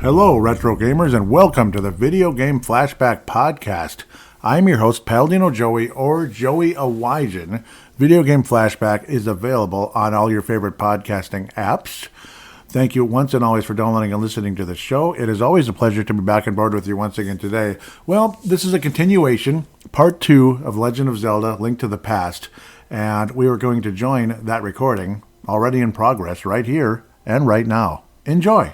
Hello, retro gamers, and welcome to the Video Game Flashback Podcast. I'm your host, Paladino Joey, or Joey Awajan. Video Game Flashback is available on all your favorite podcasting apps. Thank you once and always for downloading and listening to the show. It is always a pleasure to be back on board with you once again today. Well, this is a continuation, part 2 of Legend of Zelda: Link to the Past, and we are going to join that recording, already in progress, right here and right now. Enjoy!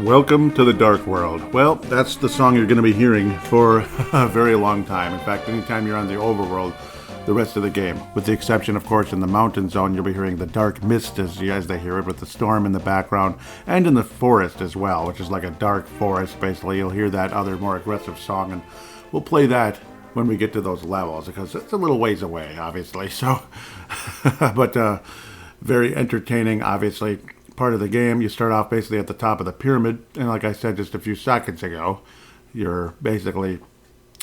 Welcome to the Dark World. Well, that's the song you're going to be hearing for a very long time. In fact, anytime you're on the overworld, the rest of the game, with the exception, of course, in the mountain zone, you'll be hearing the dark mist as they hear it, with the storm in the background, and in the forest as well, which is like a dark forest, basically. You'll hear that other more aggressive song, and we'll play that when we get to those levels, because it's a little ways away, obviously, so, but very entertaining, obviously. Part of the game. You start off basically at the top of the pyramid, and like I said just a few seconds ago, you're basically,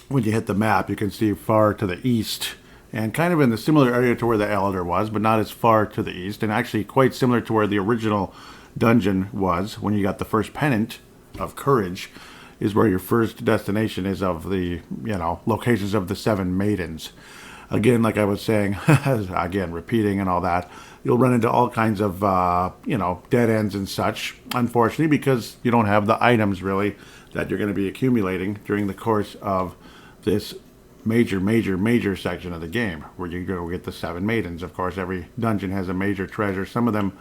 when you hit the map, you can see far to the east, and kind of in the similar area to where the Elder was, but not as far to the east, and actually quite similar to where the original dungeon was when you got the first pennant of courage, is where your first destination is of the, locations of the 7 maidens. Again, like I was saying, again, repeating and all that, you'll run into all kinds of, dead ends and such, unfortunately, because you don't have the items, really, that you're going to be accumulating during the course of this major section of the game, where you go get the 7 maidens. Of course, every dungeon has a major treasure. Some of them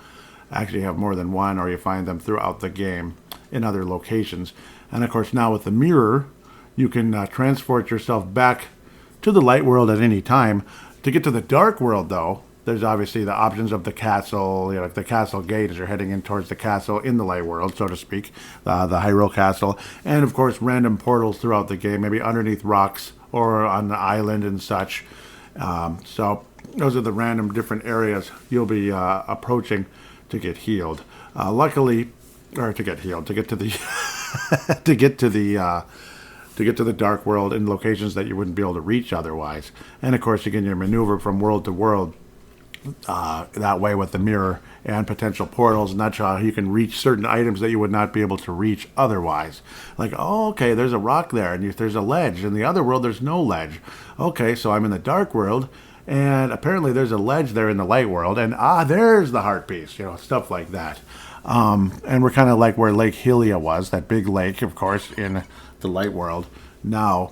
actually have more than one, or you find them throughout the game in other locations. And, of course, now with the mirror, you can transport yourself back to the light world at any time. To get to the dark world, though, there's obviously the options of the castle, like the castle gate as you're heading in towards the castle in the light world, so to speak, the Hyrule Castle, and of course random portals throughout the game, maybe underneath rocks or on the island and such. So those are the random different areas you'll be approaching to get healed. To get to the to get to the dark world in locations that you wouldn't be able to reach otherwise. And of course, you can maneuver from world to world that way with the mirror and potential portals, and that's how you can reach certain items that you would not be able to reach otherwise. Like, oh, okay, there's a rock there, and there's a ledge. In the other world, there's no ledge. Okay, so I'm in the dark world, and apparently there's a ledge there in the light world, and there's the heart piece, stuff like that. And we're kind of like where Lake Hylia was, that big lake, of course, in the light world. Now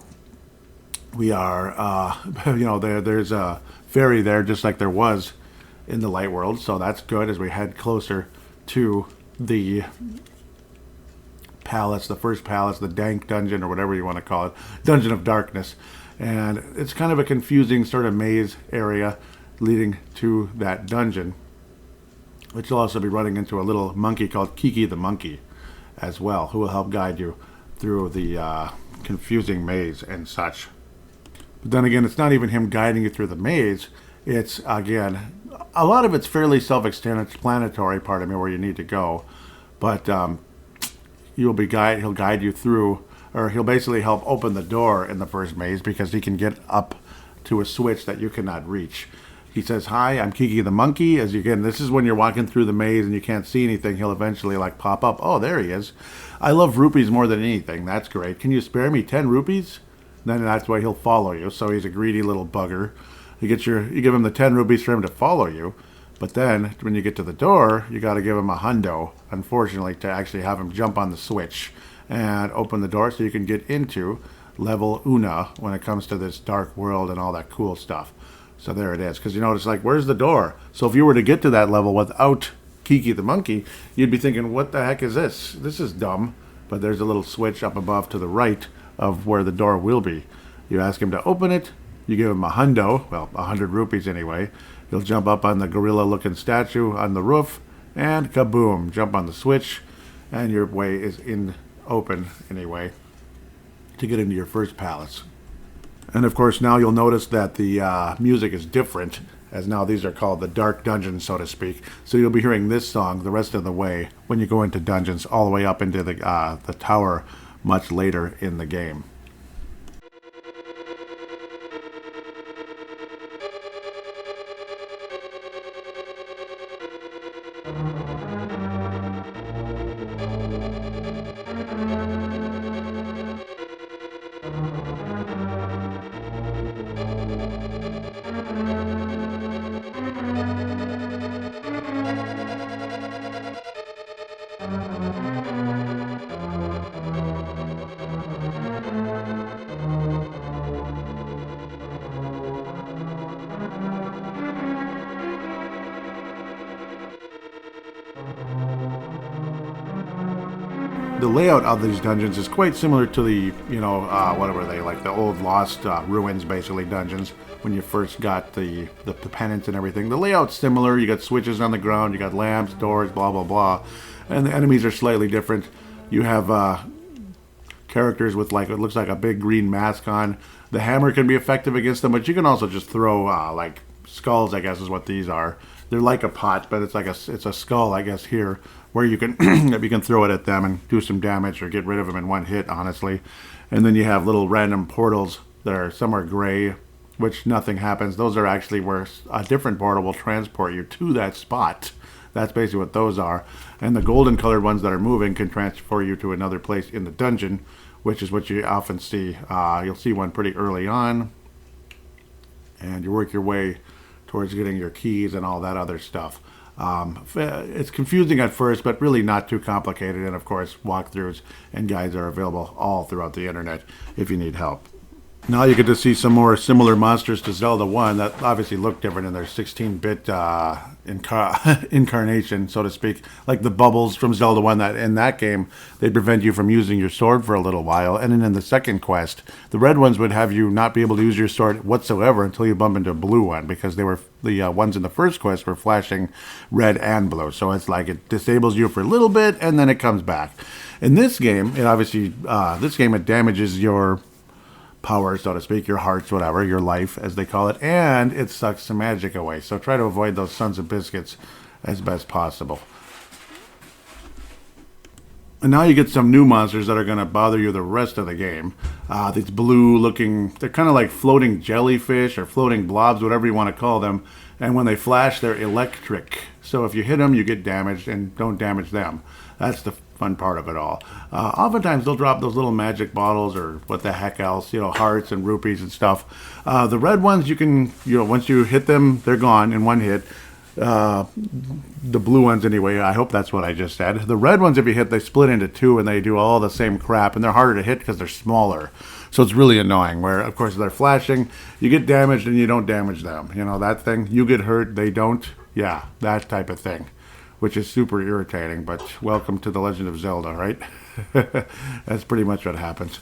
we are, there's a ferry there, just like there was in the light world, so that's good as we head closer to the palace, the first palace, the dank dungeon, or whatever you want to call it, Dungeon of Darkness. And it's kind of a confusing sort of maze area leading to that dungeon, which will also be running into a little monkey called Kiki the Monkey as well, who will help guide you through the confusing maze and such. But then again, it's not even him guiding you through the maze. It's, again, a lot of it's fairly self-explanatory, pardon me, where you need to go. But he'll guide you through, or he'll basically help open the door in the first maze, because he can get up to a switch that you cannot reach. He says, "Hi, I'm Kiki the Monkey." This is when you're walking through the maze and you can't see anything. He'll eventually pop up. Oh, there he is. I love rupees more than anything. That's great. Can you spare me 10 rupees? Then that's why he'll follow you. So he's a greedy little bugger. You give him the 10 rupees for him to follow you. But then, when you get to the door, you got to give him a hundo, unfortunately, to actually have him jump on the switch and open the door so you can get into level Una when it comes to this dark world and all that cool stuff. So there it is, because you notice, like, where's the door? So if you were to get to that level without Kiki the monkey, you'd be thinking, what the heck is this? This is dumb. But there's a little switch up above to the right of where the door will be. You ask him to open it, you give him a hundo, well, 100 rupees anyway. He'll jump up on the gorilla-looking statue on the roof, and kaboom, jump on the switch, and your way is open anyway to get into your first palace. And of course, now you'll notice that the music is different, as now these are called the dark dungeons, so to speak. So you'll be hearing this song the rest of the way when you go into dungeons, all the way up into the tower much later in the game. The layout of these dungeons is quite similar to the, what were they, like the old Lost Ruins, basically, dungeons, when you first got the pennants and everything. The layout's similar. You got switches on the ground, you got lamps, doors, blah, blah, blah. And the enemies are slightly different. You have characters with, like, it looks like a big green mask on. The hammer can be effective against them, but you can also just throw, like, skulls, I guess is what these are. They're like a pot, but it's like it's a skull, I guess, here, where you can you can throw it at them and do some damage or get rid of them in one hit, honestly. And then you have little random portals that are, some are gray, which nothing happens. Those are actually where a different portal will transport you to that spot. That's basically what those are. And the golden colored ones that are moving can transfer you to another place in the dungeon, which is what you often see. You'll see one pretty early on, and you work your way towards getting your keys and all that other stuff. It's confusing at first, but really not too complicated. And of course, walkthroughs and guides are available all throughout the internet if you need help. Now you get to see some more similar monsters to Zelda 1 that obviously look different in their 16-bit incarnation, so to speak. Like the bubbles from Zelda 1, that in that game, they prevent you from using your sword for a little while. And then in the second quest, the red ones would have you not be able to use your sword whatsoever until you bump into a blue one, because they were the ones in the first quest were flashing red and blue. So it's like it disables you for a little bit, and then it comes back. In this game, it obviously, it damages your power, so to speak, your hearts, whatever, your life, as they call it, and it sucks some magic away. So try to avoid those sons of biscuits as best possible. And now you get some new monsters that are going to bother you the rest of the game. These blue-looking, they're kind of like floating jellyfish or floating blobs, whatever you want to call them. And when they flash, they're electric. So if you hit them, you get damaged, and don't damage them. That's the fun part of it all. Oftentimes they'll drop those little magic bottles or what the heck else, hearts and rupees and stuff. The red ones, you can, once you hit them, they're gone in one hit. The blue ones anyway, I hope that's what I just said. The red ones, if you hit, they split into two and they do all the same crap, and they're harder to hit because they're smaller. So it's really annoying, where of course they're flashing, you get damaged and you don't damage them. That thing, you get hurt, they don't. Yeah, that type of thing, which is super irritating, but welcome to The Legend of Zelda, right? That's pretty much what happens.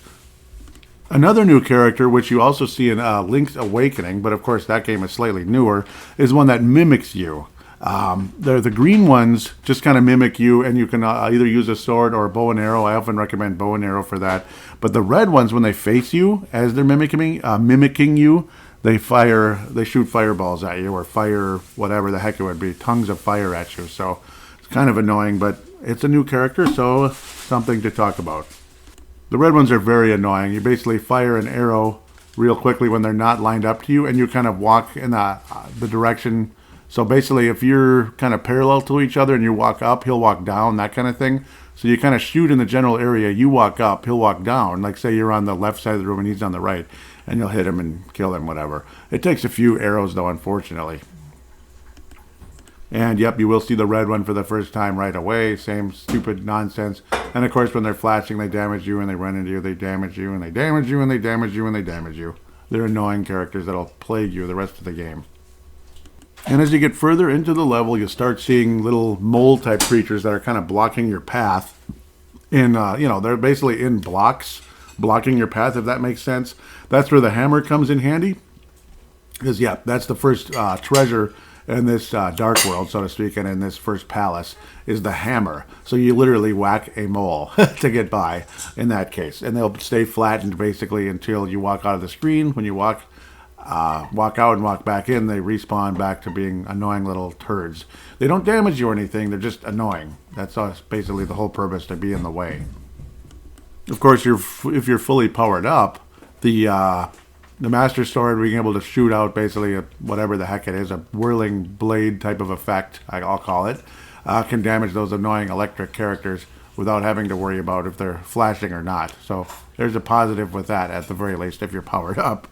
Another new character, which you also see in Link's Awakening, but of course that game is slightly newer, is one that mimics you. The green ones just kind of mimic you, and you can either use a sword or a bow and arrow. I often recommend bow and arrow for that. But the red ones, when they face you, as they're mimicking you, they shoot fireballs at you, or fire whatever the heck it would be, tongues of fire at you. So it's kind of annoying, but it's a new character, so something to talk about. The red ones are very annoying. You basically fire an arrow real quickly when they're not lined up to you, and you kind of walk in the direction. So basically, if you're kind of parallel to each other and you walk up, he'll walk down, that kind of thing. So you kind of shoot in the general area. You walk up, he'll walk down. Like say you're on the left side of the room and he's on the right, and you'll hit him and kill him, whatever. It takes a few arrows, though, unfortunately. And yep, you will see the red one for the first time right away. Same stupid nonsense. And of course, when they're flashing, they damage you, and they run into you, they damage you, and they damage you, and they damage you, and they damage you. They're annoying characters that'll plague you the rest of the game. And as you get further into the level, you start seeing little mole-type creatures that are kind of blocking your path. They're basically in blocks, blocking your path, if that makes sense. That's where the hammer comes in handy. Because, yeah, that's the first treasure in this dark world, so to speak, and in this first palace, is the hammer. So you literally whack a mole to get by, in that case. And they'll stay flattened, basically, until you walk out of the screen. When you walk out and walk back in, they respawn back to being annoying little turds. They don't damage you or anything, they're just annoying. That's basically the whole purpose, to be in the way. Of course, if you're fully powered up, the Master Sword, being able to shoot out basically whatever the heck it is, a whirling blade type of effect, I'll call it, can damage those annoying electric characters without having to worry about if they're flashing or not. So there's a positive with that, at the very least, if you're powered up.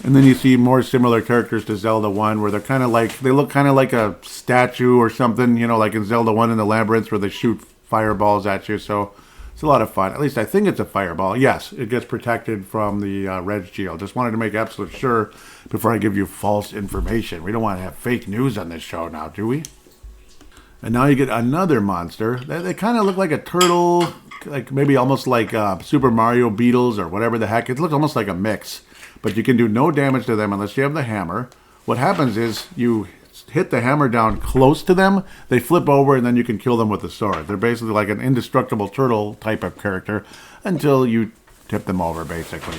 And then you see more similar characters to Zelda 1, where they look kind of like a statue or something, like in Zelda 1 in the Labyrinth, where they shoot fireballs at you. So it's a lot of fun. At least I think it's a fireball. Yes, it gets protected from the red shield. Just wanted to make absolute sure before I give you false information. We don't want to have fake news on this show now, do we? And now you get another monster. They kind of look like a turtle, like maybe almost like Super Mario Beetles or whatever the heck. It looks almost like a mix. But you can do no damage to them unless you have the hammer. What happens is you hit the hammer down close to them, they flip over, and then you can kill them with the sword. They're basically like an indestructible turtle type of character until you tip them over, basically.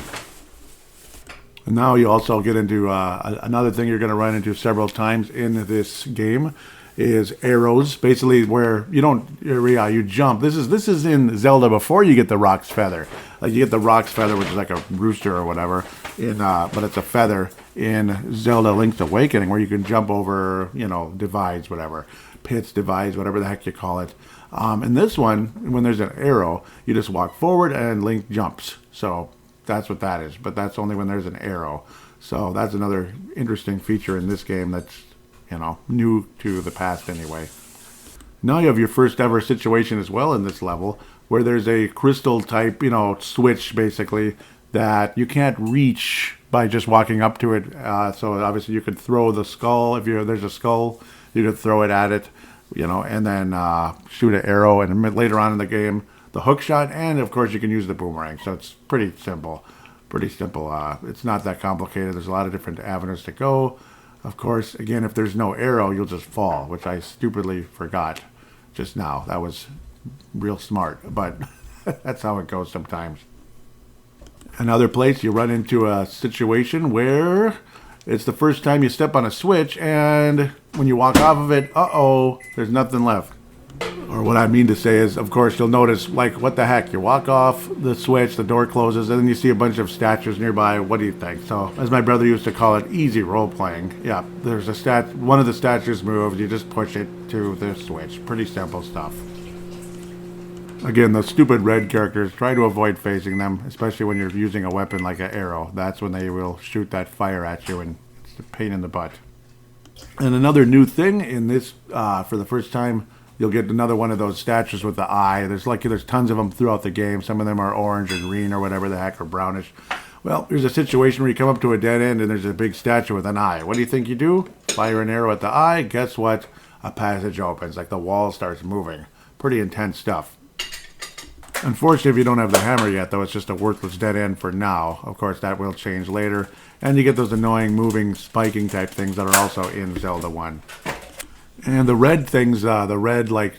And now you also get into another thing you're going to run into several times in this game is arrows, basically where you jump. This is in Zelda before you get the Rock's Feather. Like you get the Rock's Feather, which is like a rooster or whatever, but it's a feather in Zelda Link's Awakening, where you can jump over, divides, whatever, pits, divides, whatever the heck you call it. In this one, when there's an arrow, you just walk forward and Link jumps. So that's what that is, but that's only when there's an arrow. So that's another interesting feature in this game that's new to the past anyway. Now you have your first ever situation as well in this level, where there's a crystal type, switch basically, that you can't reach by just walking up to it. So obviously you could throw the skull, there's a skull, you could throw it at it, and then shoot an arrow, and later on in the game, the hook shot, and of course you can use the boomerang. So it's pretty simple. It's not that complicated. There's a lot of different avenues to go. Of course, again, if there's no arrow, you'll just fall, which I stupidly forgot just now. That was real smart, but that's how it goes sometimes. Another place, you run into a situation where it's the first time you step on a switch, and when you walk off of it, there's nothing left. Or what I mean to say is, of course, you'll notice, like, what the heck? You walk off the switch, the door closes, and then you see a bunch of statues nearby. What do you think? So, as my brother used to call it, easy role-playing. Yeah, there's one of the statues moves, you just push it to the switch. Pretty simple stuff. Again, those stupid red characters, try to avoid facing them, especially when you're using a weapon like an arrow. That's when they will shoot that fire at you, and it's a pain in the butt. And another new thing in this, for the first time, you'll get another one of those statues with the eye. There's tons of them throughout the game. Some of them are orange or green or whatever the heck, or brownish. Well, there's a situation where you come up to a dead end and there's a big statue with an eye. What do you think you do? Fire an arrow at the eye. Guess what? A passage opens. Like the wall starts moving. Pretty intense stuff. Unfortunately, if you don't have the hammer yet, though, it's just a worthless dead end for now. Of course, that will change later. And you get those annoying moving, spiking type things that are also in Zelda 1. And the red things, the red, like,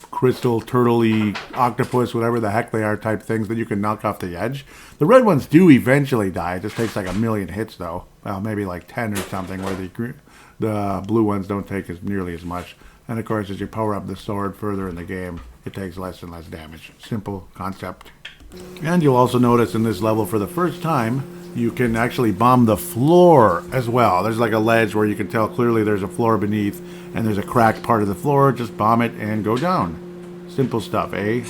crystal, turtle-y, octopus, whatever the heck they are type things that you can knock off the edge. The red ones do eventually die. It just takes like a million hits, though. Well, maybe like 10 or something, where the blue ones don't take nearly as much. And, of course, as you power up the sword further in the game, it takes less and less damage. Simple concept. And you'll also notice in this level, for the first time, you can actually bomb the floor as well. There's like a ledge where you can tell clearly there's a floor beneath, and there's a cracked part of the floor. Just bomb it and go down. Simple stuff, eh?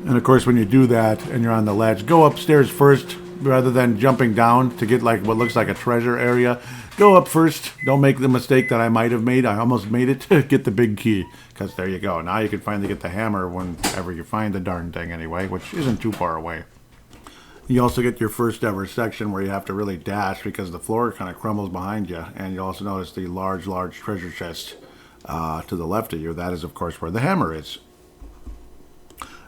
And of course, when you do that and you're on the ledge, go upstairs first rather than jumping down to get like what looks like a treasure area. Go up first. Don't make the mistake that I might have made. I almost made it to get the big key, because there you go. Now you can finally get the hammer whenever you find the darn thing anyway, which isn't too far away. You also get your first ever section where you have to really dash because the floor kind of crumbles behind you. And you also notice the large treasure chest to the left of you. That is, of course, where the hammer is.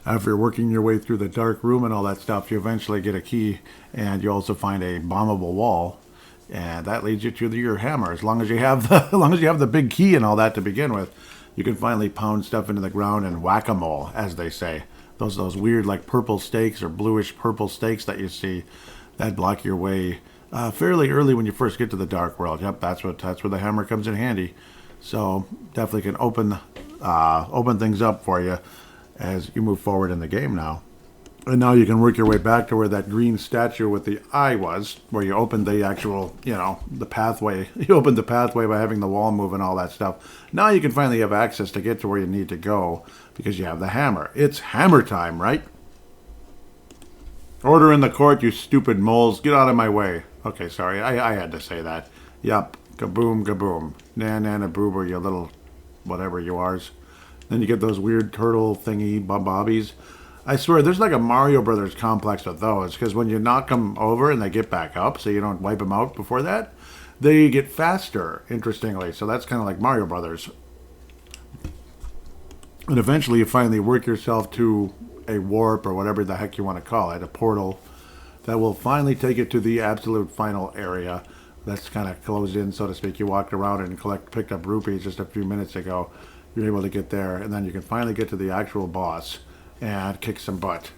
After working your way through the dark room and all that stuff, you eventually get a key, and you also find a bombable wall, and that leads you to your hammer. As long as you have the big key and all that to begin with, you can finally pound stuff into the ground and whack-a-mole, as they say. Those weird like purple stakes or bluish purple stakes that you see that block your way fairly early when you first get to the dark world. Yep, that's where the hammer comes in handy. So definitely can open things up for you as you move forward in the game now. And now you can work your way back to where that green statue with the eye was, where you opened the actual, the pathway. You opened the pathway by having the wall move and all that stuff. Now you can finally have access to get to where you need to go because you have the hammer. It's hammer time, right? Order in the court, you stupid moles. Get out of my way. Okay, sorry, I had to say that. Yup, kaboom, kaboom. Na boober, you little whatever you are. Then you get those weird turtle thingy bobbies. I swear, there's like a Mario Brothers complex with those, because when you knock them over and they get back up, so you don't wipe them out before that, they get faster, interestingly. So that's kind of like Mario Brothers. And eventually you finally work yourself to a warp, or whatever the heck you want to call it, a portal, that will finally take you to the absolute final area. That's kind of closed in, so to speak. You walked around and picked up rupees just a few minutes ago. You're able to get there, and then you can finally get to the actual boss and kick some butt.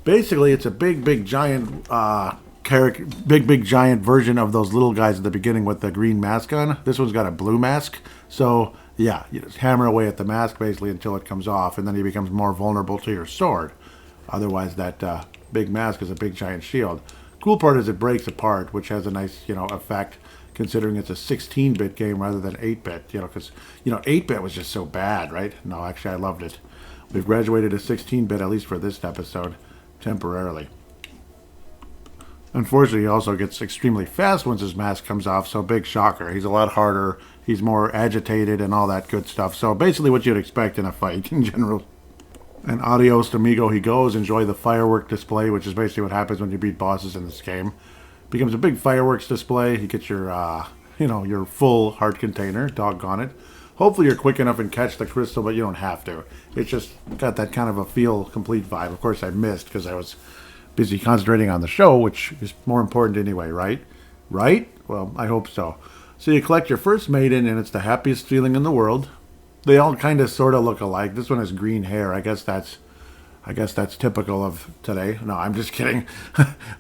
Basically, it's a big giant giant version of those little guys at the beginning with the green mask on. This one's got a blue mask. So yeah, you just hammer away at the mask basically until it comes off, and then he becomes more vulnerable to your sword. Otherwise, that big mask is a big giant shield. Cool part is it breaks apart, which has a nice effect, considering it's a 16-bit game rather than 8-bit. Because 8-bit was just so bad, right? No, actually, I loved it. We've graduated to 16-bit, at least for this episode, temporarily. Unfortunately, he also gets extremely fast once his mask comes off, so big shocker. He's a lot harder, he's more agitated, and all that good stuff. So basically what you'd expect in a fight in general. And adios, amigo, he goes. Enjoy the firework display, which is basically what happens when you beat bosses in this game. Becomes a big fireworks display. You get your, your full heart container, doggone it. Hopefully you're quick enough and catch the crystal, but you don't have to. It's just got that kind of a feel complete vibe. Of course, I missed because I was busy concentrating on the show, which is more important anyway, right? Right? Well, I hope so. So you collect your first maiden, and it's the happiest feeling in the world. They all kind of sort of look alike. This one has green hair. I guess that's typical of today. No, I'm just kidding.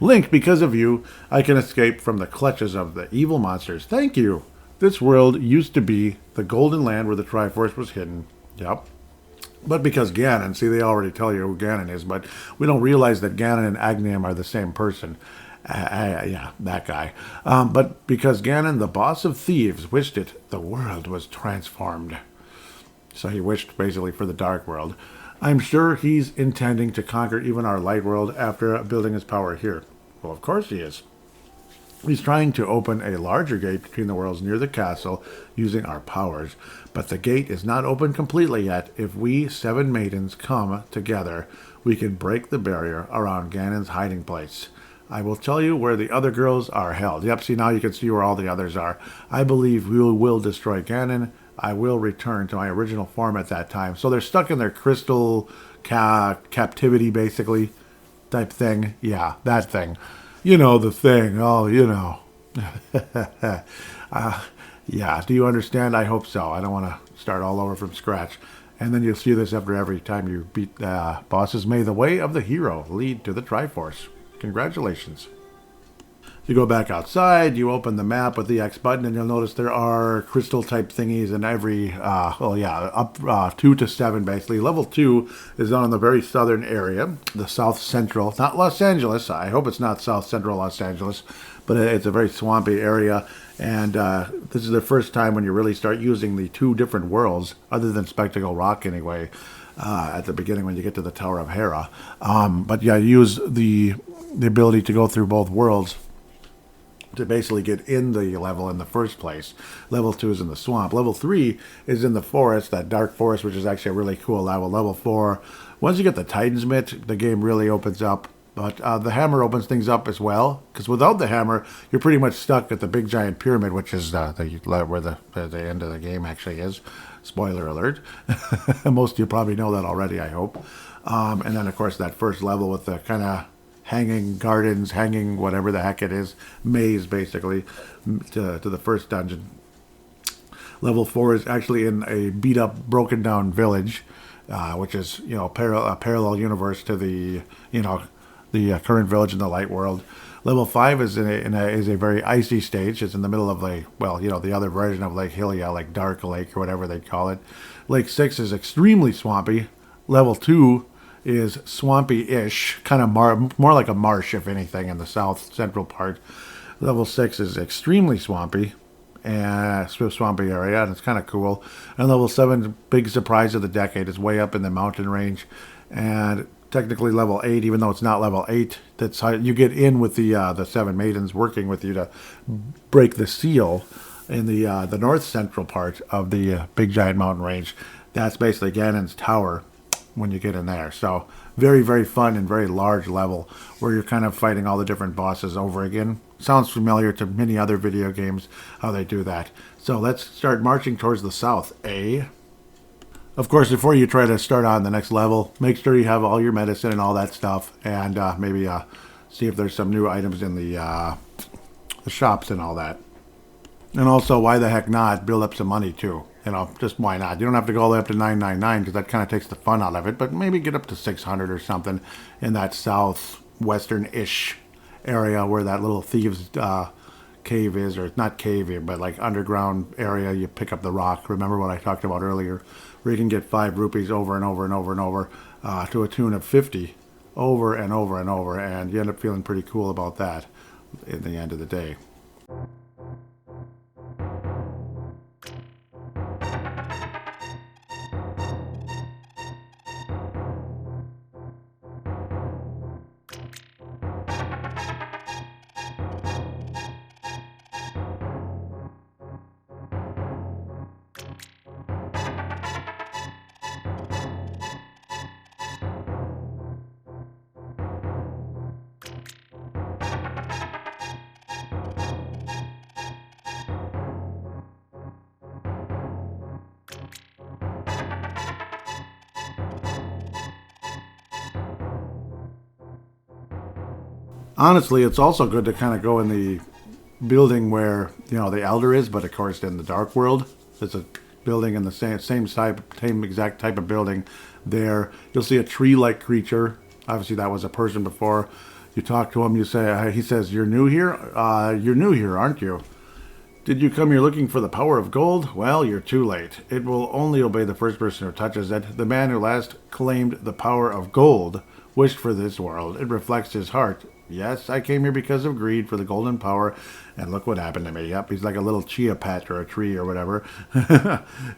Link, because of you, I can escape from the clutches of the evil monsters. Thank you. This world used to be the golden land where the Triforce was hidden. Yep. But because Ganon, see, they already tell you who Ganon is, but we don't realize that Ganon and Agnium are the same person. Yeah, that guy. But because Ganon, the boss of thieves, wished it, the world was transformed. So he wished basically for the dark world. I'm sure he's intending to conquer even our light world after building his power here. Well, of course he is. He's trying to open a larger gate between the worlds near the castle using our powers, but the gate is not open completely yet. If we 7 maidens come together, we can break the barrier around Ganon's hiding place. I will tell you where the other girls are held. Yep, see, now you can see where all the others are. I believe we will destroy Ganon. I will return to my original form at that time. So they're stuck in their crystal captivity, basically, type thing. Yeah, that thing. You know, the thing. Oh, you know. Yeah, do you understand? I hope so. I don't want to start all over from scratch. And then you'll see this after every time you beat bosses. May the way of the hero lead to the Triforce. Congratulations. You go back outside, you open the map with the X button, and you'll notice there are crystal-type thingies in every, up 2 to 7, basically. Level 2 is down in the very southern area, the south central, not Los Angeles. I hope it's not south central Los Angeles, but it's a very swampy area, and this is the first time when you really start using the 2 different worlds, other than Spectacle Rock anyway, at the beginning when you get to the Tower of Hera. But yeah, you use the ability to go through both worlds to basically get in the level in the first place. Level 2 is in the swamp. Level 3 is in the forest, that dark forest, which is actually a really cool level. Level 4, once you get the Titan's Mitt, the game really opens up But the hammer opens things up as well, because without the hammer, you're pretty much stuck at the big giant pyramid, which is where the end of the game actually is. Spoiler alert. Most of you probably know that already, I hope. And then, of course, that first level with the kind of hanging gardens, hanging whatever the heck it is, maze, basically, to the first dungeon. Level 4 is actually in a beat-up, broken-down village, which is, a parallel universe to the current village in the light world. Level 5 is is a very icy stage. It's in the middle of the other version of Lake Hylia, like Dark Lake or whatever they'd call it. Lake 6 is extremely swampy. Level 2 is swampy-ish, kind of more like a marsh, if anything, in the south central part. Level 6 is extremely swampy, and swampy area, and it's kind of cool. And level 7, big surprise of the decade, is way up in the mountain range, and technically level 8, even though it's not level 8. That's how you get in with the 7 maidens working with you to break the seal in the north central part of the big giant mountain range. That's basically Ganon's tower when you get in there. So very, very fun and very large level where you're kind of fighting all the different bosses over again. Sounds familiar to many other video games, how they do that. So let's start marching towards the south, eh? Of course, before you try to start on the next level, make sure you have all your medicine and all that stuff, and maybe see if there's some new items in the shops and all that. And also, why the heck not build up some money too? Just why not? You don't have to go all the way up to 999 because that kind of takes the fun out of it, but maybe get up to 600 or something in that southwestern-ish area where that little thieves' cave is, or not cave, but like underground area. You pick up the rock. Remember what I talked about earlier, where you can get 5 rupees over and over and over and over to a tune of 50 over and over and over, and you end up feeling pretty cool about that in the end of the day. Honestly, it's also good to kind of go in the building where, the Elder is, but of course in the Dark World. There's a building in the same exact type of building there. You'll see a tree-like creature. Obviously, that was a person before. You talk to him, he says, "You're new here? You're new here, aren't you? Did you come here looking for the power of gold? Well, you're too late. It will only obey the first person who touches it. The man who last claimed the power of gold wished for this world. It reflects his heart. Yes, I came here because of greed for the golden power, and look what happened to me." Yep, he's like a little chia pet or a tree or whatever.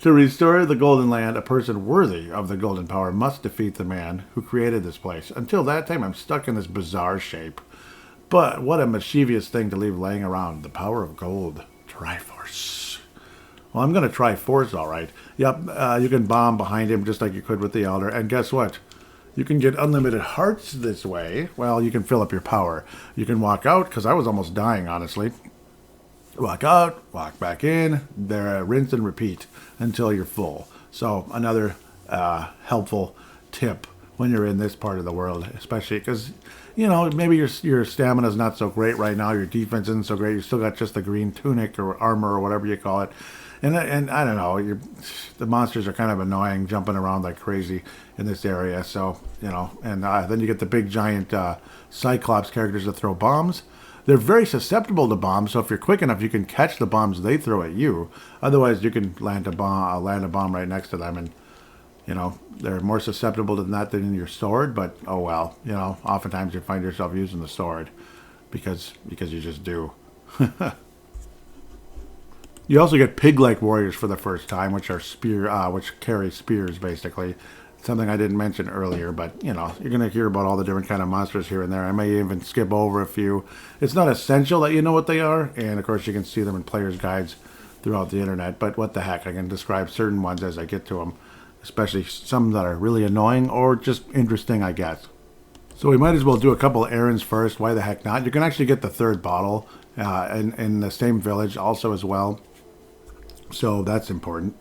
To restore the golden land, a person worthy of the golden power must defeat the man who created this place. Until that time, I'm stuck in this bizarre shape. But what a mischievous thing to leave laying around. The power of gold. Triforce. Well, I'm going to try force, all right. Yep, you can bomb behind him just like you could with the Elder. And guess what? You can get unlimited hearts this way. Well, you can fill up your power. You can walk out, because I was almost dying, honestly. Walk out, walk back in, there, rinse and repeat until you're full. So another helpful tip when you're in this part of the world, especially because, maybe your stamina's not so great right now, your defense isn't so great, you still got just the green tunic or armor or whatever you call it. And I don't know, the monsters are kind of annoying, jumping around like crazy in this area. So, and then you get the big giant Cyclops characters that throw bombs. They're very susceptible to bombs, so if you're quick enough, you can catch the bombs they throw at you. Otherwise, you can land a bomb right next to them, and, they're more susceptible to that than your sword. But, oh well, oftentimes you find yourself using the sword because you just do. You also get pig-like warriors for the first time, which are which carry spears, basically. Something I didn't mention earlier, but, you're going to hear about all the different kind of monsters here and there. I may even skip over a few. It's not essential that you know what they are, and, of course, you can see them in players' guides throughout the internet, but what the heck, I can describe certain ones as I get to them, especially some that are really annoying or just interesting, I guess. So we might as well do a couple errands first. Why the heck not? You can actually get the third bottle in the same village also as well. So that's important.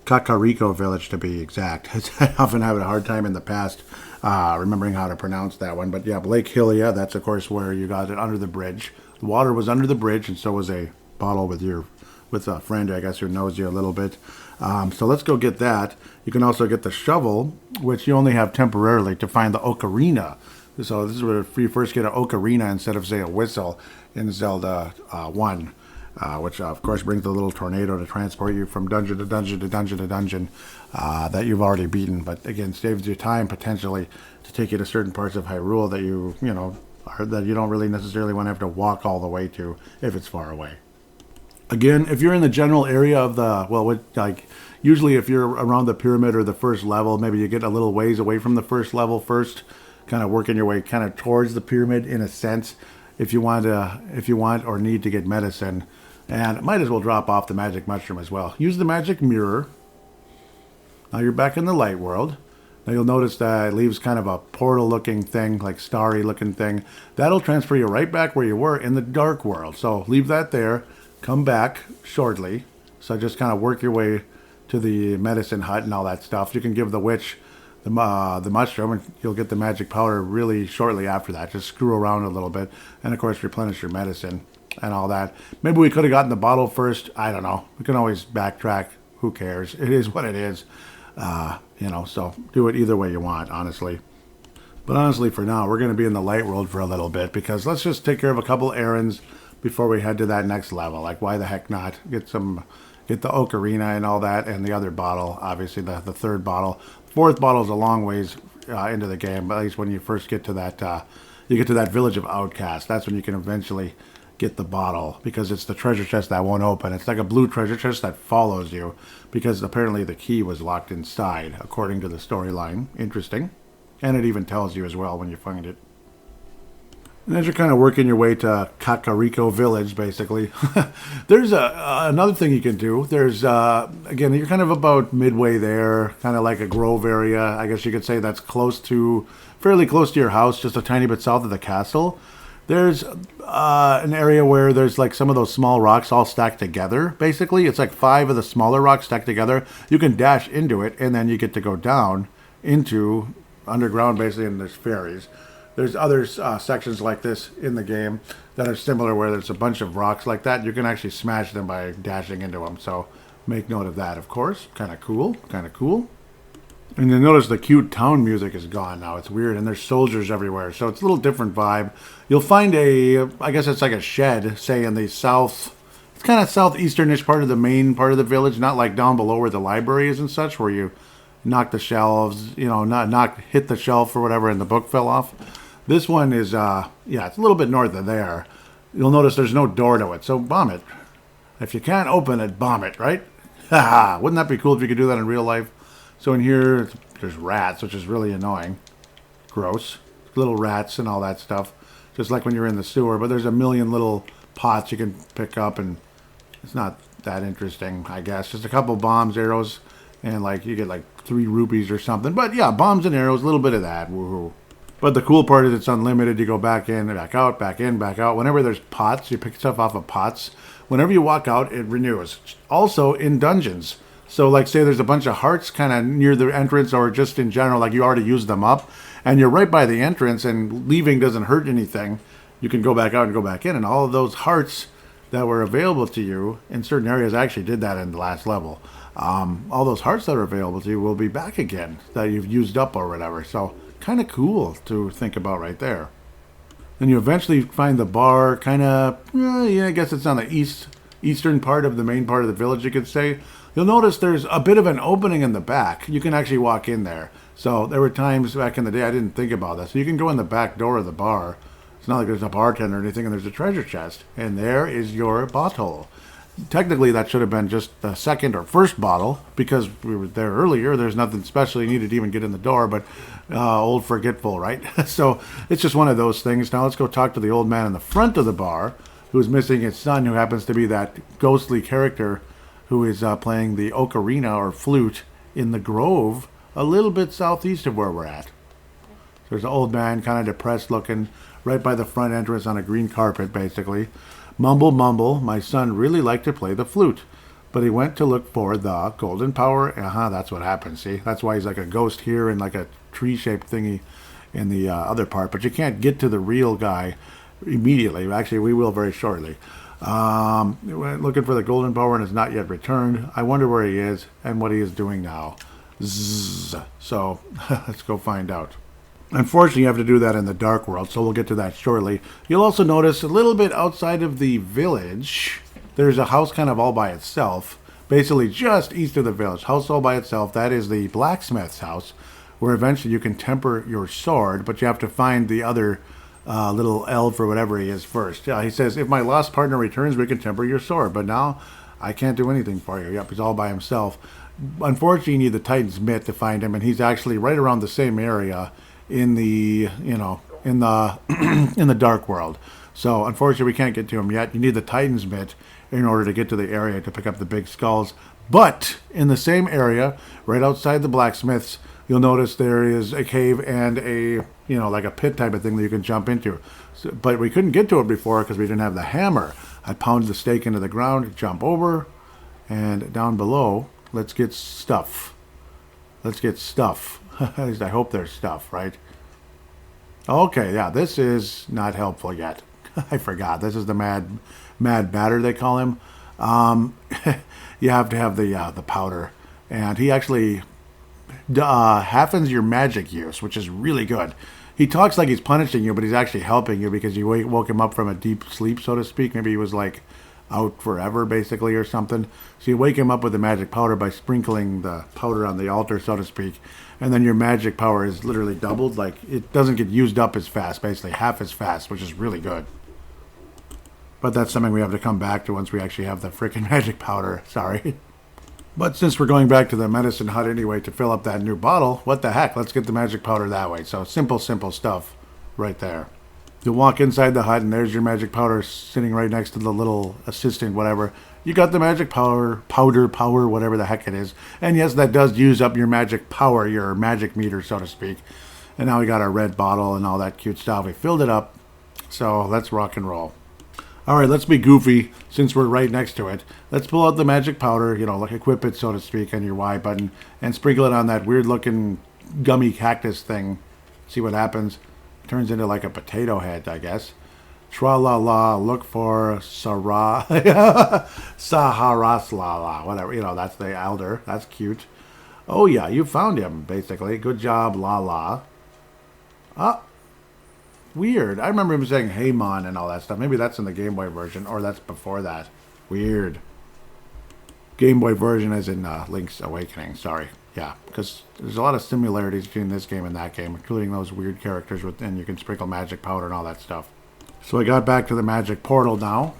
Kakariko village to be exact. I often have a hard time in the past remembering how to pronounce that one. But yeah, Lake Hylia, that's of course where you got it under the bridge. The water was under the bridge, and so was a bottle with a friend, I guess, who knows you a little bit. So let's go get that. You can also get the shovel, which you only have temporarily to find the ocarina. So this is where you first get an ocarina instead of, say, a whistle in Zelda 1. Which of course brings the little tornado to transport you from dungeon to dungeon to dungeon to dungeon that you've already beaten. But again, saves you time potentially to take you to certain parts of Hyrule that that you don't really necessarily want to have to walk all the way to if it's far away. Again, if you're in the general area of usually if you're around the pyramid or the first level, maybe you get a little ways away from the first level first, kind of working your way kind of towards the pyramid in a sense. If you want or need to get medicine. And might as well drop off the magic mushroom as well. Use the magic mirror. Now you're back in the light world. Now you'll notice that it leaves kind of a portal looking thing, like starry looking thing. That'll transfer you right back where you were in the dark world. So leave that there. Come back shortly. So just kind of work your way to the medicine hut and all that stuff. You can give the witch the mushroom and you'll get the magic powder really shortly after that. Just screw around a little bit and of course replenish your medicine and all that. Maybe we could have gotten the bottle first. I don't know. We can always backtrack. Who cares? It is what it is. So do it either way you want, honestly. But honestly, for now, we're going to be in the light world for a little bit because let's just take care of a couple errands before we head to that next level. Like, why the heck not? Get the ocarina and all that and the other bottle, obviously the third bottle. Fourth bottle is a long ways into the game, but at least when you first get to that, you get to that village of outcasts. That's when you can eventually get the bottle because it's the treasure chest that won't open. It's like a blue treasure chest that follows you because apparently the key was locked inside according to the storyline. Interesting. And it even tells you as well when you find it. And as you're kind of working your way to Kakariko village, basically, there's another thing you can do. There's, again, you're kind of about midway there, kind of like a grove area. I guess you could say that's fairly close to your house, just a tiny bit south of the castle. There's an area where there's like some of those small rocks all stacked together, basically. It's like 5 of the smaller rocks stacked together. You can dash into it, and then you get to go down into underground, basically, and there's fairies. There's other sections like this in the game that are similar where there's a bunch of rocks like that. You can actually smash them by dashing into them, so make note of that, of course. Kind of cool. And you'll notice the cute town music is gone now. It's weird, and there's soldiers everywhere, so it's a little different vibe. You'll find I guess it's like a shed, say in the south, it's kind of southeasternish part of the main part of the village, not like down below where the library is and such, where you knock the shelves, hit the shelf or whatever, and the book fell off. This one is, it's a little bit north of there. You'll notice there's no door to it, so bomb it. If you can't open it, bomb it, right? Wouldn't that be cool if you could do that in real life? So in here, there's rats, which is really annoying. Gross. Little rats and all that stuff. Just like when you're in the sewer. But there's a million little pots you can pick up, and it's not that interesting, I guess. Just a couple bombs, arrows, and you get 3 rupees or something. But yeah, bombs and arrows, a little bit of that. Woohoo. But the cool part is it's unlimited. You go back in, back out, back in, back out. Whenever there's pots, you pick stuff off of pots. Whenever you walk out, it renews. Also in dungeons. So say there's a bunch of hearts kind of near the entrance or just in general, you already used them up. And you're right by the entrance and leaving doesn't hurt anything. You can go back out and go back in. And all of those hearts that were available to you in certain areas, I actually did that in the last level. All those hearts that are available to you will be back again that you've used up or whatever. So kind of cool to think about right there. Then you eventually find the bar I guess it's on the eastern part of the main part of the village, you could say. You'll notice there's a bit of an opening in the back. You can actually walk in there. So there were times back in the day I didn't think about that. So you can go in the back door of the bar. It's not like there's a bartender or anything, and there's a treasure chest. And there is your bottle. Technically, that should have been just the second or first bottle, because we were there earlier. There's nothing special you needed to even get in the door, but old forgetful, right? So it's just one of those things. Now let's go talk to the old man in the front of the bar, who's missing his son, who happens to be that ghostly character who is playing the ocarina or flute in the grove a little bit southeast of where we're at. There's an old man, kind of depressed looking, right by the front entrance on a green carpet, basically. Mumble, mumble, my son really liked to play the flute, but he went to look for the golden power. That's what happened, see? That's why he's like a ghost here and like a tree-shaped thingy in the other part. But you can't get to the real guy immediately. Actually, we will very shortly. Went looking for the golden power and has not yet returned. I wonder where he is and what he is doing now. Zzz. So, let's go find out. Unfortunately, you have to do that in the dark world, so we'll get to that shortly. You'll also notice a little bit outside of the village, there's a house kind of all by itself, basically just east of the village. House all by itself, that is the blacksmith's house, where eventually you can temper your sword, but you have to find the other little elf or whatever he is first. Yeah, he says, if my lost partner returns, we can temper your sword, but now I can't do anything for you. Yep, he's all by himself. Unfortunately, you need the Titan's Mitt to find him, and he's actually right around the same area in the, in the dark world. So unfortunately we can't get to him yet. You need the Titan's Mitt in order to get to the area to pick up the big skulls. But in the same area, right outside the blacksmiths, you'll notice there is a cave and a, like a pit type of thing that you can jump into. So, but we couldn't get to it before because we didn't have the hammer. I pounded the stake into the ground, jump over, and down below, let's get stuff. Let's get stuff. At least I hope there's stuff, right? Okay, yeah, this is not helpful yet. I forgot. This is the mad batter, they call him. You have to have the powder. And he actually halfens your magic use, which is really good. He talks like he's punishing you, but he's actually helping you because you woke him up from a deep sleep, so to speak. Maybe he was like out forever, basically, or something. So you wake him up with the magic powder by sprinkling the powder on the altar, so to speak. And then your magic power is literally doubled. Like, it doesn't get used up as fast, basically half as fast, which is really good. But that's something we have to come back to once we actually have the freaking magic powder. Sorry. But since we're going back to the medicine hut anyway to fill up that new bottle, what the heck? Let's get the magic powder that way. So simple stuff right there. You'll walk inside the hut and there's your magic powder sitting right next to the little assistant, whatever. You got the magic powder, whatever the heck it is. And yes, that does use up your magic power, your magic meter, so to speak. And now we got our red bottle and all that cute stuff. We filled it up. So let's rock and roll. All right, let's be goofy since we're right next to it. Let's pull out the magic powder, like equip it, so to speak, on your Y button. And sprinkle it on that weird looking gummy cactus thing. See what happens. Turns into like a potato head, I guess. Tra-la-la, look for Saharas-la-la, whatever. That's the elder. That's cute. Oh, yeah, you found him, basically. Good job, la-la. Weird. I remember him saying hey, mon, and all that stuff. Maybe that's in the Game Boy version, or that's before that. Weird. Game Boy version as in Link's Awakening, sorry. Yeah, because there's a lot of similarities between this game and that game, including those weird characters, and you can sprinkle magic powder and all that stuff. So I got back to the magic portal now.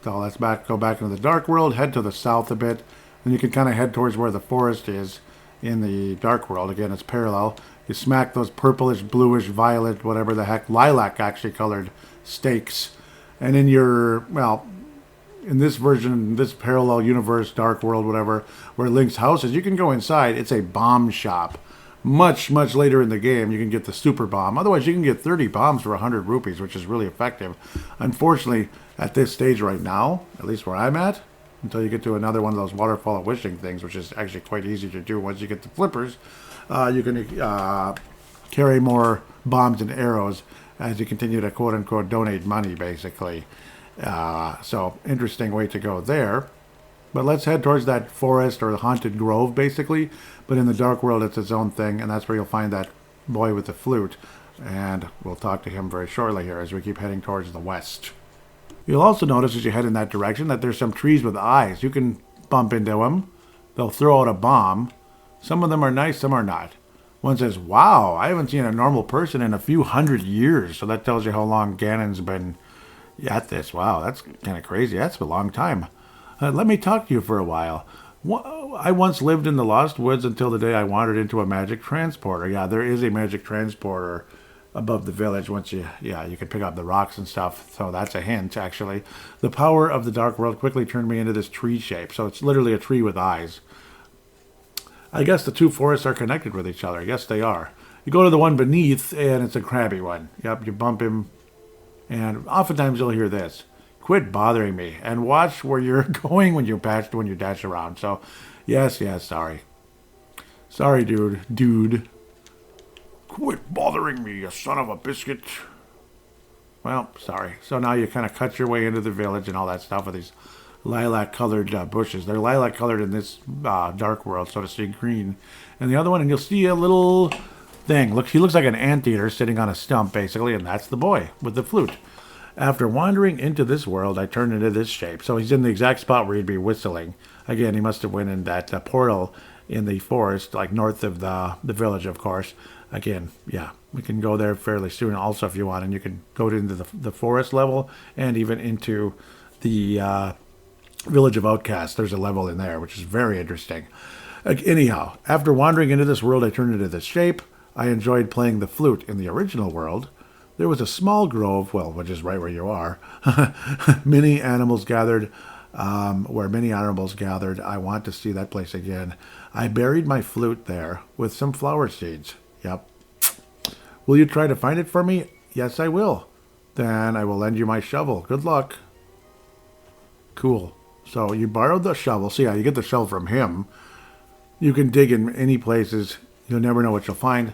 So let's go back into the dark world, head to the south a bit, and you can kind of head towards where the forest is in the dark world. Again, it's parallel. You smack those purplish, bluish, violet, whatever the heck, lilac actually colored stakes. And in your, in this version, this parallel universe, dark world, whatever, where Link's house is, you can go inside. It's a bomb shop. Much later in the game, you can get the super bomb. Otherwise, you can get 30 bombs for 100 rupees, which is really effective. Unfortunately, at this stage right now, at least where I'm at, until you get to another one of those waterfall of wishing things, which is actually quite easy to do once you get the flippers, you can carry more bombs and arrows as you continue to quote-unquote donate money, basically. So, interesting way to go there. But let's head towards that forest or the haunted grove, basically. But in the dark world, it's its own thing, and that's where you'll find that boy with the flute. And we'll talk to him very shortly here as we keep heading towards the west. You'll also notice as you head in that direction that there's some trees with eyes. You can bump into them. They'll throw out a bomb. Some of them are nice, some are not. One says, wow, I haven't seen a normal person in a few hundred years. So that tells you how long Ganon's been at this. Wow, that's kind of crazy. That's a long time. Let me talk to you for a while. I once lived in the Lost Woods until the day I wandered into a magic transporter. Yeah, there is a magic transporter above the village. Once you can pick up the rocks and stuff. So that's a hint, actually. The power of the dark world quickly turned me into this tree shape. So it's literally a tree with eyes. I guess the two forests are connected with each other. Yes, they are. You go to the one beneath, and it's a crabby one. Yep, you bump him, and oftentimes you'll hear this. Quit bothering me, and watch where you're going when you dash around. So, yes, sorry. Sorry, dude. Quit bothering me, you son of a biscuit. Well, sorry. So now you kind of cut your way into the village and all that stuff with these lilac-colored bushes. They're lilac-colored in this dark world, so to speak, green. And the other one, and you'll see a little thing. Look, he looks like an anteater sitting on a stump, basically, and that's the boy with the flute. After wandering into this world, I turned into this shape. So he's in the exact spot where he'd be whistling. Again, he must have went in that portal in the forest, like north of the village, of course. Again, yeah, we can go there fairly soon also if you want, and you can go into the forest level and even into the village of outcasts. There's a level in there, which is very interesting. Anyhow, after wandering into this world, I turned into this shape. I enjoyed playing the flute in the original world. There was a small grove, well, which is right where you are. Many animals gathered, where many animals gathered. I want to see that place again. I buried my flute there with some flower seeds. Yep. Will you try to find it for me? Yes, I will. Then I will lend you my shovel. Good luck. Cool. So you borrowed the shovel. See how you get the shovel from him. You can dig in any places. You'll never know what you'll find.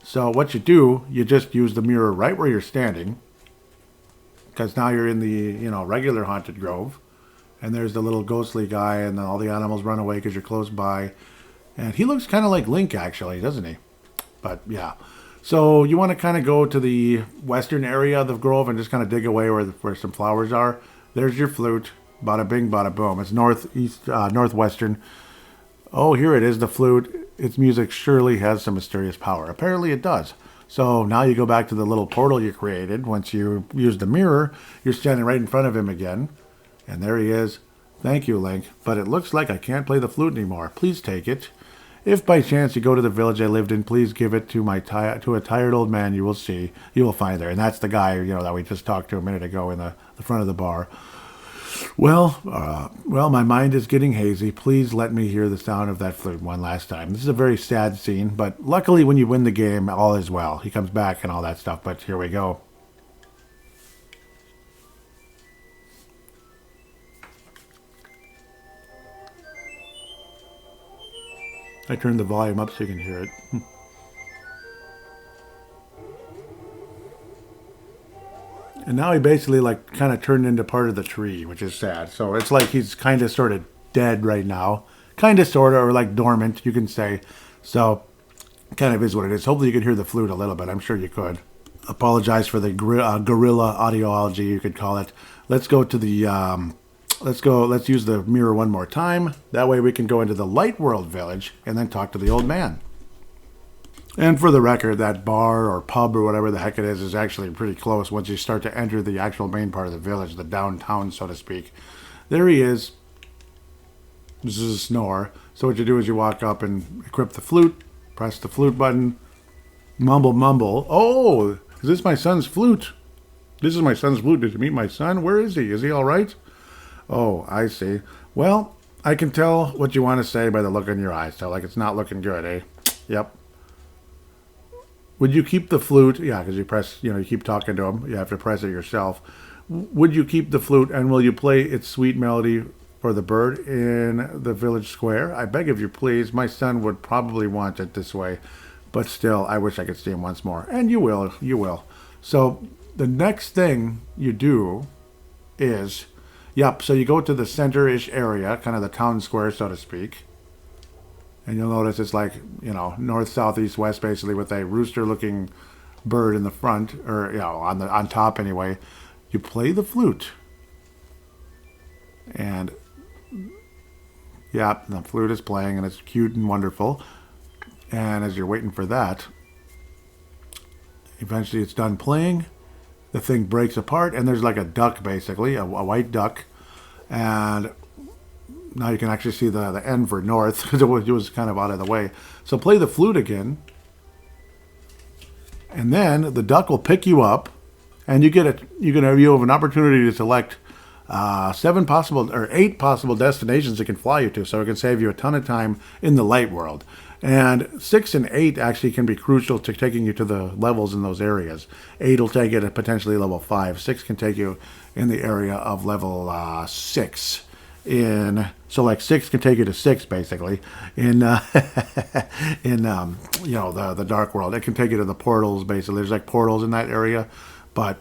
So what you do, you just use the mirror right where you're standing. Because now you're in the, regular haunted grove. And there's the little ghostly guy, and then all the animals run away because you're close by. And he looks kind of like Link, actually, doesn't he? But, yeah. So you want to kind of go to the western area of the grove and just kind of dig away where some flowers are. There's your flute. Bada bing, bada boom. It's northwestern. Oh, here it is, the flute. Its music surely has some mysterious power. Apparently it does. So now you go back to the little portal you created. Once you use the mirror, you're standing right in front of him again. And there he is. Thank you, Link. But it looks like I can't play the flute anymore. Please take it. If by chance you go to the village I lived in, please give it to a tired old man you will see. You will find there. And that's the guy, that we just talked to a minute ago in the front of the bar. Well, my mind is getting hazy. Please let me hear the sound of that flute one last time. This is a very sad scene, but luckily when you win the game, all is well. He comes back and all that stuff, but here we go. I turned the volume up so you can hear it. And now he basically kind of turned into part of the tree, which is sad. So it's like he's kind of sort of dead right now. Kind of, sort of, or like dormant, you can say. So kind of is what it is. Hopefully you could hear the flute a little bit. I'm sure you could. Apologize for the guerrilla audiology, you could call it. Let's go to the... Let's use the mirror one more time. That way we can go into the Light World village and then talk to the old man. And for the record, that bar or pub or whatever the heck it is actually pretty close once you start to enter the actual main part of the village, the downtown, so to speak. There he is. This is a snore. So what you do is you walk up and equip the flute, press the flute button, mumble, mumble. Oh, is this my son's flute? This is my son's flute. Did you meet my son? Where is he? Is he all right? Oh, I see. Well, I can tell what you want to say by the look in your eyes. So, it's not looking good, eh? Yep. Would you keep the flute? Yeah, because you press, you keep talking to him. You have to press it yourself. Would you keep the flute, and will you play its sweet melody for the bird in the village square? I beg of you, please. My son would probably want it this way. But still, I wish I could see him once more. And you will. You will. So, the next thing you do is... Yep, so you go to the center-ish area, kind of the town square, so to speak. And you'll notice it's north, south, east, west, basically, with a rooster-looking bird in the front, or, on top anyway. You play the flute. And, yeah, the flute is playing, and it's cute and wonderful. And as you're waiting for that, eventually it's done playing. The thing breaks apart, and there's like a duck, basically, a white duck. And now you can actually see the end for north, because it was kind of out of the way. So play the flute again. And then the duck will pick you up, and you have an opportunity to select 8 possible destinations it can fly you to, so it can save you a ton of time in the light world. And 6 and 8 actually can be crucial to taking you to the levels in those areas. 8 will take you to potentially level 5. 6 can take you in the area of level 6. So like 6 can take you to 6 basically in in the dark world. It can take you to the portals basically. There's like portals in that area, but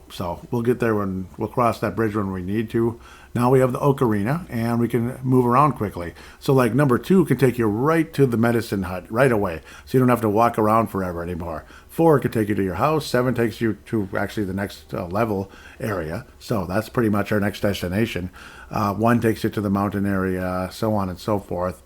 so we'll get there when we'll cross that bridge when we need to. Now we have the ocarina, and we can move around quickly. So like number 2 can take you right to the medicine hut right away, so you don't have to walk around forever anymore. 4 can take you to your house. 7 takes you to actually the next level area, so that's pretty much our next destination. 1 takes you to the mountain area, so on and so forth.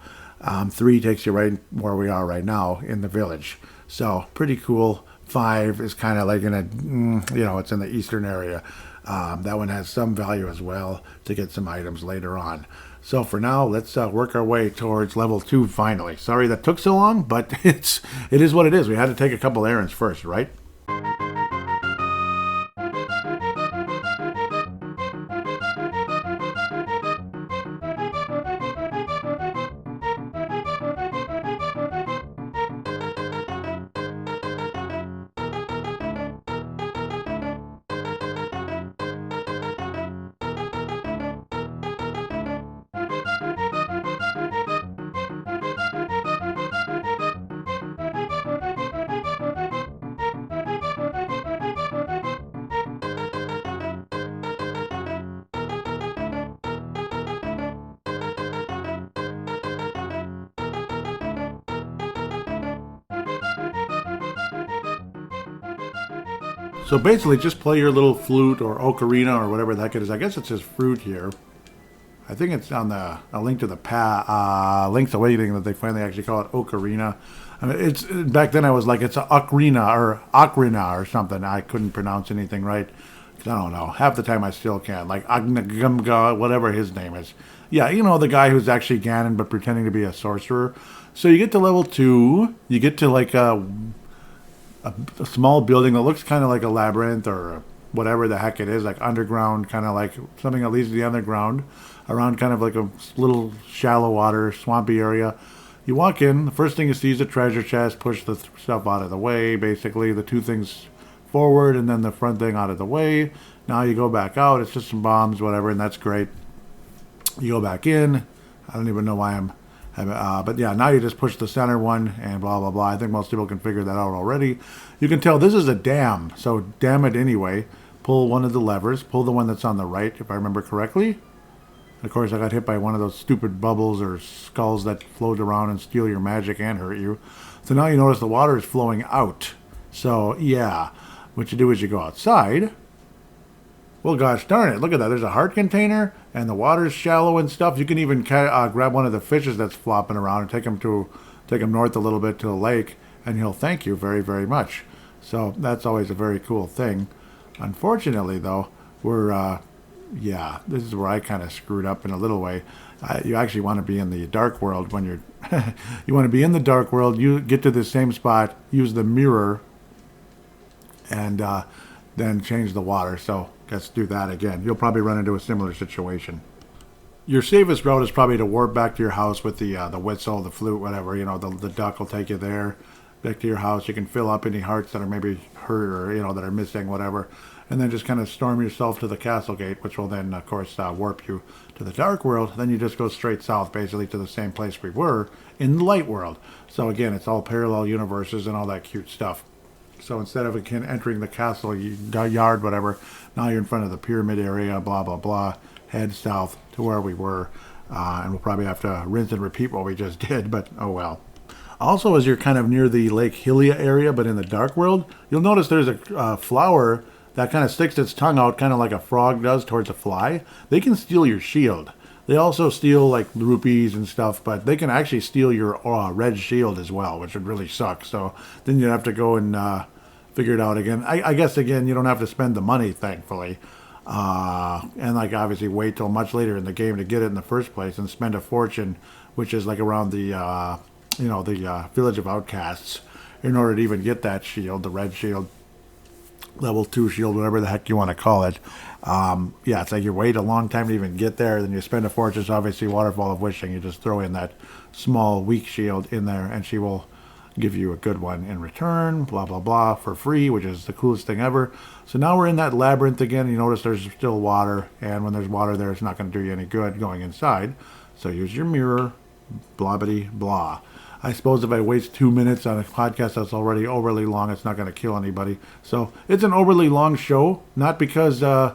3 takes you right where we are right now in the village, so pretty cool. 5 is kind of like in a, it's in the eastern area. That one has some value as well to get some items later on. So for now, let's work our way towards level 2 finally. Sorry that took so long, but it is what it is. We had to take a couple errands first, right? So basically, just play your little flute or ocarina or whatever the heck it is. I guess it says fruit here. I think it's on a Link to the Link's Awakening that they finally actually call it ocarina. I mean, it's back then I was like it's a ocarina or something. I couldn't pronounce anything right. I don't know. Half the time I still can't. Like Agnagumga, whatever his name is. Yeah, the guy who's actually Ganon but pretending to be a sorcerer. So you get to level 2. You get to like a small building that looks kind of like a labyrinth or whatever the heck it is, like underground, kind of like something that leads to the underground, around kind of like a little shallow water, swampy area. You walk in, the first thing you see is a treasure chest, push the stuff out of the way, basically, the 2 things forward and then the front thing out of the way. Now you go back out, it's just some bombs, whatever, and that's great. You go back in, I don't even know why but yeah, now you just push the center one and blah, blah, blah. I think most people can figure that out already. You can tell this is a dam, so dam it anyway. Pull one of the levers. Pull the one that's on the right, if I remember correctly. Of course, I got hit by one of those stupid bubbles or skulls that float around and steal your magic and hurt you. So now you notice the water is flowing out. So, yeah, what you do is you go outside. Well, gosh darn it, look at that. There's a heart container, and the water's shallow and stuff. You can even grab one of the fishes that's flopping around and take him north a little bit to the lake, and he'll thank you very, very much. So that's always a very cool thing. Unfortunately, though, this is where I kind of screwed up in a little way. You actually want to be in the dark world when you're... you want to be in the dark world, you get to the same spot, use the mirror, and then change the water. So let's do that again. You'll probably run into a similar situation. Your safest route is probably to warp back to your house with the whistle, the flute, whatever. The duck will take you there, back to your house. You can fill up any hearts that are maybe hurt or that are missing, whatever, and then just kind of storm yourself to the castle gate, which will then, of course, warp you to the dark world. Then you just go straight south, basically, to the same place we were in the light world. So again, it's all parallel universes and all that cute stuff. So instead of entering the castle yard, whatever, now you're in front of the pyramid area, blah, blah, blah. Head south to where we were. And we'll probably have to rinse and repeat what we just did, but oh well. Also, as you're kind of near the Lake Hylia area, but in the dark world, you'll notice there's a flower that kind of sticks its tongue out, kind of like a frog does towards a fly. They can steal your shield. They also steal like rupees and stuff, but they can actually steal your red shield as well, which would really suck. So then you'd have to go and figure it out again. I guess, again, you don't have to spend the money, thankfully. And like obviously wait till much later in the game to get it in the first place and spend a fortune, which is like around the village of outcasts, in order to even get that shield, the red shield. level 2 shield, whatever the heck you want to call it. Yeah, it's like you wait a long time to even get there, then you spend a fortune. Obviously, Waterfall of Wishing, you just throw in that small weak shield in there, and she will give you a good one in return, blah, blah, blah, for free, which is the coolest thing ever. So now we're in that labyrinth again. You notice there's still water, and when there's water there, it's not going to do you any good going inside. So use your mirror, blah, bitty, blah. I suppose if I waste 2 minutes on a podcast that's already overly long, it's not going to kill anybody. So it's an overly long show, not because I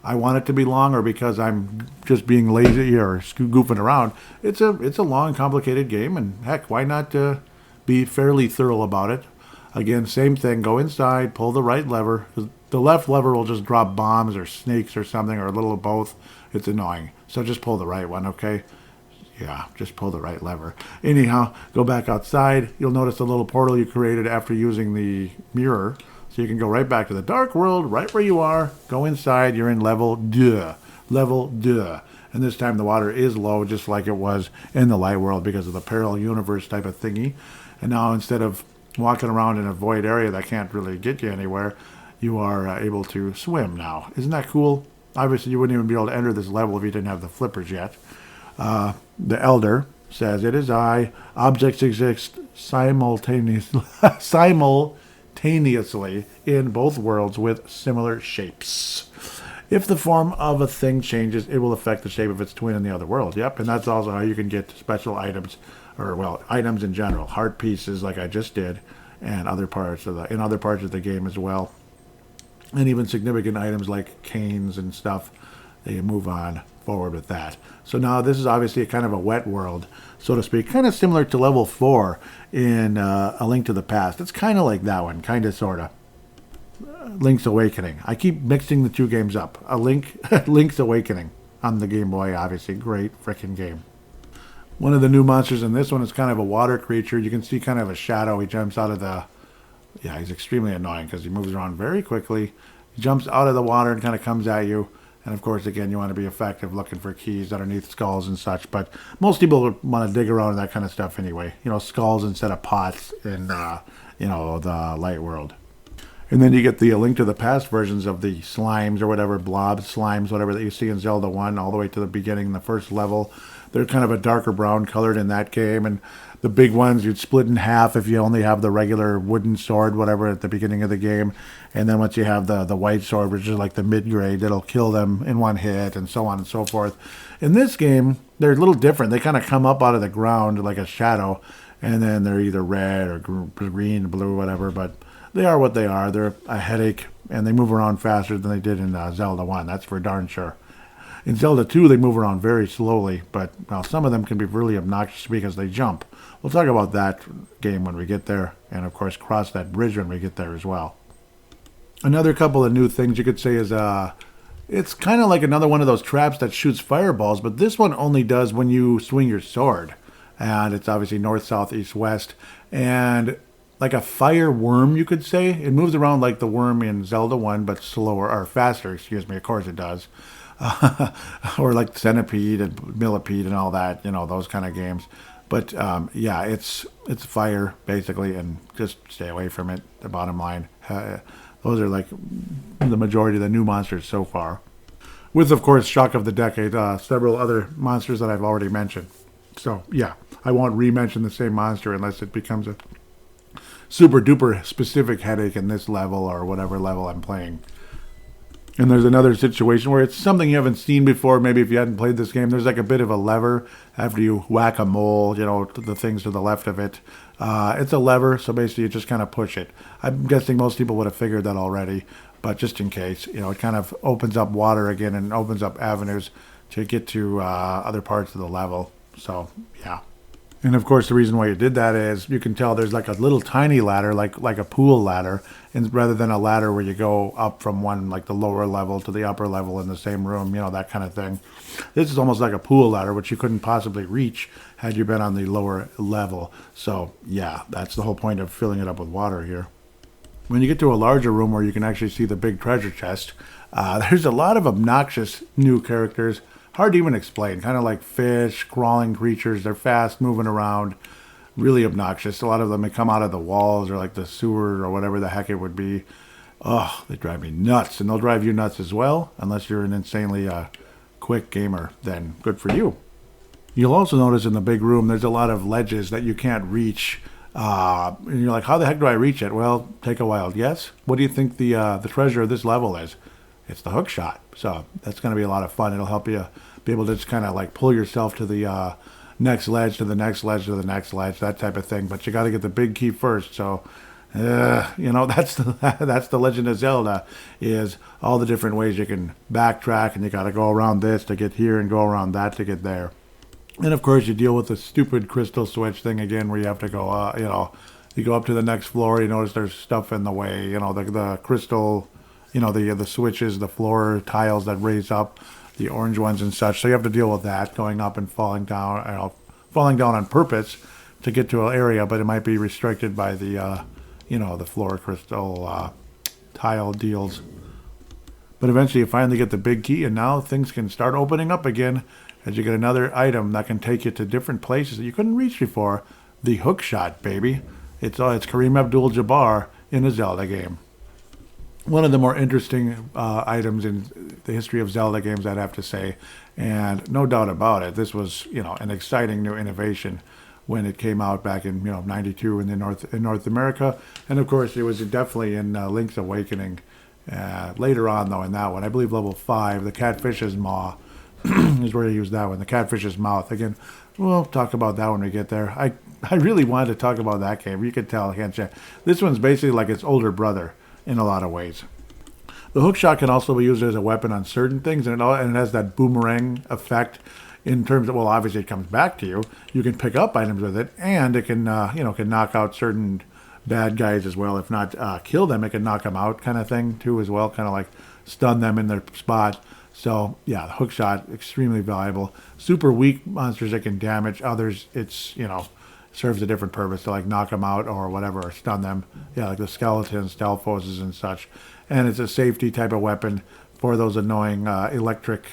want it to be long or because I'm just being lazy or goofing around. It's a long, complicated game, and heck, why not be fairly thorough about it? Again, same thing. Go inside, pull the right lever. 'Cause the left lever will just drop bombs or snakes or something, or a little of both. It's annoying. So just pull the right one, okay? Yeah, just pull the right lever. Anyhow, go back outside. You'll notice the little portal you created after using the mirror. So you can go right back to the dark world, right where you are. Go inside. You're in level 2. Level 2. And this time the water is low, just like it was in the light world because of the parallel universe type of thingy. And now instead of walking around in a void area that can't really get you anywhere, you are able to swim now. Isn't that cool? Obviously, you wouldn't even be able to enter this level if you didn't have the flippers yet. The Elder says, "It is I. Objects exist simultaneously in both worlds with similar shapes. If the form of a thing changes, it will affect the shape of its twin in the other world." Yep, and that's also how you can get special items, or well, items in general, heart pieces like I just did, and other parts of the game as well, and even significant items like canes and stuff. They move on forward with that. So now this is obviously a kind of a wet world, so to speak, kind of similar to level 4 in A Link to the Past. It's kind of like that one, kind of, sort of. Link's Awakening. I keep mixing the two games up. Link's Awakening on the Game Boy, obviously. Great freaking game. One of the new monsters in this one is kind of a water creature. You can see kind of a shadow. He jumps out of the... Yeah, he's extremely annoying because he moves around very quickly. He jumps out of the water and kind of comes at you. And of course, again, you want to be effective looking for keys underneath skulls and such. But most people want to dig around in that kind of stuff anyway. You know, skulls instead of pots in, the light world. And then you get the Link to the Past versions of the slimes or whatever, blob slimes, whatever that you see in Zelda 1 all the way to the beginning, the first level. They're kind of a darker brown colored in that game. And the big ones you'd split in half if you only have the regular wooden sword, whatever, at the beginning of the game. And then once you have the white sword, which is like the mid-grade, it'll kill them in one hit and so on and so forth. In this game, they're a little different. They kind of come up out of the ground like a shadow. And then they're either red or green, blue, whatever. But they are what they are. They're a headache, and they move around faster than they did in Zelda 1. That's for darn sure. In Zelda 2, they move around very slowly, but well, some of them can be really obnoxious because they jump. We'll talk about that game when we get there, and of course cross that bridge when we get there as well. Another couple of new things you could say is it's kind of like another one of those traps that shoots fireballs, but this one only does when you swing your sword. And it's obviously north, south, east, west, and like a fire worm, you could say. It moves around like the worm in Zelda 1, but slower, or faster, excuse me. Of course it does. Or like Centipede and Millipede and all that, those kind of games. But yeah, it's fire, basically, and just stay away from it, the bottom line. Those are like the majority of the new monsters so far. With, of course, Shock of the Decade, several other monsters that I've already mentioned. So, yeah, I won't re-mention the same monster unless it becomes a super duper specific headache in this level or whatever level I'm playing. And there's another situation where it's something you haven't seen before. Maybe if you hadn't played this game, there's like a bit of a lever after you whack a mole, the things to the left of it. It's a lever, so basically you just kind of push it. I'm guessing most people would have figured that already, but just in case, it kind of opens up water again and opens up avenues to get to other parts of the level. So, yeah. And of course, the reason why you did that is you can tell there's like a little tiny ladder, like a pool ladder, and rather than a ladder where you go up from one, like the lower level to the upper level in the same room, that kind of thing. This is almost like a pool ladder, which you couldn't possibly reach had you been on the lower level. So, yeah, that's the whole point of filling it up with water here. When you get to a larger room where you can actually see the big treasure chest, there's a lot of obnoxious new characters. Hard to even explain. Kind of like fish, crawling creatures. They're fast, moving around. Really obnoxious. A lot of them may come out of the walls or like the sewer or whatever the heck it would be. Oh, they drive me nuts, and they'll drive you nuts as well, unless you're an insanely quick gamer. Then good for you. You'll also notice in the big room there's a lot of ledges that you can't reach. And you're like, how the heck do I reach it? Well, take a wild guess. What do you think the treasure of this level is? It's the hook shot. So that's going to be a lot of fun. It'll help you be able to just kind of like pull yourself to the next ledge, to the next ledge, to the next ledge, that type of thing. But you got to get the big key first. So, that's the Legend of Zelda, is all the different ways you can backtrack, and you got to go around this to get here and go around that to get there. And of course, you deal with the stupid crystal switch thing again, where you have to go, you go up to the next floor. You notice there's stuff in the way. The crystal, the switches, the floor tiles that raise up, the orange ones and such. So you have to deal with that, going up and falling down, falling down on purpose to get to an area, but it might be restricted by the the floor crystal tile deals. But eventually you finally get the big key, and now things can start opening up again as you get another item that can take you to different places that you couldn't reach before. The hook shot, baby. It's Kareem Abdul-Jabbar in a Zelda game. One of the more interesting items in the history of Zelda games, I'd have to say. And no doubt about it, this was, an exciting new innovation when it came out back in, '92 in North America. And of course, it was definitely in Link's Awakening. Later on, though, in that one, I believe level 5, the catfish's maw is where you use that one. The catfish's mouth. Again, we'll talk about that when we get there. I really wanted to talk about that game. You could tell, can't you? This one's basically like its older brother in a lot of ways. The hookshot can also be used as a weapon on certain things, and it has that boomerang effect in terms of, well, obviously it comes back to you. You can pick up items with it, and it can, can knock out certain bad guys as well. If not kill them, it can knock them out kind of thing too as well, kind of like stun them in their spot. So, yeah, the hookshot, extremely valuable. Super weak monsters that can damage others. It's, serves a different purpose to like knock them out or whatever, or stun them. Yeah, like the skeletons, Stalfoses and such. And it's a safety type of weapon for those annoying electric,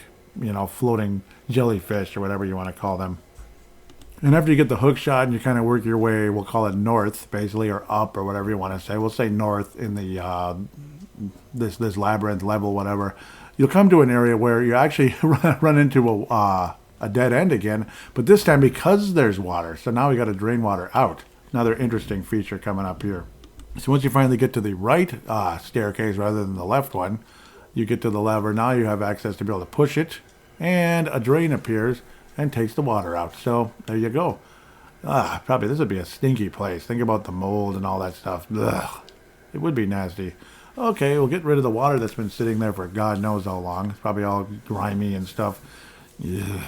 floating jellyfish or whatever you want to call them. And after you get the hook shot and you kind of work your way, we'll call it north, basically, or up, or whatever you want to say. We'll say north in the this labyrinth level, whatever. You'll come to an area where you actually run into a dead end again, but this time because there's water. So now we got to drain water out. Another interesting feature coming up here. So once you finally get to the right staircase rather than the left one, you get to the lever. Now you have access to be able to push it, and a drain appears and takes the water out. So there you go. Probably this would be a stinky place. Think about the mold and all that stuff. Ugh. It would be nasty. Okay, we'll get rid of the water that's been sitting there for God knows how long. It's probably all grimy and stuff. Ugh.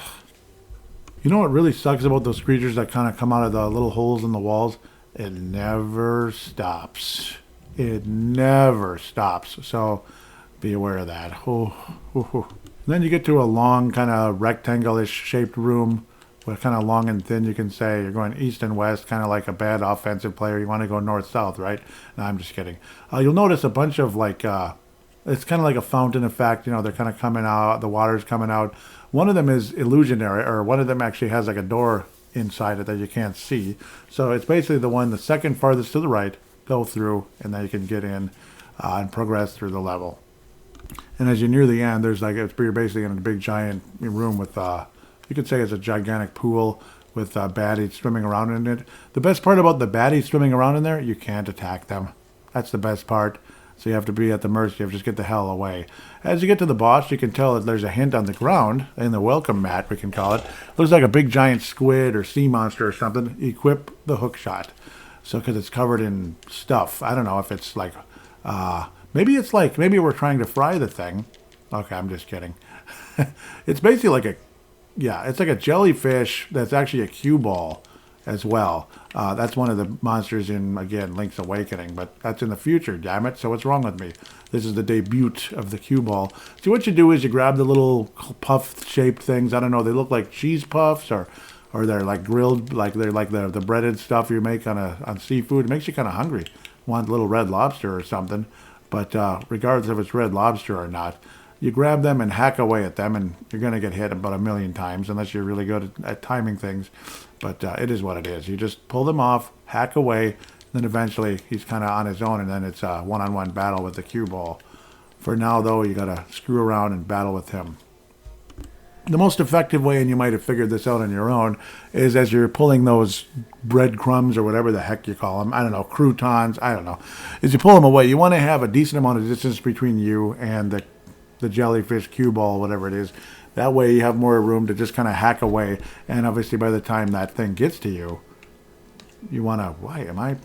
You know what really sucks about those creatures that kind of come out of the little holes in the walls? It never stops. It never stops. So be aware of that. Then you get to a long kind of rectangle-ish shaped room, with kind of long and thin, you can say. You're going east and west, kind of like a bad offensive player. You want to go north-south, right? No, I'm just kidding. You'll notice a bunch of it's kind of like a fountain effect. They're kind of coming out, the water's coming out. One of them is illusionary, or one of them actually has like a door inside it that you can't see. So it's basically the second farthest to the right, go through, and then you can get in and progress through the level. And as you near the end, you're basically in a big giant room with, you could say it's a gigantic pool with baddies swimming around in it. The best part about the baddies swimming around in there, you can't attack them. That's the best part. So you have to be at the mercy of just get the hell away. As you get to the boss, you can tell that there's a hint on the ground, in the welcome mat, we can call it. Looks like a big giant squid or sea monster or something. Equip the hook shot. So, because it's covered in stuff. I don't know if it's like, maybe we're trying to fry the thing. Okay, I'm just kidding. It's basically it's like a jellyfish that's actually a cue ball as well. That's one of the monsters in, again, Link's Awakening, but that's in the future, damn it. So what's wrong with me? This is the debut of the cue ball. So what you do is you grab the little puff-shaped things. I don't know, they look like cheese puffs, or they're like grilled, like they're like the breaded stuff you make on seafood. It makes you kind of hungry. Want a little red lobster or something. But regardless if it's red lobster or not, you grab them and hack away at them, and you're going to get hit about 1,000,000 times unless you're really good at timing things. But it is what it is. You just pull them off, hack away, Then eventually he's kind of on his own, and then it's a one-on-one battle with the cue ball. For now, though, you got to screw around and battle with him. The most effective way, and you might have figured this out on your own, is as you're pulling those breadcrumbs or whatever the heck you call them, I don't know, croutons, I don't know, as you pull them away, you want to have a decent amount of distance between you and the jellyfish cue ball, whatever it is. That way you have more room to just kind of hack away, and obviously by the time that thing gets to you, you want to, why am I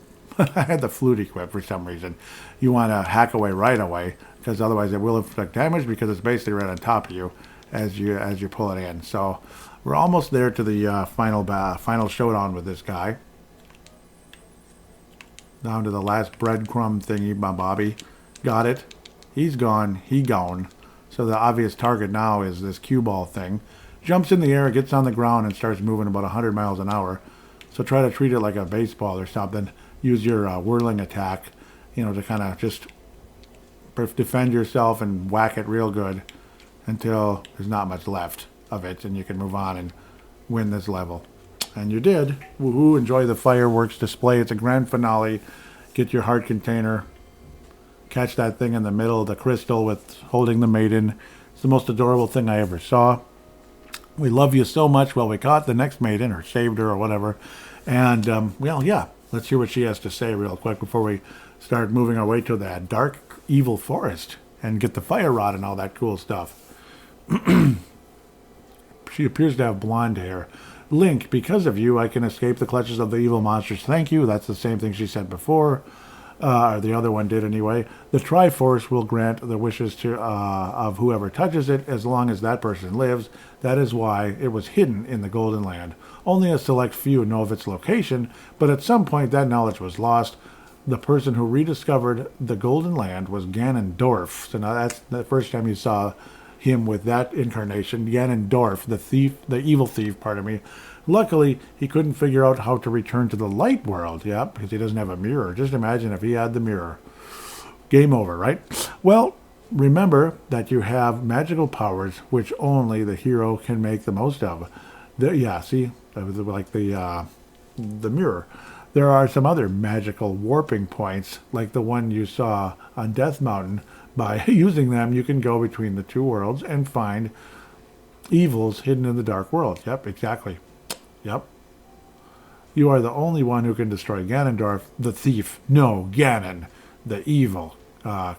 had the flute equipped for some reason. You want to hack away right away, because otherwise it will inflict damage, because it's basically right on top of you as you pull it in. So we're almost there to the final showdown with this guy. Down to the last breadcrumb thingy, my Bobby. Got it. He's gone. He gone. So the obvious target now is this cue ball thing. Jumps in the air, gets on the ground, and starts moving about 100 miles an hour. So try to treat it like a baseball or something. Use your whirling attack, to kind of just defend yourself and whack it real good until there's not much left of it, and you can move on and win this level. And you did. Woohoo! Enjoy the fireworks display. It's a grand finale. Get your heart container. Catch that thing in the middle, the crystal with holding the maiden. It's the most adorable thing I ever saw. We love you so much. Well, we caught the next maiden, or saved her, or whatever. And, yeah. Let's hear what she has to say real quick before we start moving our way to that dark, evil forest and get the fire rod and all that cool stuff. She appears to have blonde hair. Link, because of you, I can escape the clutches of the evil monsters. Thank you. That's the same thing she said before. The other one did anyway. The Triforce will grant the wishes of whoever touches it as long as that person lives. That is why it was hidden in the Golden Land. Only a select few know of its location, but at some point that knowledge was lost. The person who rediscovered the Golden Land was Ganondorf. So now that's the first time you saw him with that incarnation. Ganondorf, the evil thief, Luckily, he couldn't figure out how to return to the light world. Yeah, because he doesn't have a mirror. Just imagine if he had the mirror. Game over, right? Well, remember that you have magical powers which only the hero can make the most of. Like the mirror. There are some other magical warping points, like the one you saw on Death Mountain. By using them, you can go between the two worlds and find evils hidden in the dark world. Yep, exactly. Yep. You are the only one who can destroy Ganondorf, the thief. No, Ganon, the evil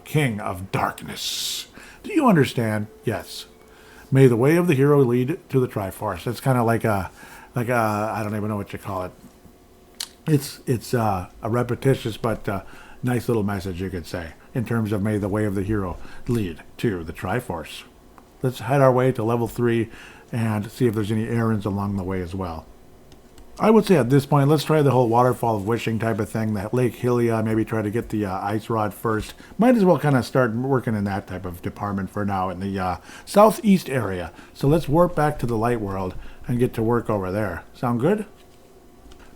king of darkness. Do you understand? Yes. May the way of the hero lead to the Triforce. It's kind of like a I don't even know what you call it. It's a repetitious but nice little message, you could say, in terms of may the way of the hero lead to the Triforce. Let's head our way to level 3 and see if there's any errands along the way as well. I would say at this point, let's try the whole waterfall of wishing type of thing, that Lake Hylia, maybe try to get the ice rod first. Might as well kind of start working in that type of department for now in the southeast area. So let's warp back to the light world and get to work over there. Sound good?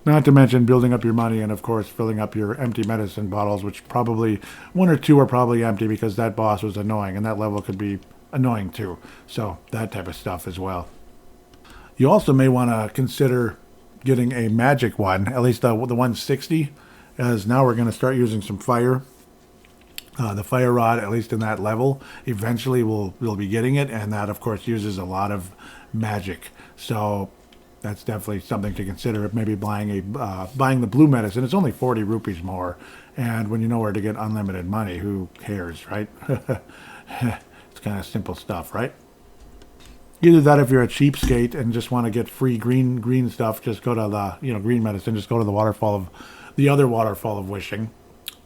Not to mention building up your money and, of course, filling up your empty medicine bottles, which probably, 1 or 2 are probably empty because that boss was annoying, and that level could be annoying too. So that type of stuff as well. You also may want to consider getting a magic one, at least the 160, as now we're going to start using some fire. The fire rod, at least in that level, eventually we'll be getting it, and that, of course, uses a lot of magic. So that's definitely something to consider. Maybe buying the blue medicine. It's only 40 rupees more, and when you know where to get unlimited money, who cares, right? It's kind of simple stuff, right? Either that, if you're a cheapskate and just want to get free green stuff, just go to the green medicine. Just go to the other waterfall of wishing,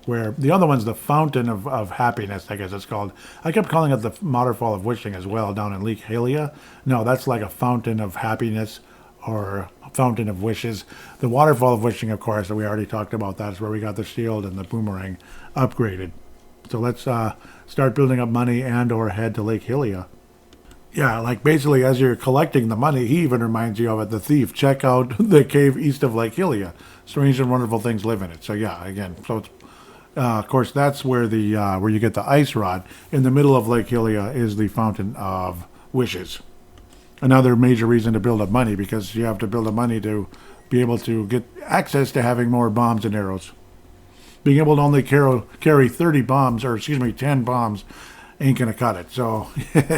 where the other one's the fountain of happiness, I guess it's called. I kept calling it the waterfall of wishing as well down in Lake Hylia. No, that's like a fountain of happiness or a fountain of wishes. The waterfall of wishing, of course, that we already talked about. That's where we got the shield and the boomerang upgraded. So let's start building up money and or head to Lake Hylia. Yeah, like basically as you're collecting the money, he even reminds you of it, the thief. Check out the cave east of Lake Hylia. Strange and wonderful things live in it. So yeah, again, so it's, of course, that's where where you get the ice rod. In the middle of Lake Hylia is the fountain of wishes. Another major reason to build up money, because you have to build up money to be able to get access to having more bombs and arrows. being able to only carry 30 bombs, or excuse me, 10 bombs, ain't going to cut it. So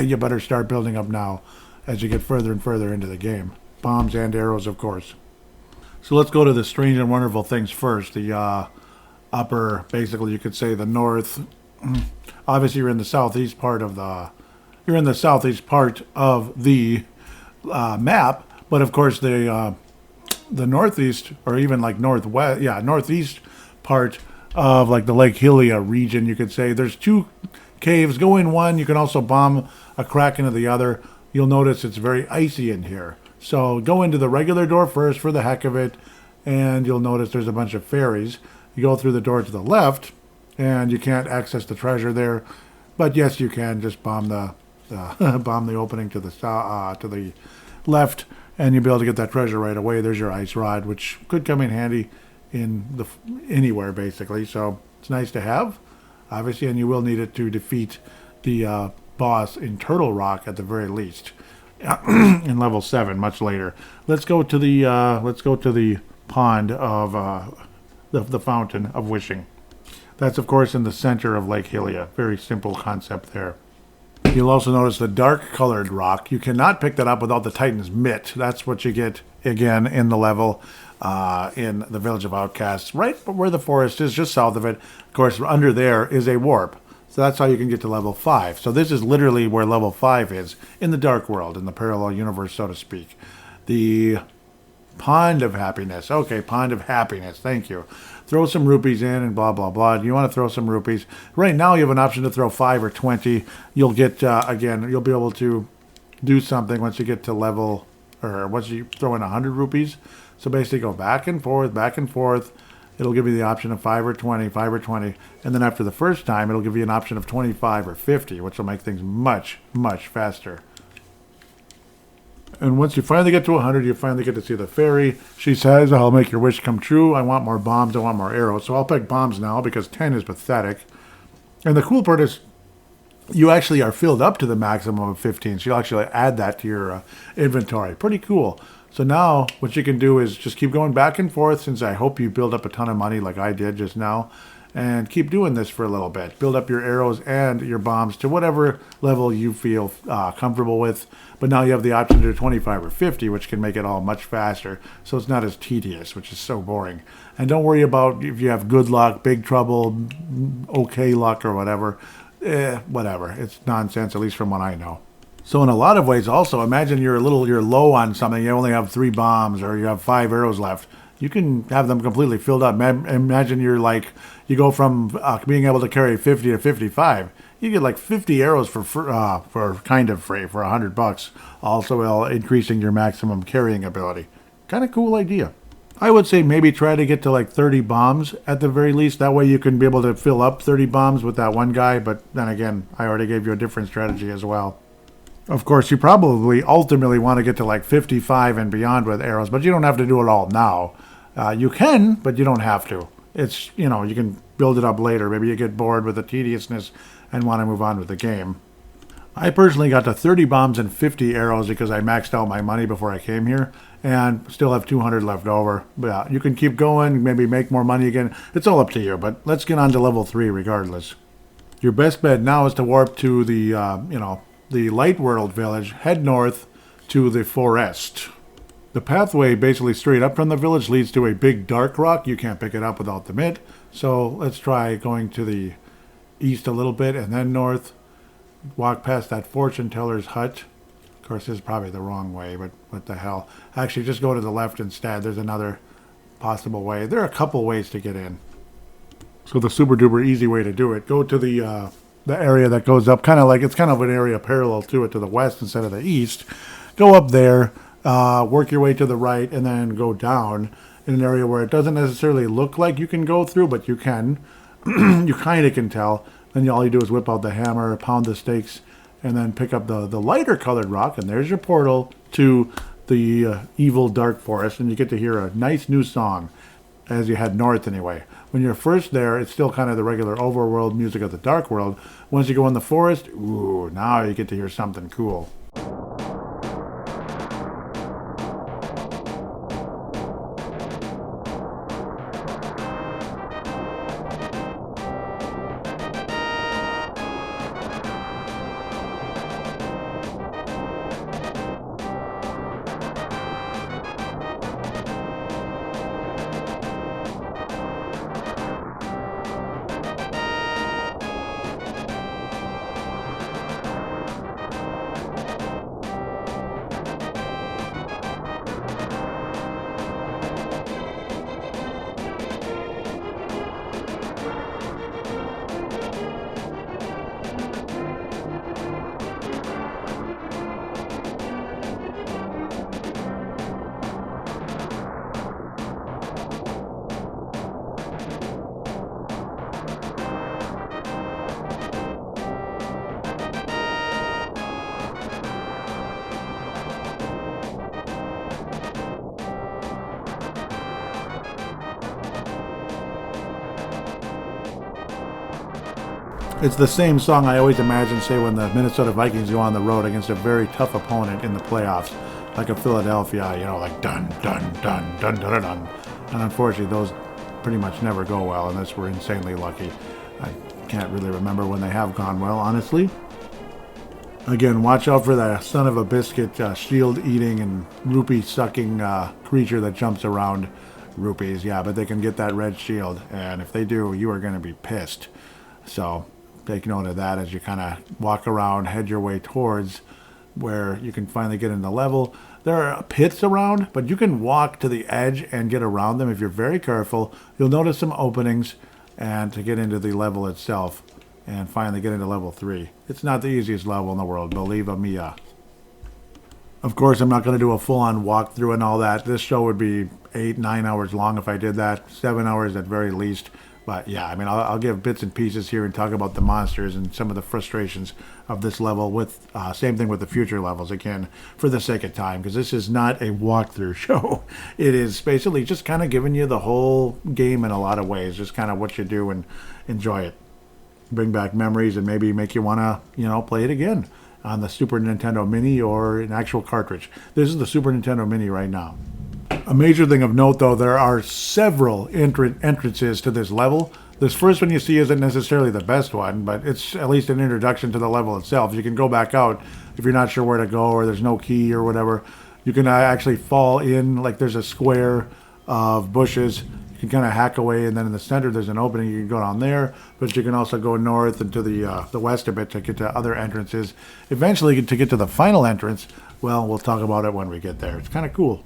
you better start building up now as you get further and further into the game. Bombs and arrows, of course. So let's go to the strange and wonderful things first. The upper, basically you could say the north. Obviously you're in the southeast part of the map, but of course the northeast, or even like northeast part of like the Lake Hylia region, you could say. There's 2 caves. Go in one. You can also bomb a crack into the other. You'll notice it's very icy in here. So go into the regular door first for the heck of it, and you'll notice there's a bunch of fairies. You go through the door to the left, and you can't access the treasure there, but yes, you can just bomb the bomb the opening to the left, and you'll be able to get that treasure right away. There's your ice rod, which could come in handy in anywhere basically. So it's nice to have, obviously, and you will need it to defeat the boss in Turtle Rock at the very least. In level 7, much later. Let's go to the pond of the fountain of wishing. That's of course in the center of Lake Hylia. Very simple concept there. You'll also notice the dark colored rock. You cannot pick that up without the Titan's Mitt. That's what you get again in the level in the Village of Outcasts, right where the forest is, just south of it. Of course, under there is a warp. So that's how you can get to level 5. So this is literally where level 5 is, in the Dark World, in the parallel universe, so to speak. The Pond of Happiness. Okay, Pond of Happiness. Thank you. Throw some rupees in and blah, blah, blah. You want to throw some rupees. Right now you have an option to throw 5 or 20. You'll get, again, you'll be able to do something once you get to level, or once you throw in 100 rupees. So basically go back and forth, back and forth. It'll give you the option of 5 or 20, 5 or 20. And then after the first time, it'll give you an option of 25 or 50, which will make things much, much faster. And once you finally get to 100, you finally get to see the fairy. She says, I'll make your wish come true. I want more bombs. I want more arrows. So I'll pick bombs now because 10 is pathetic. And the cool part is you actually are filled up to the maximum of 15. So you'll actually add that to your inventory. Pretty cool. So now what you can do is just keep going back and forth, since I hope you build up a ton of money like I did just now, and keep doing this for a little bit. Build up your arrows and your bombs to whatever level you feel comfortable with. But now you have the option to do 25 or 50, which can make it all much faster. So it's not as tedious, which is so boring. And don't worry about if you have good luck, big trouble, okay luck, or whatever. Whatever. It's nonsense, at least from what I know. So in a lot of ways also, imagine you're low on something, you only have 3 bombs or you have 5 arrows left. You can have them completely filled up. Imagine you go from being able to carry 50 to 55. You get like 50 arrows for kind of free for $100, also while increasing your maximum carrying ability. Kind of cool idea. I would say maybe try to get to like 30 bombs at the very least. That way you can be able to fill up 30 bombs with that one guy. But then again, I already gave you a different strategy as well. Of course, you probably ultimately want to get to like 55 and beyond with arrows, but you don't have to do it all now. You can, but you don't have to. It's, you can build it up later. Maybe you get bored with the tediousness and want to move on with the game. I personally got to 30 bombs and 50 arrows because I maxed out my money before I came here, and still have 200 left over. But yeah, you can keep going, maybe make more money again. It's all up to you, but let's get on to level 3 regardless. Your best bet now is to warp to the, the Light World village, head north to the forest. The pathway basically straight up from the village leads to a big dark rock. You can't pick it up without the mitt. So let's try going to the east a little bit and then north. Walk past that fortune teller's hut. Of course, this is probably the wrong way, but what the hell. Actually, just go to the left instead. There's another possible way. There are a couple ways to get in. So the super duper easy way to do it, go to the area that goes up, it's kind of an area parallel to it to the west instead of the east. Go up there, work your way to the right, and then go down in an area where it doesn't necessarily look like you can go through, but you can. You kind of can tell. Then all you do is whip out the hammer, pound the stakes, and then pick up the lighter colored rock, and there's your portal to the evil dark forest, and you get to hear a nice new song as you head north anyway. When you're first there, it's still kind of the regular overworld music of the dark world. Once you go in the forest, ooh, now you get to hear something cool. It's the same song I always imagine, say, when the Minnesota Vikings go on the road against a very tough opponent in the playoffs, like a Philadelphia, like dun, dun, dun, dun, dun, dun, dun. And unfortunately, those pretty much never go well unless we're insanely lucky. I can't really remember when they have gone well, honestly. Again, watch out for that son of a biscuit, shield-eating and rupee-sucking creature that jumps around. Rupees, yeah, but they can get that red shield, and if they do, you are going to be pissed. So take note of that as you kind of walk around, head your way towards where you can finally get in the level. There are pits around, but you can walk to the edge and get around them if you're very careful. You'll notice some openings and to get into the level itself and finally get into level 3. It's not the easiest level in the world, believe me. Of course, I'm not going to do a full-on walkthrough and all that. This show would be 8-9 hours long if I did that, 7 hours at very least. But yeah, I mean, I'll give bits and pieces here and talk about the monsters and some of the frustrations of this level. With same thing with the future levels, again, for the sake of time, because this is not a walkthrough show. It is basically just kind of giving you the whole game in a lot of ways, just kind of what you do and enjoy it. Bring back memories and maybe make you want to, play it again on the Super Nintendo Mini or an actual cartridge. This is the Super Nintendo Mini right now. A major thing of note, though, there are several entrances to this level. This first one you see isn't necessarily the best one, but it's at least an introduction to the level itself. You can go back out if you're not sure where to go or there's no key or whatever. You can actually fall in, like there's a square of bushes. You can kind of hack away, and then in the center there's an opening. You can go down there, but you can also go north and to the west a bit to get to other entrances. Eventually, to get to the final entrance, well, we'll talk about it when we get there. It's kind of cool.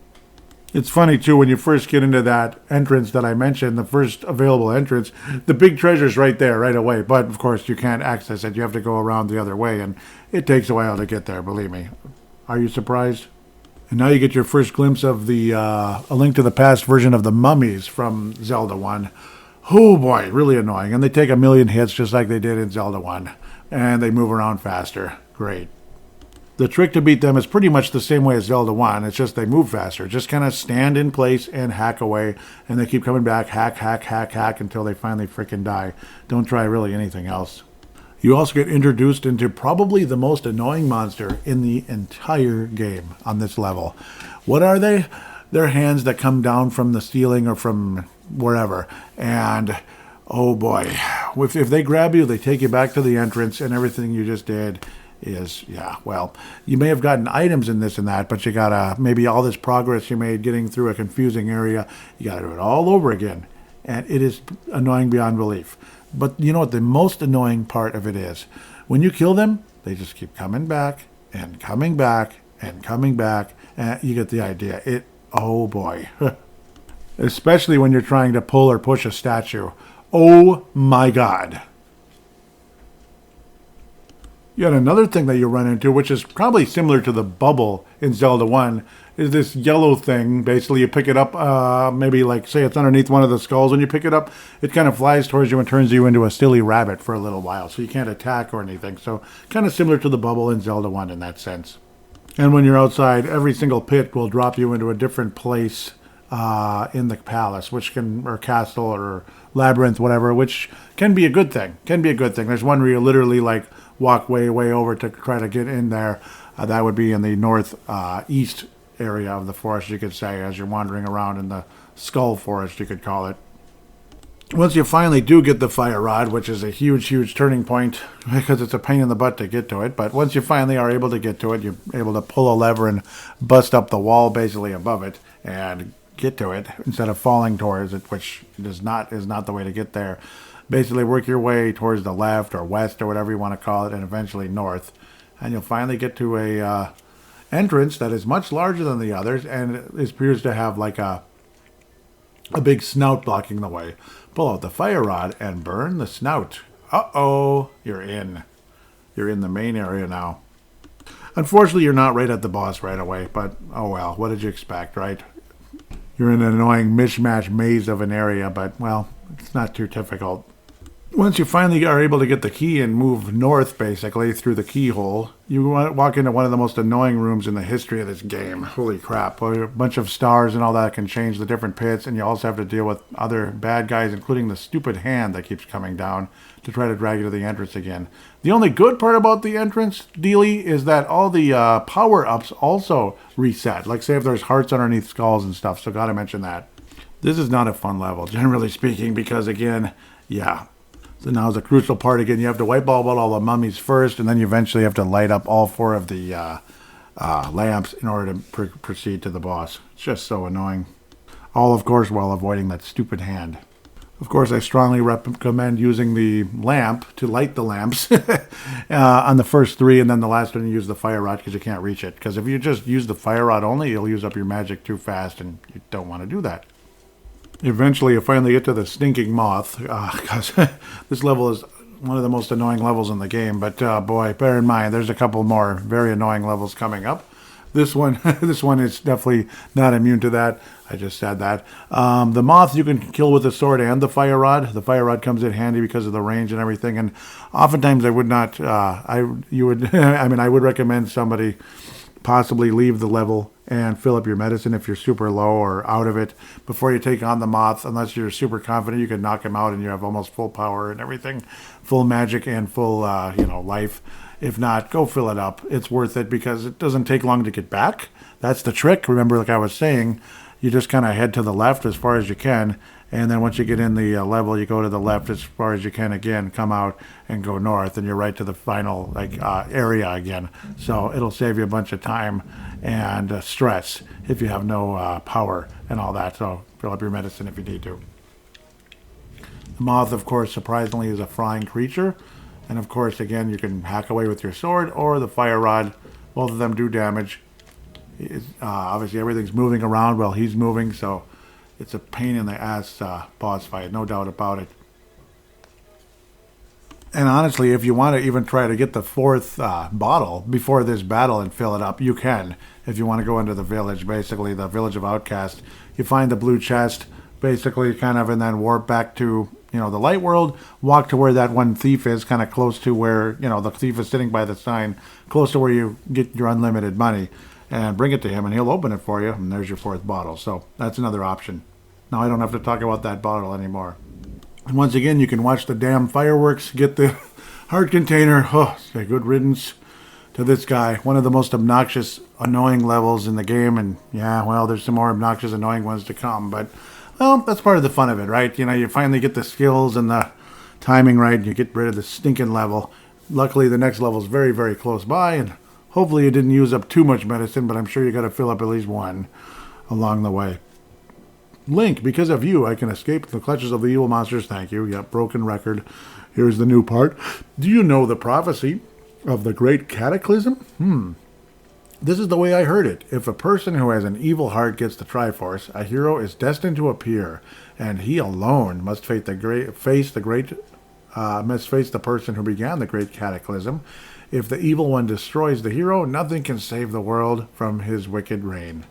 It's funny, too, when you first get into that entrance that I mentioned, the first available entrance, the big treasure's right there right away. But, of course, you can't access it. You have to go around the other way, and it takes a while to get there, believe me. Are you surprised? And now you get your first glimpse of the A Link to the Past version of the mummies from Zelda 1. Oh, boy, really annoying. And they take a million hits just like they did in Zelda 1. And they move around faster. Great. The trick to beat them is pretty much the same way as Zelda 1. It's just they move faster. Just kind of stand in place and hack away. And they keep coming back, hack, hack, hack, hack, until they finally freaking die. Don't try really anything else. You also get introduced into probably the most annoying monster in the entire game on this level. What are they? They're hands that come down from the ceiling or from wherever. And, oh boy, if they grab you, they take you back to the entrance, and everything you just did is, you may have gotten items in this and that, but you gotta, maybe all this progress you made getting through a confusing area, you gotta do it all over again. And it is annoying beyond belief. But you know what the most annoying part of it is? When you kill them, they just keep coming back and coming back and coming back, and you get the idea. Oh boy. Especially when you're trying to pull or push a statue. Oh my God. Yet another thing that you run into, which is probably similar to the bubble in Zelda 1, is this yellow thing. Basically, you pick it up, maybe like, say it's underneath one of the skulls. When you pick it up, it kind of flies towards you and turns you into a silly rabbit for a little while. So you can't attack or anything. So kind of similar to the bubble in Zelda 1 in that sense. And when you're outside, every single pit will drop you into a different place in the palace, or castle or labyrinth, whatever, which can be a good thing. There's one where you literally walk way over to try to get in there. That would be in the northeast area of the forest, you could say, as you're wandering around in the skull forest, you could call it. Once you finally do get the fire rod, which is a huge turning point because it's a pain in the butt to get to it, but once you finally are able to get to it, you're able to pull a lever and bust up the wall basically above it and get to it instead of falling towards it, which is not the way to get there. Basically work your way towards the left or west or whatever you want to call it, and eventually north, and you'll finally get to a entrance that is much larger than the others, and it appears to have like a big snout blocking the way. Pull out the fire rod and burn the snout. Uh-oh, you're in the main area now. Unfortunately, you're not right at the boss right away, but oh well, what did you expect, right? You're in an annoying mishmash maze of an area, but well, it's not too difficult. Once you finally are able to get the key and move north, basically, through the keyhole, you walk into one of the most annoying rooms in the history of this game. Holy crap. A bunch of stars and all that can change the different pits, and you also have to deal with other bad guys, including the stupid hand that keeps coming down to try to drag you to the entrance again. The only good part about the entrance, dealy, is that all the power-ups also reset. Like, say, if there's hearts underneath skulls and stuff, so gotta mention that. This is not a fun level, generally speaking, because, again, yeah. So now is the crucial part again. You have to wipe out all the mummies first, and then you eventually have to light up all 4 of the lamps in order to proceed to the boss. It's just so annoying. All, of course, while avoiding that stupid hand. Of course, I strongly recommend using the lamp to light the lamps on the first 3, and then the last one you use the fire rod because you can't reach it. Because if you just use the fire rod only, you'll use up your magic too fast, and you don't want to do that. Eventually, you finally get to the stinking moth, because this level is one of the most annoying levels in the game. But boy, bear in mind, there's a couple more very annoying levels coming up. This one is definitely not immune to that. I just said that. The moth you can kill with the sword and the fire rod. The fire rod comes in handy because of the range and everything. And oftentimes, I would not. I would recommend somebody possibly leave the level and fill up your medicine if you're super low or out of it before you take on the moth, unless you're super confident you can knock him out and you have almost full power and everything, full magic and full life. If not, go fill it up. It's worth it because it doesn't take long to get back. That's the trick. Remember, like I was saying, you just kind of head to the left as far as you can, and then once you get in the level, you go to the left as far as you can again, come out and go north, and you're right to the final area again. So it'll save you a bunch of time and stress if you have no power and all that. So fill up your medicine if you need to. The moth, of course, surprisingly, is a flying creature. And of course, again, you can hack away with your sword or the fire rod. Both of them do damage. Obviously, everything's moving around while he's moving, so it's a pain in the ass boss fight, no doubt about it. And honestly, if you want to even try to get the 4th bottle before this battle and fill it up, you can. If you want to go into the village, basically the village of Outcast, you find the blue chest, basically kind of, and then warp back to the light world, walk to where that one thief is, kind of close to where the thief is sitting by the sign, close to where you get your unlimited money, and bring it to him, and he'll open it for you, and there's your 4th bottle. So that's another option. Now I don't have to talk about that bottle anymore. And once again, you can watch the damn fireworks, get the heart container. Oh, say good riddance to this guy. One of the most obnoxious, annoying levels in the game, and yeah, well, there's some more obnoxious, annoying ones to come, but well, that's part of the fun of it, right? You finally get the skills and the timing right, and you get rid of the stinking level. Luckily, the next level is very, very close by, and hopefully you didn't use up too much medicine, but I'm sure you got to fill up at least one along the way. Link, because of you, I can escape the clutches of the evil monsters. Thank you. Yep, broken record. Here's the new part. Do you know the prophecy of the great cataclysm? This is the way I heard it. If a person who has an evil heart gets the Triforce, a hero is destined to appear, and he alone must face the person who began the great cataclysm. If the evil one destroys the hero, nothing can save the world from his wicked reign.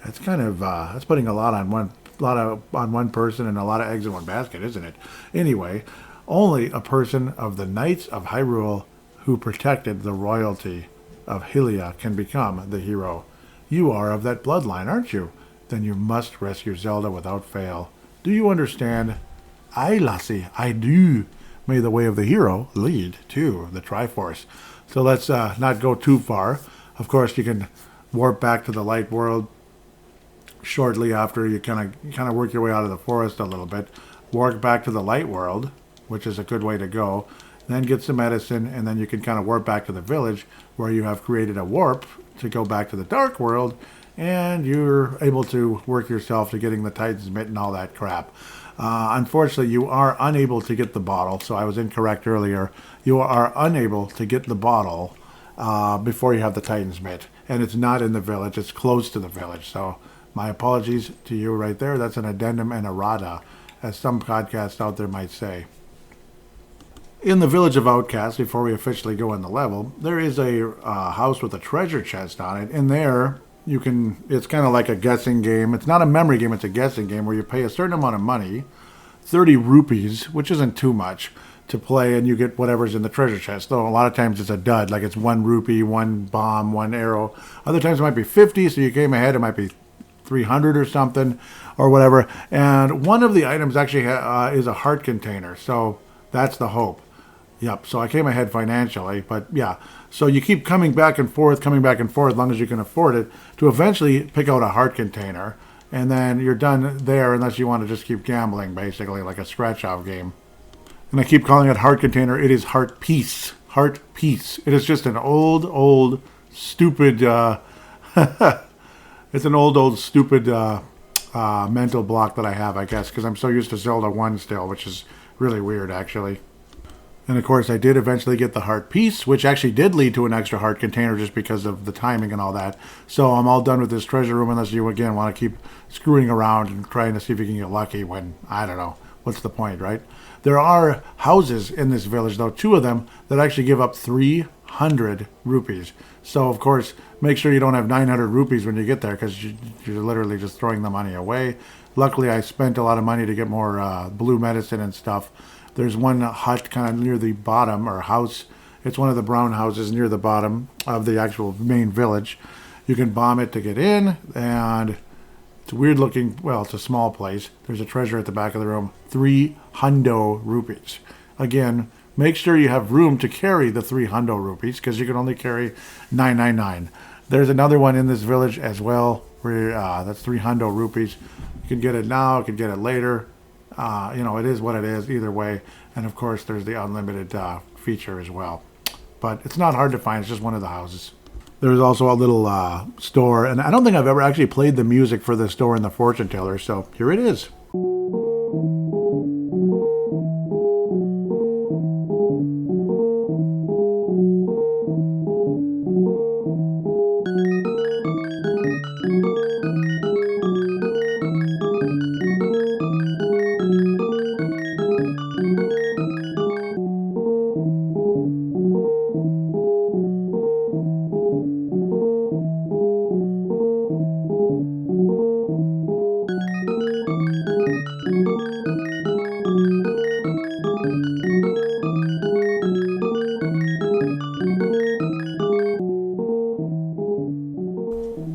That's kind of that's putting a lot on one person and a lot of eggs in one basket, isn't it? Anyway, only a person of the Knights of Hyrule who protected the royalty of Hylia can become the hero. You are of that bloodline, aren't you? Then you must rescue Zelda without fail. Do you understand? Aye, lassie, I do. May the way of the hero lead to the Triforce. So let's not go too far. Of course, you can warp back to the light world shortly after you kind of work your way out of the forest a little bit. Warp back to the light world, which is a good way to go. Then get some medicine, and then you can kind of warp back to the village where you have created a warp to go back to the dark world, and you're able to work yourself to getting the Titan's Mitt and all that crap. Unfortunately, you are unable to get the bottle, so I was incorrect earlier. You are unable to get the bottle before you have the Titan's Mitt, and it's not in the village. It's close to the village, so my apologies to you right there. That's an addendum and errata, as some podcasts out there might say. In the village of Outcast, before we officially go in the level, there is a house with a treasure chest on it. In there, it's kind of like a guessing game. It's not a memory game, it's a guessing game where you pay a certain amount of money, 30 rupees, which isn't too much, to play, and you get whatever's in the treasure chest. Though a lot of times it's a dud, like it's 1 rupee, 1 bomb, 1 arrow. Other times it might be 50, so you came ahead, it might be 300 or something, or whatever. And one of the items actually is a heart container, so that's the hope. Yep, so I came ahead financially, but yeah. So you keep coming back and forth, as long as you can afford it, to eventually pick out a heart container, and then you're done there unless you want to just keep gambling, basically, like a scratch-off game. And I keep calling it heart container. It is heart piece. Heart piece. It is just an old, stupid... it's an old, stupid mental block that I have, I guess, because I'm so used to Zelda 1 still, which is really weird, actually. And of course, I did eventually get the heart piece, which actually did lead to an extra heart container just because of the timing and all that. So I'm all done with this treasure room unless you, again, want to keep screwing around and trying to see if you can get lucky when, I don't know, what's the point, right? There are houses in this village, though, 2 of them, that actually give up 300 rupees. So, of course, make sure you don't have 900 rupees when you get there, because you're literally just throwing the money away. Luckily, I spent a lot of money to get more blue medicine and stuff. There's one hut kind of near the bottom, or house. It's one of the brown houses near the bottom of the actual main village. You can bomb it to get in, and it's weird looking. Well, it's a small place. There's a treasure at the back of the room. 300 rupees. Again, make sure you have room to carry the 300 rupees, because you can only carry 999. There's another one in this village as well, where that's 300 rupees. You can get it now, you can get it later. It is what it is either way. And of course, there's the unlimited feature as well. But it's not hard to find. It's just one of the houses. There's also a little store, and I don't think I've ever actually played the music for the store and the fortune teller, so here it is.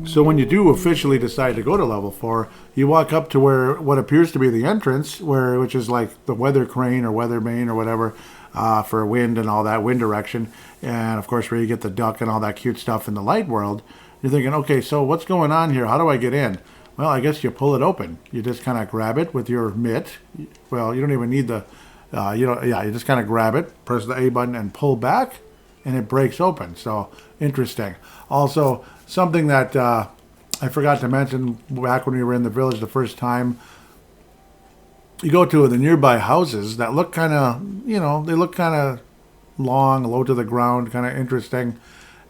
So when you do officially decide to go to level 4, you walk up to where what appears to be the entrance, which is like the weather crane or weather main or whatever, for wind and all that, wind direction. And of course, where you get the duck and all that cute stuff in the light world. You're thinking, okay, so what's going on here? How do I get in? Well, I guess you pull it open. You just kind of grab it with your mitt. Well, you don't even need the, you just kind of grab it, press the A button and pull back, and it breaks open. So interesting. Also, something that I forgot to mention back when we were in the village the first time, you go to the nearby houses that look kind of, they look kind of long, low to the ground, kind of interesting,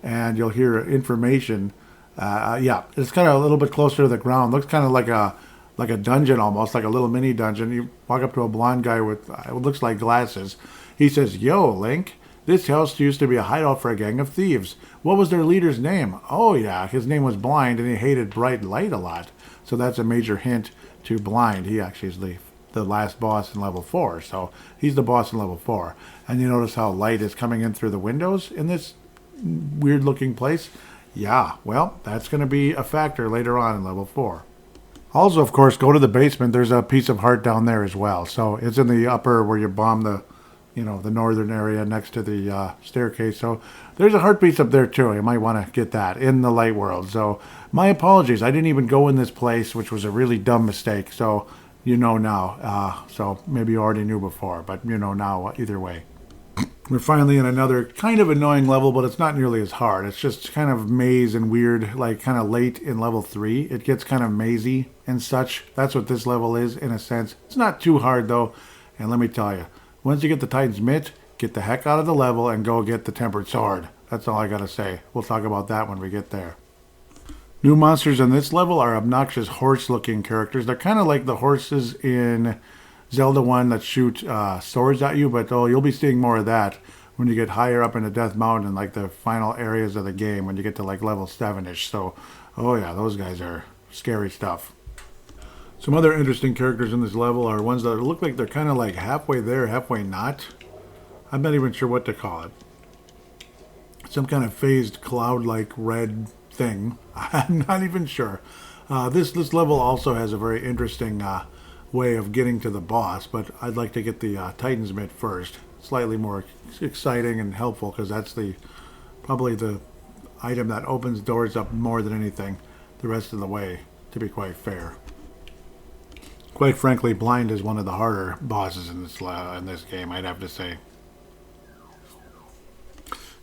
and you'll hear information. It's kind of a little bit closer to the ground. Looks kind of like a dungeon almost, like a little mini dungeon. You walk up to a blonde guy with what looks like glasses. He says, "Yo, Link, this house used to be a hideout for a gang of thieves. What was their leader's name?" "Oh, yeah, his name was Blind, and he hated bright light a lot." So that's a major hint to Blind. He actually is the last boss in level 4. So he's the boss in level 4. And you notice how light is coming in through the windows in this weird-looking place? Yeah, well, that's going to be a factor later on in level 4. Also, of course, go to the basement. There's a piece of heart down there as well. So it's in the upper where you bomb the northern area next to the staircase. So there's a heart piece up there too. You might want to get that in the light world. So my apologies. I didn't even go in this place, which was a really dumb mistake. So you know now. So maybe you already knew before, but you know now either way. We're finally in another kind of annoying level, but it's not nearly as hard. It's just kind of maze and weird, like kind of late in level 3. It gets kind of mazy and such. That's what this level is in a sense. It's not too hard though. And let me tell you, once you get the Titan's Mitt, get the heck out of the level and go get the Tempered Sword. That's all I gotta say. We'll talk about that when we get there. New monsters in this level are obnoxious horse-looking characters. They're kind of like the horses in Zelda 1 that shoot swords at you, but you'll be seeing more of that when you get higher up into Death Mountain, like the final areas of the game, when you get to like level 7-ish. So, oh yeah, those guys are scary stuff. Some other interesting characters in this level are ones that look like they're kind of like halfway there, halfway not. I'm not even sure what to call it. Some kind of phased cloud-like red thing. I'm not even sure. This level also has a very interesting way of getting to the boss, but I'd like to get the Titan's Mitt first. Slightly more exciting and helpful because that's probably the item that opens doors up more than anything the rest of the way, to be quite fair. Quite frankly, Blind is one of the harder bosses in this game, I'd have to say.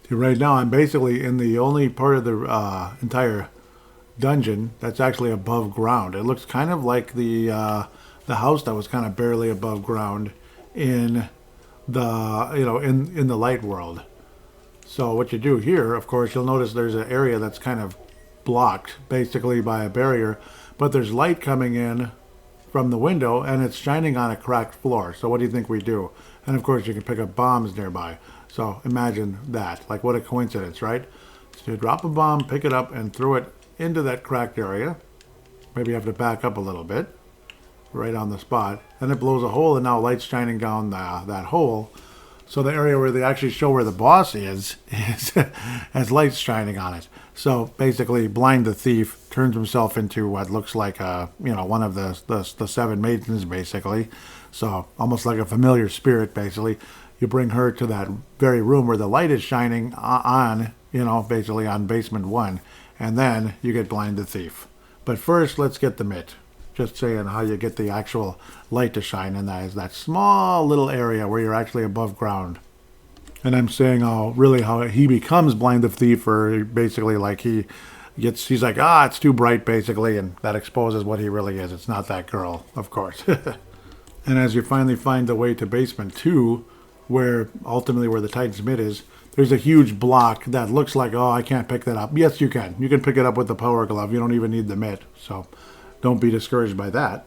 Right now, I'm basically in the only part of the entire dungeon that's actually above ground. It looks kind of like the house that was kind of barely above ground in in the light world. So what you do here, of course, you'll notice there's an area that's kind of blocked basically by a barrier, but there's light coming in from the window and it's shining on a cracked floor. So what do you think we do? And of course you can pick up bombs nearby. So imagine that. Like, what a coincidence, right? So you drop a bomb, pick it up, and throw it into that cracked area. Maybe you have to back up a little bit, right on the spot. And it blows a hole, and now light's shining down that hole. So the area where they actually show where the boss is has lights shining on it. So basically, Blind the Thief turns himself into what looks like one of the seven maidens, basically. So almost like a familiar spirit, basically. You bring her to that very room where the light is shining on, basically on basement 1, and then you get Blind the Thief. But first, let's get the mitt. Just saying how you get the actual light to shine, and that is that small little area where you're actually above ground. And I'm saying how he becomes Blind the Thief, or basically like he's like, it's too bright, basically, and that exposes what he really is. It's not that girl, of course. And as you finally find the way to basement 2, where the Titan's Mitt is, there's a huge block that looks like, I can't pick that up. Yes, you can. You can pick it up with the power glove. You don't even need the mitt. So don't be discouraged by that.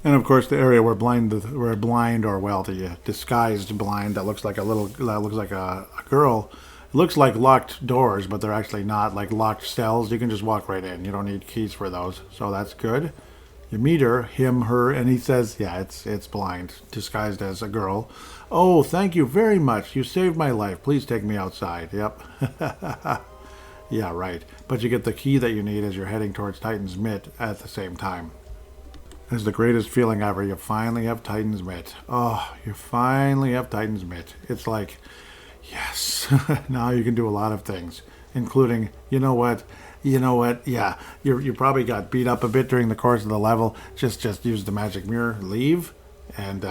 And of course, the area where the disguised Blind that looks like a girl. It looks like locked doors, but they're actually not, like locked cells. You can just walk right in. You don't need keys for those. So that's good. You meet her, and he says, it's Blind, disguised as a girl. Oh, thank you very much. You saved my life. Please take me outside. Yep. Yeah, right. But you get the key that you need as you're heading towards Titan's Mitt at the same time. It's the greatest feeling ever. You finally have Titan's Mitt. Oh, you finally have Titan's Mitt. It's like, yes. Now you can do a lot of things, including, you know what, yeah, you probably got beat up a bit during the course of the level. Just use the magic mirror, leave, and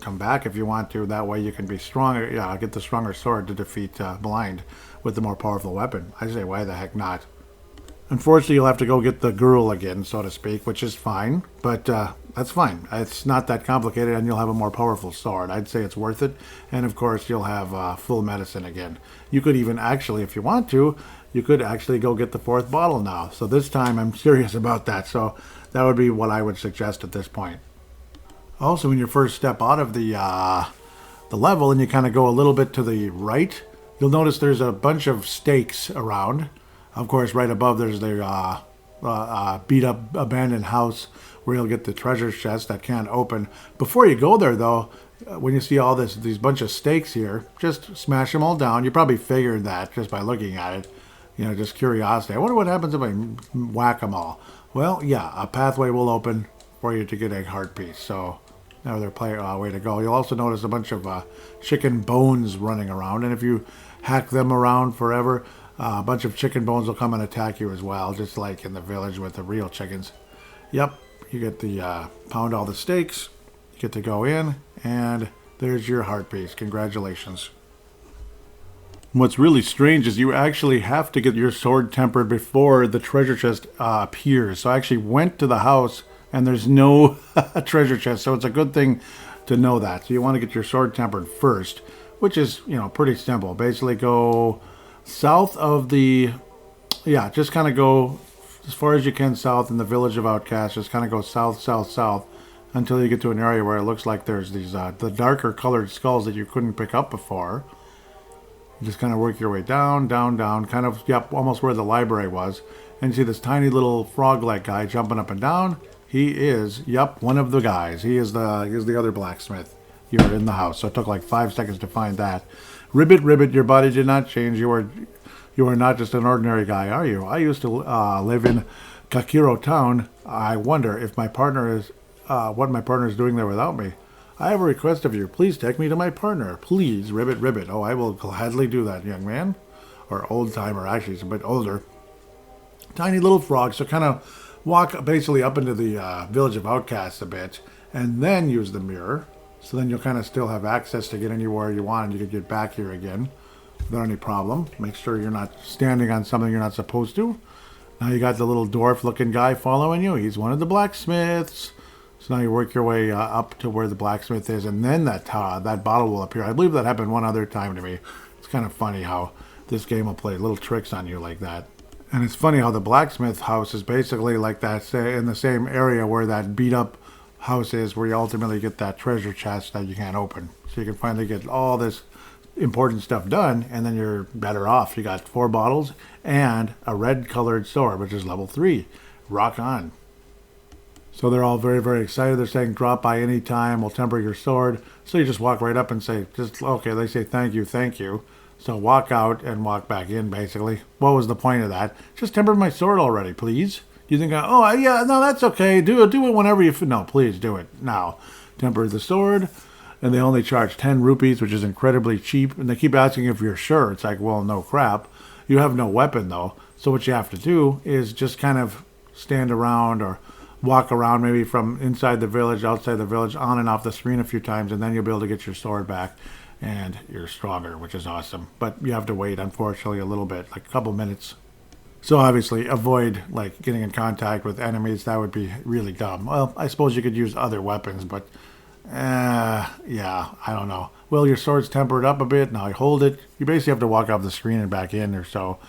come back if you want to. That way you can be stronger. Yeah, get the stronger sword to defeat Blind with the more powerful weapon. I say, why the heck not? Unfortunately, you'll have to go get the girl again, so to speak, which is fine, but that's fine. It's not that complicated, and you'll have a more powerful sword. I'd say it's worth it, and of course, you'll have full medicine again. You could even actually, if you want to, you could actually go get the 4th bottle now. So this time, I'm serious about that, so that would be what I would suggest at this point. Also, when you first step out of the level, and you kind of go a little bit to the right, you'll notice there's a bunch of stakes around. Of course, right above there's the beat-up abandoned house where you'll get the treasure chest that can't open. Before you go there, though, when you see all these bunch of stakes here, just smash them all down. You probably figured that just by looking at it. Just curiosity. I wonder what happens if I whack them all. Well, yeah, a pathway will open for you to get a heart piece. So another way to go. You'll also notice a bunch of chicken bones running around, and if you hack them around forever, a bunch of chicken bones will come and attack you as well, just like in the village with the real chickens. Yep, you get the pound all the steaks, you get to go in, and there's your heart piece. Congratulations. What's really strange is you actually have to get your sword tempered before the treasure chest appears. So I actually went to the house, and there's no treasure chest, so it's a good thing to know that. So you want to get your sword tempered first, which is, pretty simple. Basically go south of just kind of go as far as you can south in the village of Outcasts. Just kind of go south, south, south until you get to an area where it looks like there's these the darker colored skulls that you couldn't pick up before. You just kind of work your way down, down, down, kind of, almost where the library was. And you see this tiny little frog-like guy jumping up and down. He is, one of the guys. He is the other blacksmith. you're in the house. So it took like 5 seconds to find that. Ribbit, Ribbit, your body did not change. You are not just an ordinary guy, are you? I used to live in Kakiro Town. I wonder if my partner is, what my partner is doing there without me. I have a request of you. Please take me to my partner. Please, Ribbit, Ribbit. Oh, I will gladly do that, young man. Or old timer, actually, he's a bit older. Tiny little frog, so kind of walk basically up into the village of outcasts a bit, and then use the mirror. So then you'll kind of still have access to get anywhere you want, and you can get back here again without any problem. Make sure you're not standing on something you're not supposed to. Now you got the little dwarf-looking guy following you. He's one of the blacksmiths. So now you work your way up to where the blacksmith is, and then that bottle will appear. I believe that happened one other time to me. It's kind of funny how this game will play little tricks on you like that. And it's funny how the blacksmith house is basically like that, say, in the same area where that beat-up house is, where you ultimately get that treasure chest that you can't open. So you can finally get all this important stuff done, and then you're better off. You got 4 bottles and a red-colored sword, which is level 3. Rock on. So they're all very, very excited. They're saying, drop by any time. We'll temper your sword. So you just walk right up and say, okay, they say thank you, thank you. So walk out and walk back in, basically. What was the point of that? Just temper my sword already, please. You think, yeah, no, that's okay. Do it whenever you feel. No, please do it now. Temper the sword. And they only charge 10 rupees, which is incredibly cheap. And they keep asking if you're sure. It's like, well, no crap. You have no weapon, though. So what you have to do is just kind of stand around or walk around, maybe from inside the village, outside the village, on and off the screen a few times, and then you'll be able to get your sword back. And you're stronger, which is awesome. But you have to wait, unfortunately, a little bit, like a couple minutes. So obviously, avoid like getting in contact with enemies. That would be really dumb. Well, I suppose you could use other weapons, but yeah, I don't know. Well, your sword's tempered up a bit. Now I hold it. You basically have to walk off the screen and back in or so.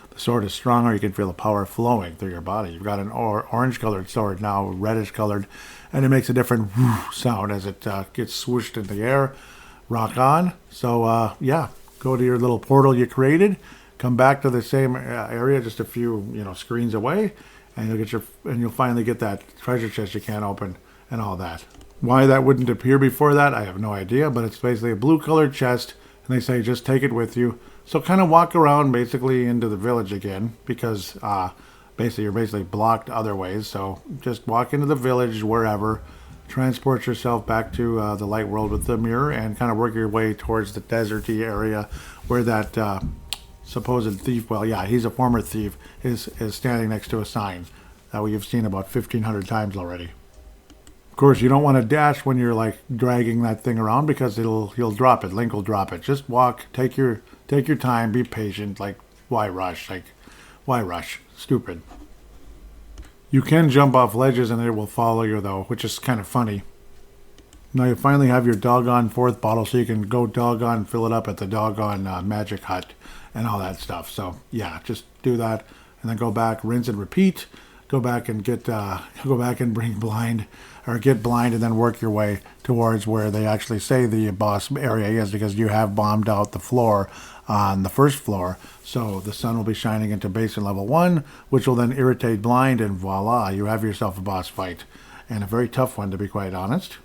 The sword is stronger. You can feel the power flowing through your body. You've got an orange-colored sword now, reddish-colored, and it makes a different sound as it gets swooshed in the air. Rock on. So, yeah, go to your little portal you created. Come back to the same area, just a few, screens away, and you'll finally get that treasure chest you can't open and all that. Why that wouldn't appear before that, I have no idea, but it's basically a blue-colored chest, and they say just take it with you. So kind of walk around basically into the village again, because you're basically blocked other ways. So just walk into the village wherever, transport yourself back to the light world with the mirror, and kind of work your way towards the deserty area where that supposed thief, well, yeah, he's a former thief, is standing next to a sign that we've seen about 1,500 times already. Of course, you don't want to dash when you're like dragging that thing around, because you'll drop it. Link will drop it. Just walk, take your time, be patient. Like, why rush? Stupid. You can jump off ledges and it will follow you though, which is kind of funny. Now you finally have your doggone 4th bottle, so you can go doggone fill it up at the doggone magic hut and all that stuff. So yeah, just do that and then go back, rinse and repeat. Go back and get bring blind, or get blind, and then work your way towards where they actually say the boss area is, because you have bombed out the floor on the first floor. So the sun will be shining into basin level 1, which will then irritate blind, and voila, you have yourself a boss fight, and a very tough one, to be quite honest.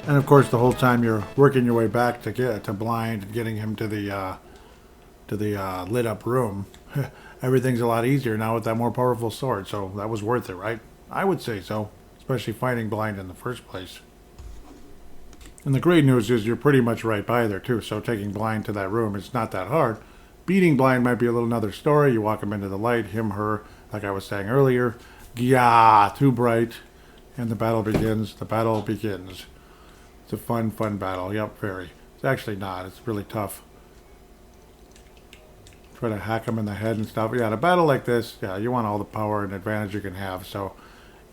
And of course, the whole time you're working your way back to get to blind and getting him to the lit up room, everything's a lot easier now with that more powerful sword. So that was worth it, right? I would say so, especially fighting blind in the first place. And the great news is you're pretty much right by there too. So taking blind to that room, it's not that hard. Beating blind might be a little another story. You walk him into the light, him, her, like I was saying earlier. Yeah, too bright, and the battle begins. The battle begins. It's a fun battle. Yep, very. It's actually not. It's really tough. Try to hack him in the head and stuff. Yeah, in a battle like this, yeah, you want all the power and advantage you can have. So,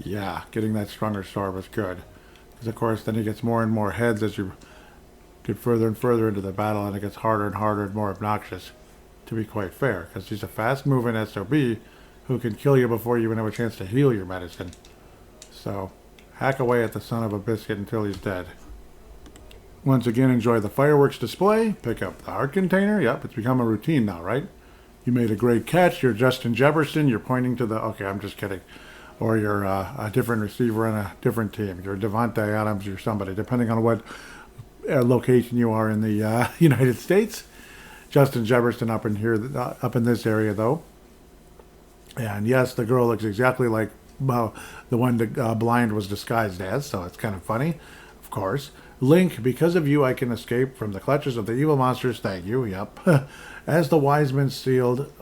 yeah, getting that stronger sword was good. Because, of course, then he gets more and more heads as you get further and further into the battle, and it gets harder and harder and more obnoxious, to be quite fair, because he's a fast-moving SOB who can kill you before you even have a chance to heal your medicine. So, hack away at the son of a biscuit until he's dead. Once again, enjoy the fireworks display. Pick up the heart container. Yep, it's become a routine now, right? You made a great catch. You're Justin Jefferson. You're pointing to the... Okay, I'm just kidding. Or you're a different receiver on a different team. You're Devontae Adams. You're somebody, depending on what location you are in the United States. Justin Jefferson up in here, up in this area, though. And yes, the girl looks exactly like the one that Blind was disguised as, so it's kind of funny, of course. Link, because of you I can escape from the clutches of the evil monsters. Thank you, yep. As the wise men sealed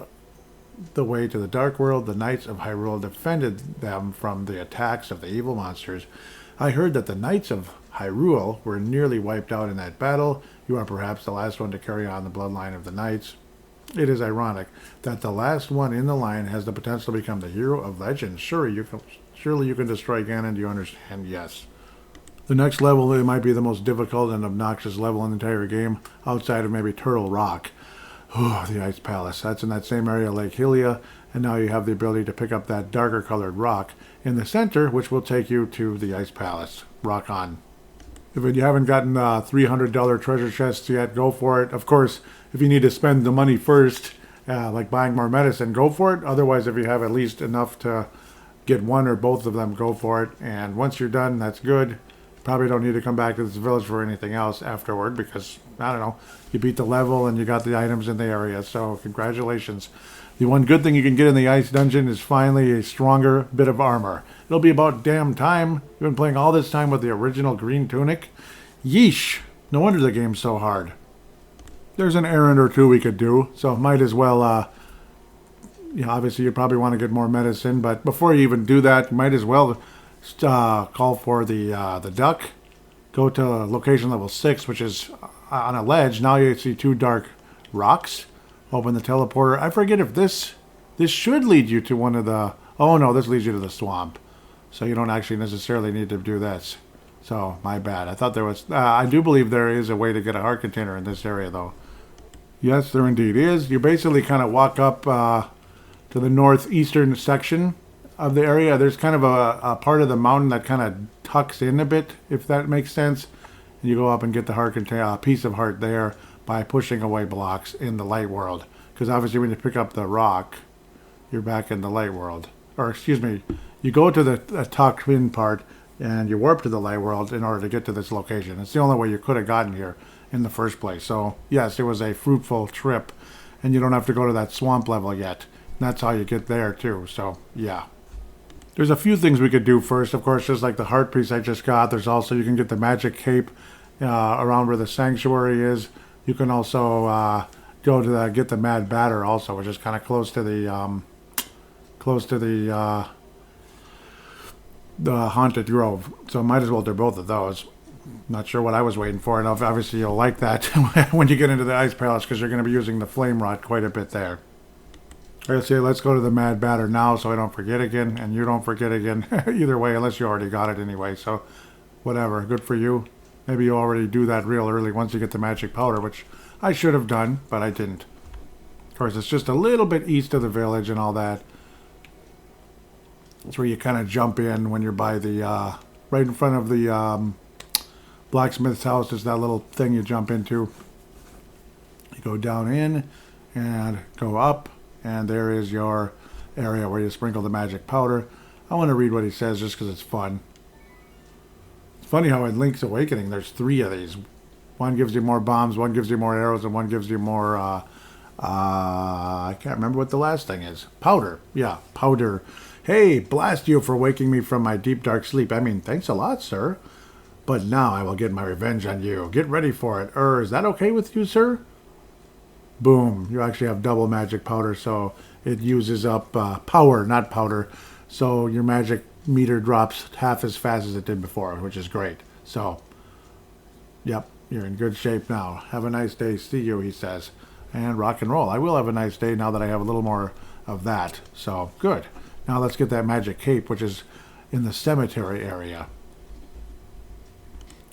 the way to the dark world, the knights of Hyrule defended them from the attacks of the evil monsters. I heard that the knights of Hyrule were nearly wiped out in that battle. You are perhaps the last one to carry on the bloodline of the knights. It is ironic that the last one in the line has the potential to become the hero of legend. Surely you can destroy Ganon. Do you understand? Yes. The next level, it might be the most difficult and obnoxious level in the entire game, outside of maybe Turtle Rock. Oh, the Ice Palace. That's in that same area, Lake Hylia, and now you have the ability to pick up that darker colored rock in the center, which will take you to the Ice Palace. Rock on. If you haven't gotten $300 treasure chests yet, go for it. Of course, if you need to spend the money first, like buying more medicine, go for it. Otherwise, if you have at least enough to get one or both of them, go for it. And once you're done, that's good. Probably don't need to come back to this village for anything else afterward because, I don't know, you beat the level and you got the items in the area. So, congratulations. The one good thing you can get in the ice dungeon is finally a stronger bit of armor. It'll be about damn time. You've been playing all this time with the original green tunic. Yeesh. No wonder the game's so hard. There's an errand or two we could do, so might as well, obviously you probably want to get more medicine, but before you even do that, you might as well call for the duck. Go to location level 6, which is on a ledge. Now you see 2 dark rocks. Open the teleporter. I forget if this should lead you to one of the... Oh no, this leads you to the swamp. So you don't actually necessarily need to do this. So, my bad. I thought there was... I do believe there is a way to get a heart container in this area, though. Yes, there indeed is. You basically kind of walk up to the northeastern section of the area. There's kind of a part of the mountain that kind of tucks in a bit, if that makes sense. And you go up and get the heart container, piece of heart there by pushing away blocks in the light world. Because obviously when you pick up the rock, you're back in the light world. Or, excuse me, you go to the tucked in part and you warp to the light world in order to get to this location. It's the only way you could have gotten here in the first place. So, yes, it was a fruitful trip, and you don't have to go to that swamp level yet. And that's how you get there, too. So, yeah. There's a few things we could do first. Of course, just like the heart piece I just got, there's also, you can get the magic cape around where the sanctuary is. You can also go to get the mad batter also, which is kind of close to the haunted grove. So might as well do both of those. Not sure what I was waiting for, and obviously you'll like that when you get into the Ice Palace because you're going to be using the flame rod quite a bit there. Let's go to the mad batter now so I don't forget again, and you don't forget again. Either way, unless you already got it anyway, so whatever. Good for you. Maybe you already do that real early once you get the magic powder, which I should have done, but I didn't. Of course, it's just a little bit east of the village and all that. It's where you kind of jump in when you're by the, right in front of the blacksmith's house. There's that little thing you jump into. You go down in and go up, and there is your area where you sprinkle the magic powder. I want to read what he says just because it's fun. It's funny how in Link's Awakening there's 3 of these. One gives you more bombs, one gives you more arrows, and one gives you more, I can't remember what the last thing is. Powder. Yeah, powder. Hey, blast you for waking me from my deep dark sleep. I mean, thanks a lot, sir. But now I will get my revenge on you. Get ready for it. Is that okay with you, sir? Boom. You actually have double magic powder, so it uses up power, not powder. So your magic meter drops half as fast as it did before, which is great. So, yep, you're in good shape now. Have a nice day. See you, he says. And rock and roll. I will have a nice day now that I have a little more of that. So, good. Now let's get that magic cape, which is in the cemetery area.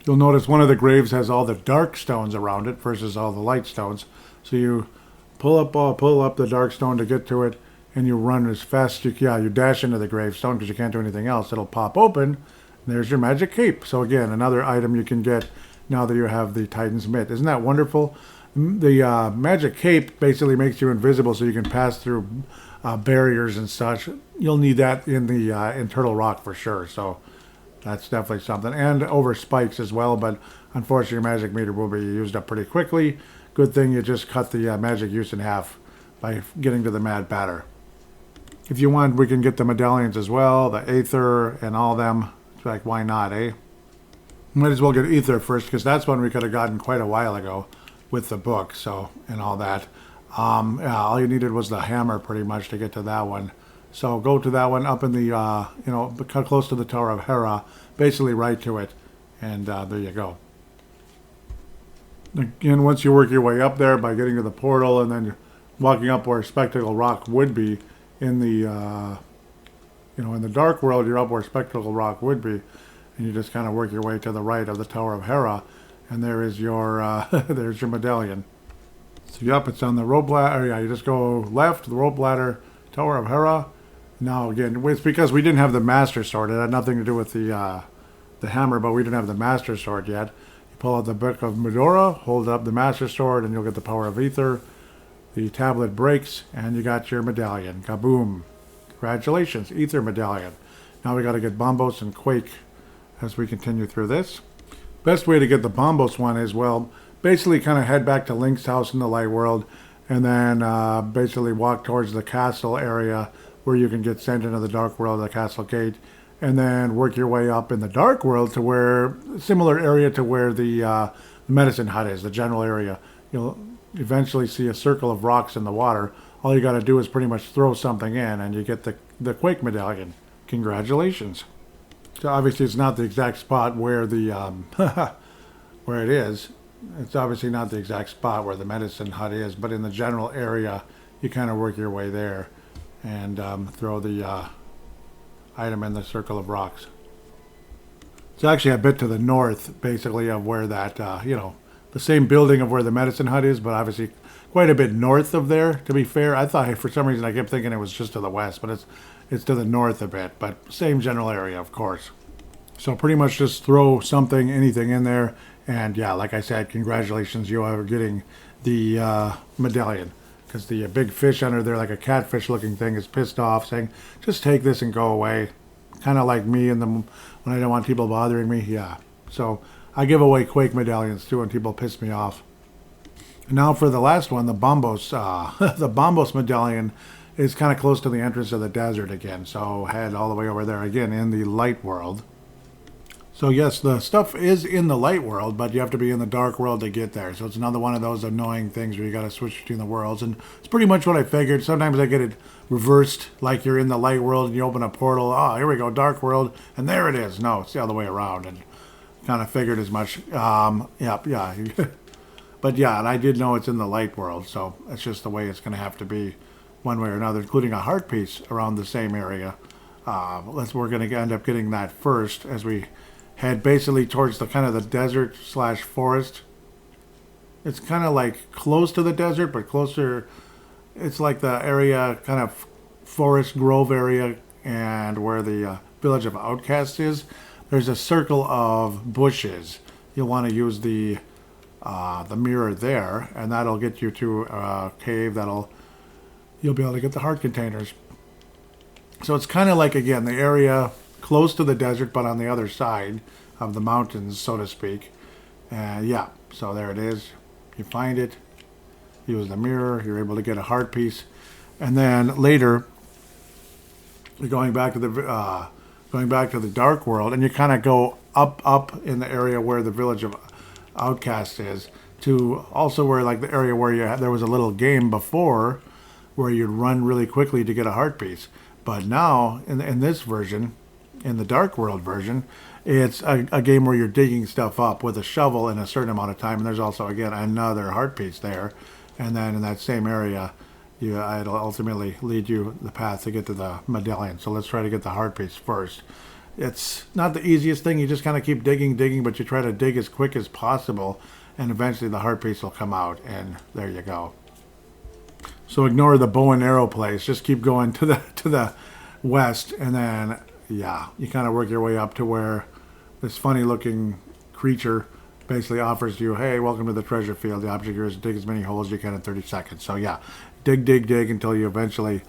You'll notice one of the graves has all the dark stones around it versus all the light stones. So you pull up the dark stone to get to it, and you run as fast as you can. Yeah, you dash into the gravestone because you can't do anything else. It'll pop open, and there's your magic cape. So again, another item you can get now that you have the Titan's Mitt. Isn't that wonderful? The magic cape basically makes you invisible so you can pass through barriers and such. You'll need that in the in Turtle Rock for sure. So that's definitely something. And over spikes as well, but unfortunately your magic meter will be used up pretty quickly. Good thing you just cut the magic use in half by getting to the Mad Batter. If you want, we can get the medallions as well, the Aether and all them. It's like, why not, eh? Might as well get Aether first, because that's one we could have gotten quite a while ago with the book, so, and all that. Yeah, all you needed was the hammer pretty much to get to that one. So go to that one up in the, cut close to the Tower of Hera, basically right to it, and there you go. Again, once you work your way up there by getting to the portal and then walking up where Spectacle Rock would be in the, in the Dark World, you're up where Spectacle Rock would be, and you just kind of work your way to the right of the Tower of Hera, and there is your, there's your medallion. So yep, it's on the rope ladder. Yeah, you just go left, the rope ladder, Tower of Hera. Now again, it's because we didn't have the Master Sword. It had nothing to do with the hammer, but we didn't have the Master Sword yet. You pull out the Book of Medora, hold up the Master Sword, and you'll get the Power of Aether. The tablet breaks, and you got your medallion. Kaboom! Congratulations, Aether medallion. Now we got to get Bombos and Quake as we continue through this. Best way to get the Bombos one is, well, basically kind of head back to Link's house in the Light World, and then basically walk towards the castle area where you can get sent into the Dark World, the Castle Gate, and then work your way up in the Dark World to where, similar area to where the medicine hut is, the general area. You'll eventually see a circle of rocks in the water. All you got to do is pretty much throw something in, and you get the Quake medallion. Congratulations. So obviously it's not the exact spot where the where it is. It's obviously not the exact spot where the medicine hut is, but in the general area, you kind of work your way there and throw the item in the circle of rocks. It's actually a bit to the north, basically, of where that, the same building of where the medicine hut is, but obviously quite a bit north of there, to be fair. I thought, for some reason, I kept thinking it was just to the west, but it's to the north a bit, but same general area, of course. So pretty much just throw something, anything in there, and yeah, like I said, congratulations, you are getting the medallion. Because the big fish under there, like a catfish looking thing, is pissed off, saying, just take this and go away. Kind of like me when I don't want people bothering me. Yeah. So I give away Quake medallions too when people piss me off. And now for the last one, the Bombos. The Bombos medallion is kind of close to the entrance of the desert again. So head all the way over there again in the Light World. So yes, the stuff is in the Light World, but you have to be in the Dark World to get there. So it's another one of those annoying things where you got to switch between the worlds. And it's pretty much what I figured. Sometimes I get it reversed, like you're in the Light World and you open a portal. Oh, here we go, Dark World, and there it is. No, it's the other way around. And kind of figured as much. Yeah. But yeah, and I did know it's in the Light World, so it's just the way it's going to have to be one way or another, including a heart piece around the same area. We're going to end up getting that first as we head basically towards the kind of the desert / forest. It's kind of like close to the desert, but closer. It's like the area, kind of forest grove area, and where the village of outcasts is. There's a circle of bushes. You'll want to use the mirror there, and that'll get you to a cave. You'll be able to get the heart containers. So it's kind of like, again, the area close to the desert, but on the other side of the mountains, so to speak. Yeah, so there it is. You find it, use the mirror, you're able to get a heart piece, and then later, you're going back to the Dark World, and you kind of go up in the area where the village of Outcast is, to also where, like, the area where there was a little game before, where you'd run really quickly to get a heart piece. But now, in this version, in the Dark World version, it's a game where you're digging stuff up with a shovel in a certain amount of time, and there's also, again, another heart piece there. And then in that same area, it'll ultimately lead you the path to get to the medallion. So let's try to get the heart piece first. It's not the easiest thing. You just kind of keep digging, but you try to dig as quick as possible, and eventually the heart piece will come out, and there you go. So ignore the bow and arrow place. Just keep going to the west, and then yeah, you kind of work your way up to where this funny looking creature basically offers you, hey, welcome to the treasure field. The object here is dig as many holes as you can in 30 seconds. So yeah, dig until you eventually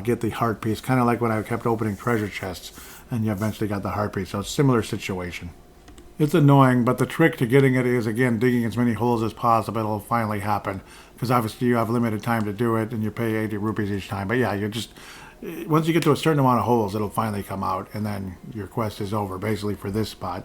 get the heart piece. Kind of like when I kept opening treasure chests, and you eventually got the heart piece. So it's a similar situation. It's annoying, but the trick to getting it is, again, digging as many holes as possible. It'll finally happen, because obviously you have limited time to do it, and you pay 80 rupees each time. But yeah, you're just, once you get to a certain amount of holes, it'll finally come out, and then your quest is over, basically, for this spot.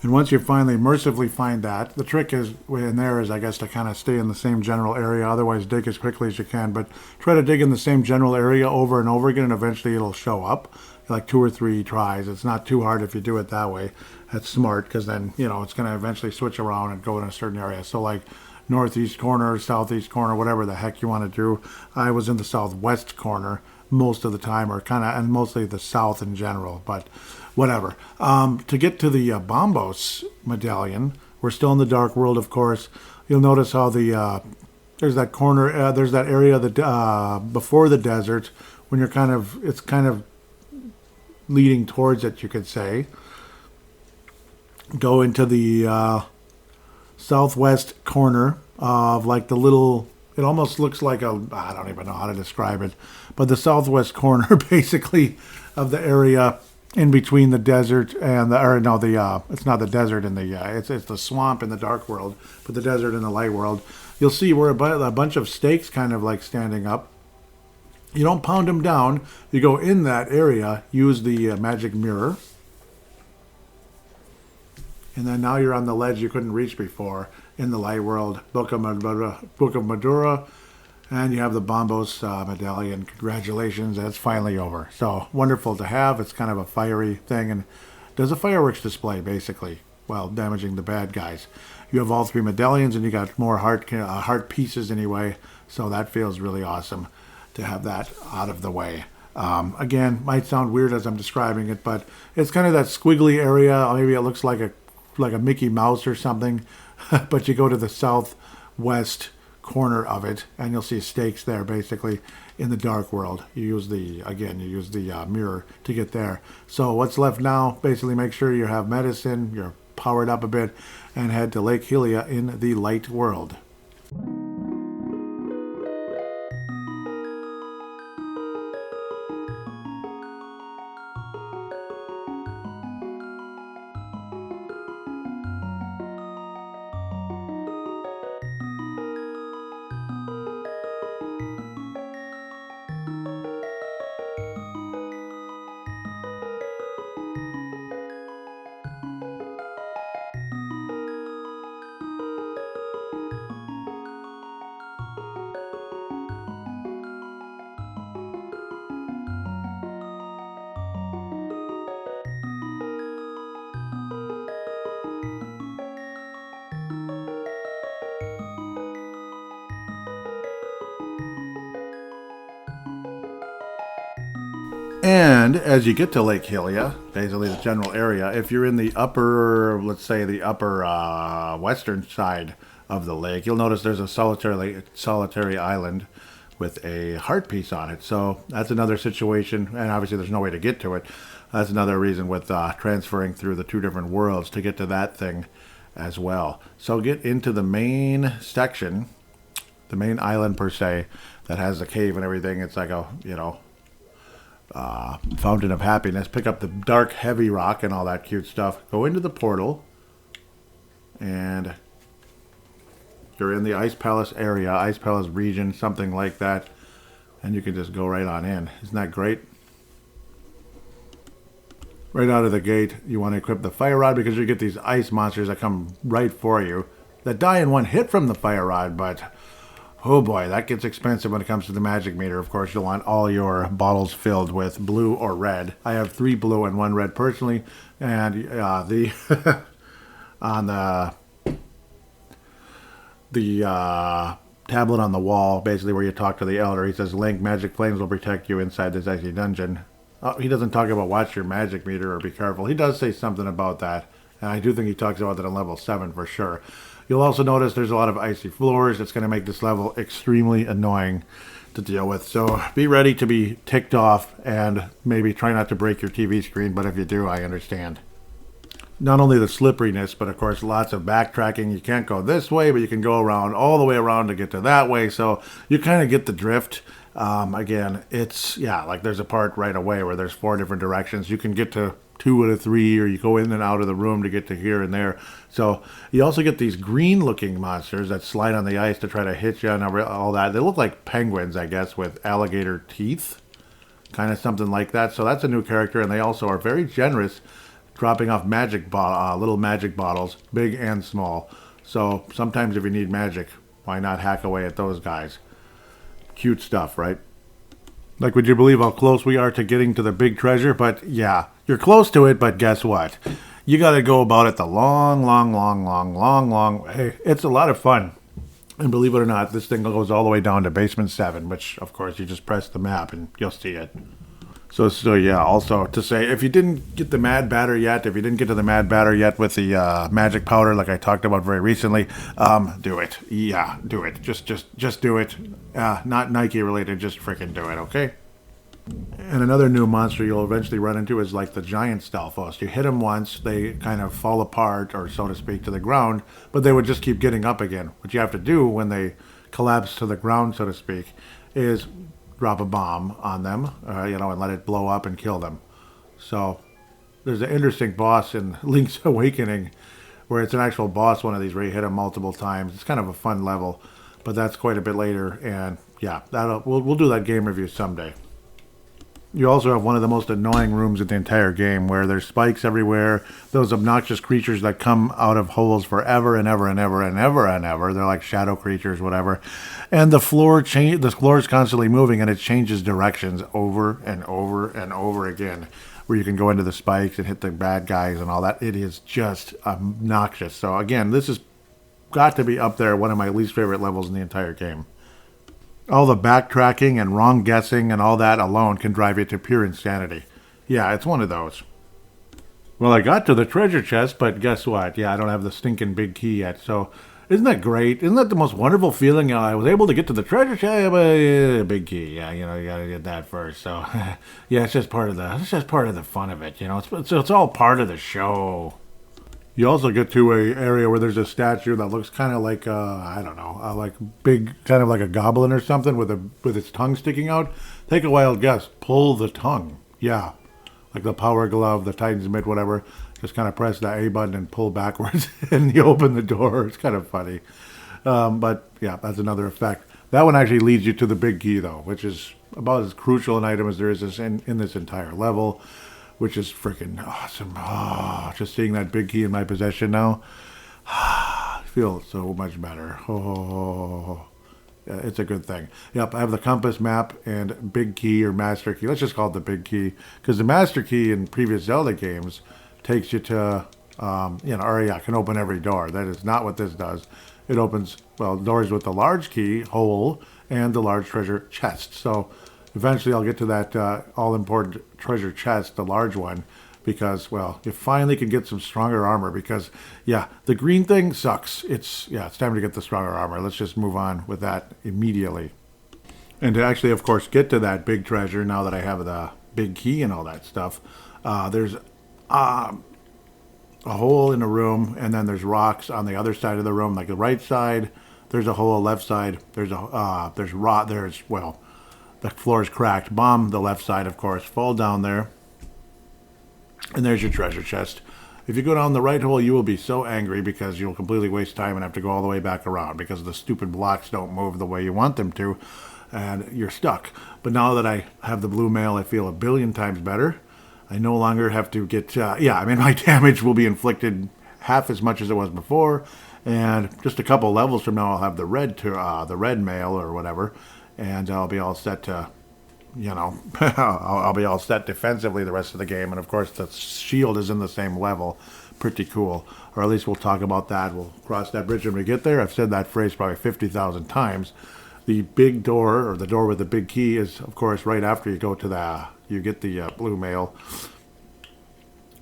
And once you finally mercifully find that, the trick is in there is, I guess, to kind of stay in the same general area. Otherwise, dig as quickly as you can, but try to dig in the same general area over and over again, and eventually it'll show up. Like 2 or 3 tries. It's not too hard if you do it that way. That's smart, because then, you know, it's going to eventually switch around and go in a certain area. So like northeast corner, southeast corner, whatever the heck you want to do. I was in the southwest corner most of the time, or kind of, and mostly the south in general, but whatever. To get to the Bombos medallion, we're still in the dark world, of course. You'll notice how the there's that corner, there's that area that before the desert, when you're kind of, it's kind of leading towards it, you could say. Go into the southwest corner of like the little, it almost looks like a, I don't even know how to describe it, but the southwest corner basically of the area in between the desert and the, or no, the it's not the desert and the it's the swamp in the dark world, but the desert in the light world. You'll see where a bunch of stakes kind of like standing up. You don't pound them down. You go in that area, use the magic mirror. And then now you're on the ledge you couldn't reach before in the light world. Book of Madura. And you have the Bombos medallion. Congratulations, that's finally over. So wonderful to have. It's kind of a fiery thing and does a fireworks display, basically, while damaging the bad guys. You have all 3 medallions, and you got more heart pieces anyway. So that feels really awesome to have that out of the way. Again, might sound weird as I'm describing it, but it's kind of that squiggly area. Maybe it looks like a Mickey Mouse or something, but you go to the southwest corner of it, and you'll see stakes there, basically, in the dark world. You use the mirror to get there. So what's left now, basically make sure you have medicine, you're powered up a bit, and head to Lake Hylia in the light world. And as you get to Lake Hylia, basically the general area, if you're in the upper, let's say the upper western side of the lake, you'll notice there's a solitary island with a heart piece on it. So that's another situation, and obviously there's no way to get to it. That's another reason with transferring through the 2 different worlds to get to that thing as well. So get into the main section, the main island per se, that has the cave and everything. It's like a, fountain of happiness. Pick up the dark heavy rock and all that cute stuff. Go into the portal, and you're in the Ice Palace area, Ice Palace region, something like that, and you can just go right on in. Isn't that great? Right out of the gate, you want to equip the fire rod, because you get these ice monsters that come right for you that die in one hit from the fire rod, but oh boy, that gets expensive when it comes to the magic meter. Of course, you'll want all your bottles filled with blue or red. I have 3 blue and 1 red personally, and the on the tablet on the wall, basically where you talk to the elder, he says, "Link, magic flames will protect you inside this icy dungeon. He doesn't talk about watch your magic meter or be careful. He does say something about that. And I do think he talks about that on level 7 for sure. You'll also notice there's a lot of icy floors. It's going to make this level extremely annoying to deal with. So be ready to be ticked off and maybe try not to break your TV screen. But if you do, I understand. Not only the slipperiness, but of course lots of backtracking. You can't go this way, but you can go around all the way around to get to that way. So you kind of get the drift. Again, it's, yeah, like there's a part right away where there's 4 different directions. You can get to 2 out of 3, or you go in and out of the room to get to here and there. So you also get these green looking monsters that slide on the ice to try to hit you and all that. They look like penguins, I guess, with alligator teeth, kind of something like that. So that's a new character, and they also are very generous, dropping off little magic bottles, big and small. So sometimes if you need magic, why not hack away at those guys? Cute stuff, right? Like, would you believe how close we are to getting to the big treasure? But yeah, you're close to it, but guess what? You got to go about it the long way. It's a lot of fun. And believe it or not, this thing goes all the way down to basement 7, which, of course, you just press the map and you'll see it. So yeah, also to say, if you didn't get the mad batter yet, if you didn't get to the mad batter yet with the magic powder like I talked about very recently, do it. Yeah, do it. Just do it. Not Nike related, just freaking do it, okay? And another new monster you'll eventually run into is like the giant Stalfos. You hit them once, they kind of fall apart, or so to speak, to the ground, but they would just keep getting up again. What you have to do when they collapse to the ground, so to speak, is drop a bomb on them, and let it blow up and kill them. So there's an interesting boss in Link's Awakening where it's an actual boss, one of these, where you hit him multiple times. It's kind of a fun level, but that's quite a bit later. And yeah, we'll do that game review someday. You also have one of the most annoying rooms in the entire game where there's spikes everywhere, those obnoxious creatures that come out of holes forever and ever and ever and ever and ever. They're like shadow creatures, whatever. And the floor is constantly moving, and it changes directions over and over and over again, where you can go into the spikes and hit the bad guys and all that. It is just obnoxious. So again, this has got to be up there, one of my least favorite levels in the entire game. All the backtracking and wrong guessing and all that alone can drive you to pure insanity. Yeah, it's one of those. Well, I got to the treasure chest, but guess what? Yeah, I don't have the stinking big key yet. So, isn't that great? Isn't that the most wonderful feeling? I was able to get to the treasure chest, but big key. Yeah, you gotta get that first. So, yeah, it's just part of the fun of it. It's all part of the show. You also get to a area where there's a statue that looks kind of like like big, kind of like a goblin or something with its tongue sticking out. Take a wild guess. Pull the tongue. Yeah, like the power glove, the Titan's mitt, whatever. Just kind of press the A button and pull backwards, and you open the door. It's kind of funny, but yeah, that's another effect. That one actually leads you to the big key, though, which is about as crucial an item as there is in this entire level, which is freaking awesome. Oh, just seeing that big key in my possession now, I feel so much better. Oh, yeah, it's a good thing. Yep, I have the compass map and big key or master key. Let's just call it the big key, because the master key in previous Zelda games takes you to, can open every door. That is not what this does. It opens, doors with the large key hole and the large treasure chest. So eventually I'll get to that all-important treasure chest, the large one, because, you finally can get some stronger armor, because, yeah, the green thing sucks. It's time to get the stronger armor. Let's just move on with that immediately. And to actually, of course, get to that big treasure, now that I have the big key and all that stuff, there's a hole in the room, and then there's rocks on the other side of the room, like the right side. There's a hole, left side. The floor is cracked. Bomb the left side, of course. Fall down there. And there's your treasure chest. If you go down the right hole, you will be so angry because you'll completely waste time and have to go all the way back around because the stupid blocks don't move the way you want them to, and you're stuck. But now that I have the blue mail, I feel a billion times better. I no longer have to get... my damage will be inflicted half as much as it was before, and just a couple levels from now, I'll have the red mail or whatever, and I'll be all set to... I'll be all set defensively the rest of the game. And of course, the shield is in the same level. Pretty cool. Or at least we'll talk about that. We'll cross that bridge when we get there. I've said that phrase probably 50,000 times. The big door, or the door with the big key, is, of course, right after you go to the you get the blue mail,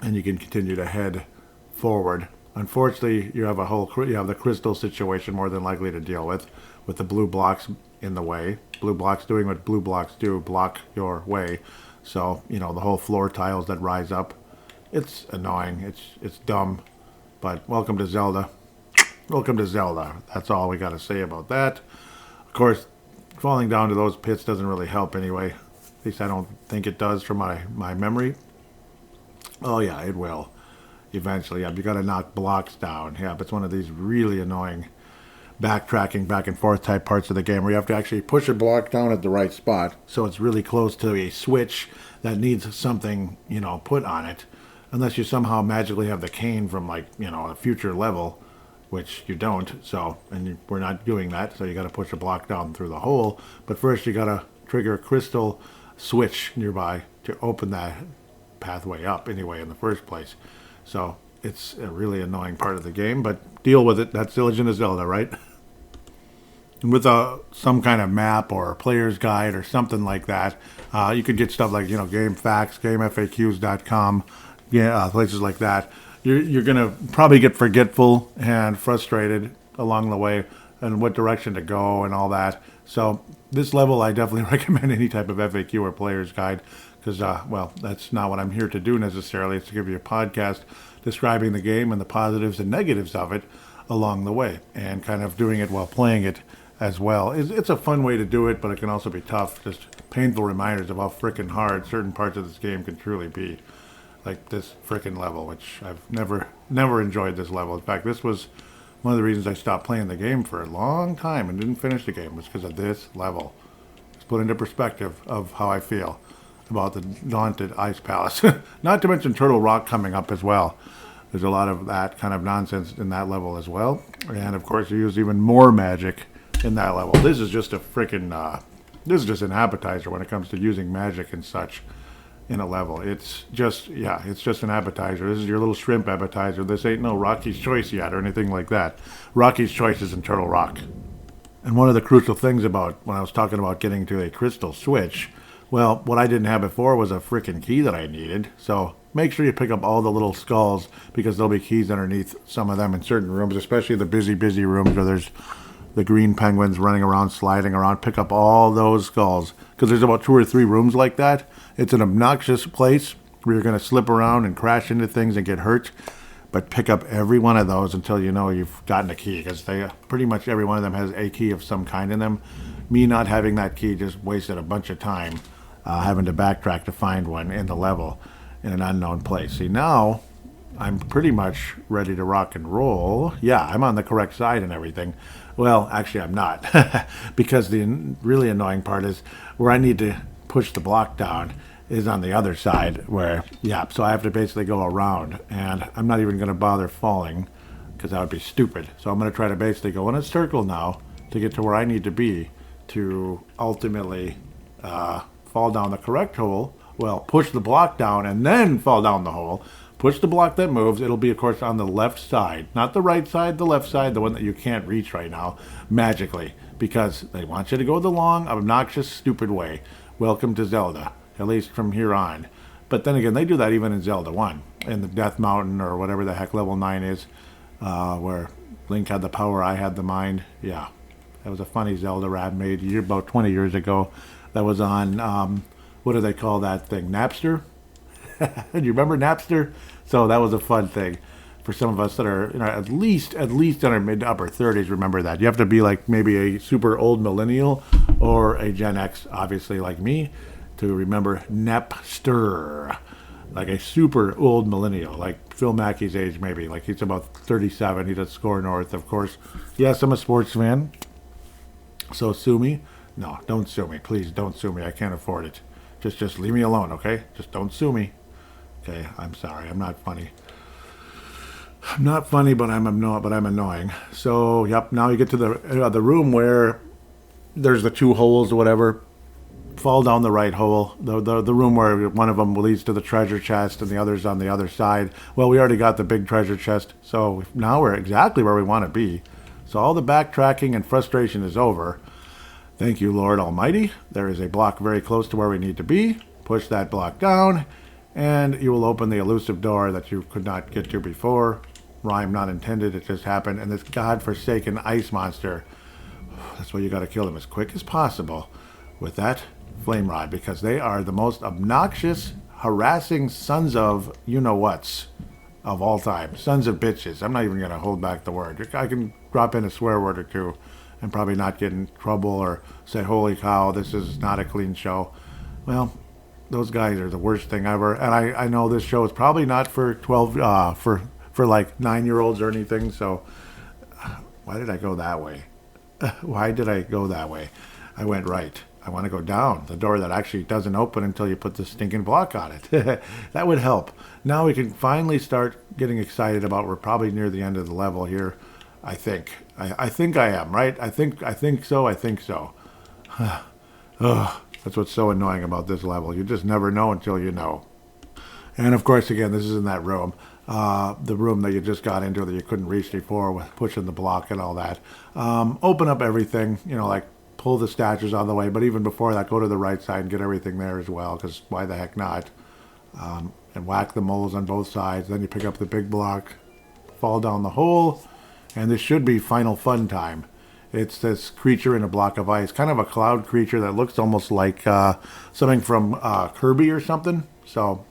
and you can continue to head forward. Unfortunately, you have the crystal situation more than likely to deal with the blue blocks in the way. Blue blocks doing what blue blocks do, block your way. So, the whole floor tiles that rise up. It's annoying. It's dumb. But welcome to Zelda. Welcome to Zelda. That's all we got to say about that. Of course, falling down to those pits doesn't really help anyway. At least I don't think it does from my memory. Oh yeah, it will. Eventually, yeah, you got to knock blocks down. Yeah, but it's one of these really annoying backtracking back and forth type parts of the game where you have to actually push a block down at the right spot, so it's really close to a switch that needs something, put on it. Unless you somehow magically have the cane from a future level, which you don't. So, we're not doing that. So you got to push a block down through the hole. But first, you got to trigger a crystal switch nearby to open that pathway up anyway in the first place. So it's a really annoying part of the game, but deal with it. That's the Legend of Zelda, right? And with some kind of map or a player's guide or something like that, you could get stuff like game facts, gamefaqs.com, places like that. You're gonna probably get forgetful and frustrated along the way and what direction to go and all that. So this level, I definitely recommend any type of FAQ or player's guide. Because, that's not what I'm here to do necessarily. It's to give you a podcast describing the game and the positives and negatives of it along the way, and kind of doing it while playing it as well. It's a fun way to do it, but it can also be tough. Just painful reminders of how freaking hard certain parts of this game can truly be. Like this freaking level, which I've never enjoyed this level. In fact, this was one of the reasons I stopped playing the game for a long time and didn't finish the game, was because of this level. It's put into perspective of how I feel about the Daunted Ice Palace. Not to mention Turtle Rock coming up as well. There's a lot of that kind of nonsense in that level as well. And of course, you use even more magic in that level. This is just a freaking, this is just an appetizer when it comes to using magic and such in a level. It's just an appetizer. This is your little shrimp appetizer. This ain't no Rocky's Choice yet or anything like that. Rocky's Choice is in Turtle Rock. And one of the crucial things about when I was talking about getting to a crystal switch, well, what I didn't have before was a freaking key that I needed. So make sure you pick up all the little skulls, because there'll be keys underneath some of them in certain rooms, especially the busy rooms where there's the green penguins running around, sliding around. Pick up all those skulls, because there's about 2 or 3 rooms like that. It's an obnoxious place where you're going to slip around and crash into things and get hurt. But pick up every one of those until you know you've gotten a key, because pretty much every one of them has a key of some kind in them. Me not having that key just wasted a bunch of time having to backtrack to find one in the level in an unknown place. See, now I'm pretty much ready to rock and roll. Yeah, I'm on the correct side and everything. Well, actually, I'm not, because the really annoying part is where I need to push the block down is on the other side so I have to basically go around, and I'm not even going to bother falling because that would be stupid. So I'm going to try to basically go in a circle now to get to where I need to be to ultimately fall down the correct hole. Well, push the block down and then fall down the hole. Push the block that moves. It'll be, of course, on the left side. Not the right side, the left side, the one that you can't reach right now, magically, because they want you to go the long, obnoxious, stupid way. Welcome to Zelda, at least from here on. But then again, they do that even in Zelda 1, in the Death Mountain, or whatever the heck level 9 is, where Link had the power, I had the mind. Yeah, that was a funny Zelda rap made about 20 years ago. That was on, what do they call that thing, Napster? Do you remember Napster? So that was a fun thing for some of us that are at least in our mid to upper 30s. Remember that. You have to be like maybe a super old millennial or a Gen X, obviously, like me, to remember Napster. Like a super old millennial, like Phil Mackey's age maybe. Like he's about 37. He does Score North, of course. Yes, I'm a sports fan. So sue me. No, don't sue me. Please don't sue me. I can't afford it. Just leave me alone, okay? Just don't sue me. Okay, I'm sorry. I'm not funny. I'm not funny, but I'm annoying. So, yep, now you get to the room where there's the 2 holes or whatever. Fall down the right hole. The room where one of them leads to the treasure chest and the other's on the other side. Well, we already got the big treasure chest, so now we're exactly where we want to be. So all the backtracking and frustration is over. Thank you, Lord Almighty. There is a block very close to where we need to be. push that block down, and you will open the elusive door that you could not get to before. Rhyme not intended, it just happened. And this godforsaken ice monster, that's why you got to kill them as quick as possible with that flame rod, because they are the most obnoxious, harassing sons of you-know-whats of all time. Sons of bitches. I'm not even going to hold back the word. I can drop in a swear word or two and probably not get in trouble or say, holy cow, this is not a clean show. Well, those guys are the worst thing ever. And I know this show is probably not for 12, for like 9-year-olds or anything. So why did I go that way? Why did I go that way? I went right. I want to go down. The door that actually doesn't open until you put the stinking block on it. That would help. Now we can finally start getting excited about, we're probably near the end of the level here. I think. I think I am, right? I think so. Ugh, that's what's so annoying about this level. You just never know until you know. And of course, again, this is in that room. The room that you just got into that you couldn't reach before with pushing the block and all that. Open up everything, like pull the statues out of the way. But even before that, go to the right side and get everything there as well, because why the heck not? And whack the moles on both sides. Then you pick up the big block, fall down the hole, and this should be final fun time. It's this creature in a block of ice, kind of a cloud creature that looks almost like something from Kirby or something. So,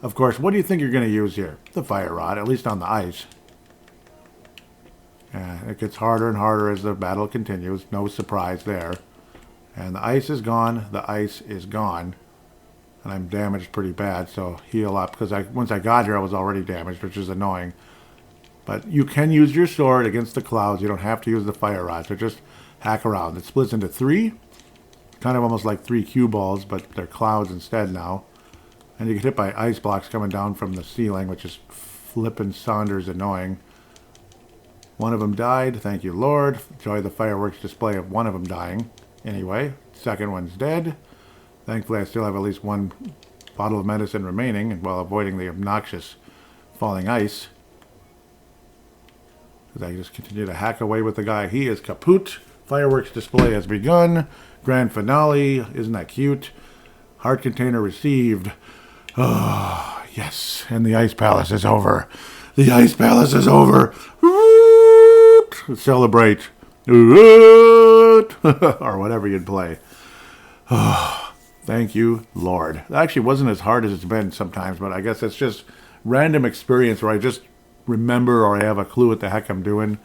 of course, what do you think you're going to use here? The fire rod, at least on the ice. It gets harder and harder as the battle continues. No surprise there. And the ice is gone. The ice is gone. And I'm damaged pretty bad, so heal up. Because once I got here, I was already damaged, which is annoying. But you can use your sword against the clouds. You don't have to use the fire rod. So just hack around. It splits into 3. Kind of almost like 3 cue balls, but they're clouds instead now. And you get hit by ice blocks coming down from the ceiling, which is flippin' Saunders annoying. One of them died. Thank you, Lord. Enjoy the fireworks display of one of them dying. Anyway, second one's dead. Thankfully, I still have at least 1 bottle of medicine remaining while avoiding the obnoxious falling ice. As I just continue to hack away with the guy. He is kaput. Fireworks display has begun. Grand finale. Isn't that cute? Heart container received. Oh, yes. And the ice palace is over. The ice palace is over. Celebrate. Or whatever you'd play. Oh, thank you, Lord. It actually wasn't as hard as it's been sometimes, but I guess it's just random experience where I just remember or I have a clue what the heck I'm doing.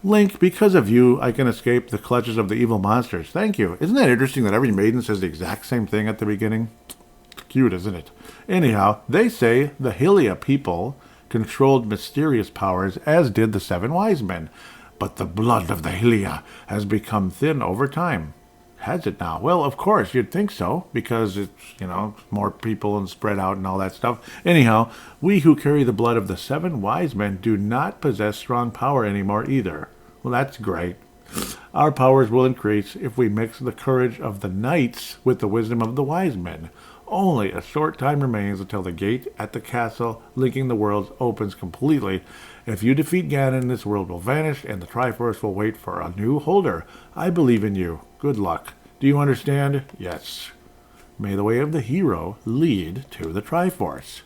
Link, because of you, I can escape the clutches of the evil monsters. Thank you. Isn't that interesting that every maiden says the exact same thing at the beginning? Cute, isn't it? Anyhow, they say the Hylia people controlled mysterious powers, as did the 7 wise men. But the blood of the Hylia has become thin over time. Has it now? Well, of course, you'd think so, because it's, more people and spread out and all that stuff. Anyhow, we who carry the blood of the 7 wise men do not possess strong power anymore either. Well, that's great. Our powers will increase if we mix the courage of the knights with the wisdom of the wise men. Only a short time remains until the gate at the castle linking the worlds opens completely. If you defeat Ganon, this world will vanish and the Triforce will wait for a new holder. I believe in you. Good luck. Do you understand? Yes. May the way of the hero lead to the Triforce.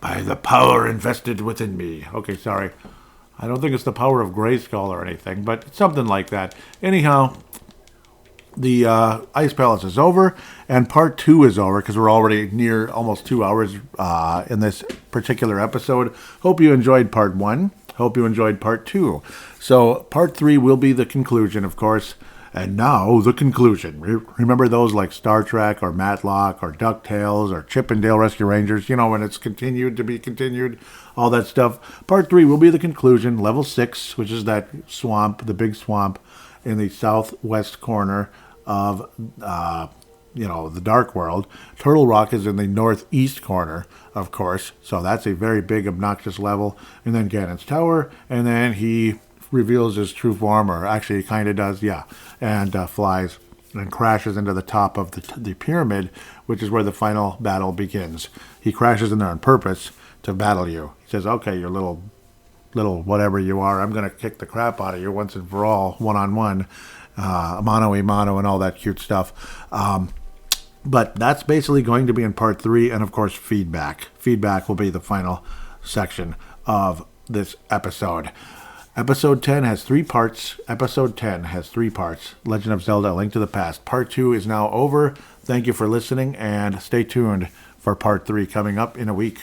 By the power invested within me. Okay, sorry. I don't think it's the power of Grayskull or anything, but it's something like that. Anyhow, the Ice Palace is over, and part 2 is over, because we're already near almost 2 hours in this particular episode. Hope you enjoyed part 1. Hope you enjoyed part 2. So part 3 will be the conclusion, of course. And now the conclusion. Remember those like Star Trek or Matlock or DuckTales or Chip and Dale Rescue Rangers? When it's continued to be continued, all that stuff. Part 3 will be the conclusion. Level 6, which is that swamp, the big swamp in the southwest corner of, the Dark World. Turtle Rock is in the northeast corner, of course. So that's a very big, obnoxious level. And then Ganon's Tower. And then he reveals his true form, or actually he kind of does, yeah, and flies and crashes into the top of the pyramid, which is where the final battle begins. He crashes in there on purpose to battle you. He says, okay, you little whatever you are, I'm going to kick the crap out of you once and for all, one-on-one, mano a mano and all that cute stuff. But that's basically going to be in part 3, and of course feedback. Feedback will be the final section of this episode. Episode 10 has 3 parts. Episode 10 has 3 parts. Legend of Zelda: A Link to the Past. Part 2 is now over. Thank you for listening, and stay tuned for part 3 coming up in a week.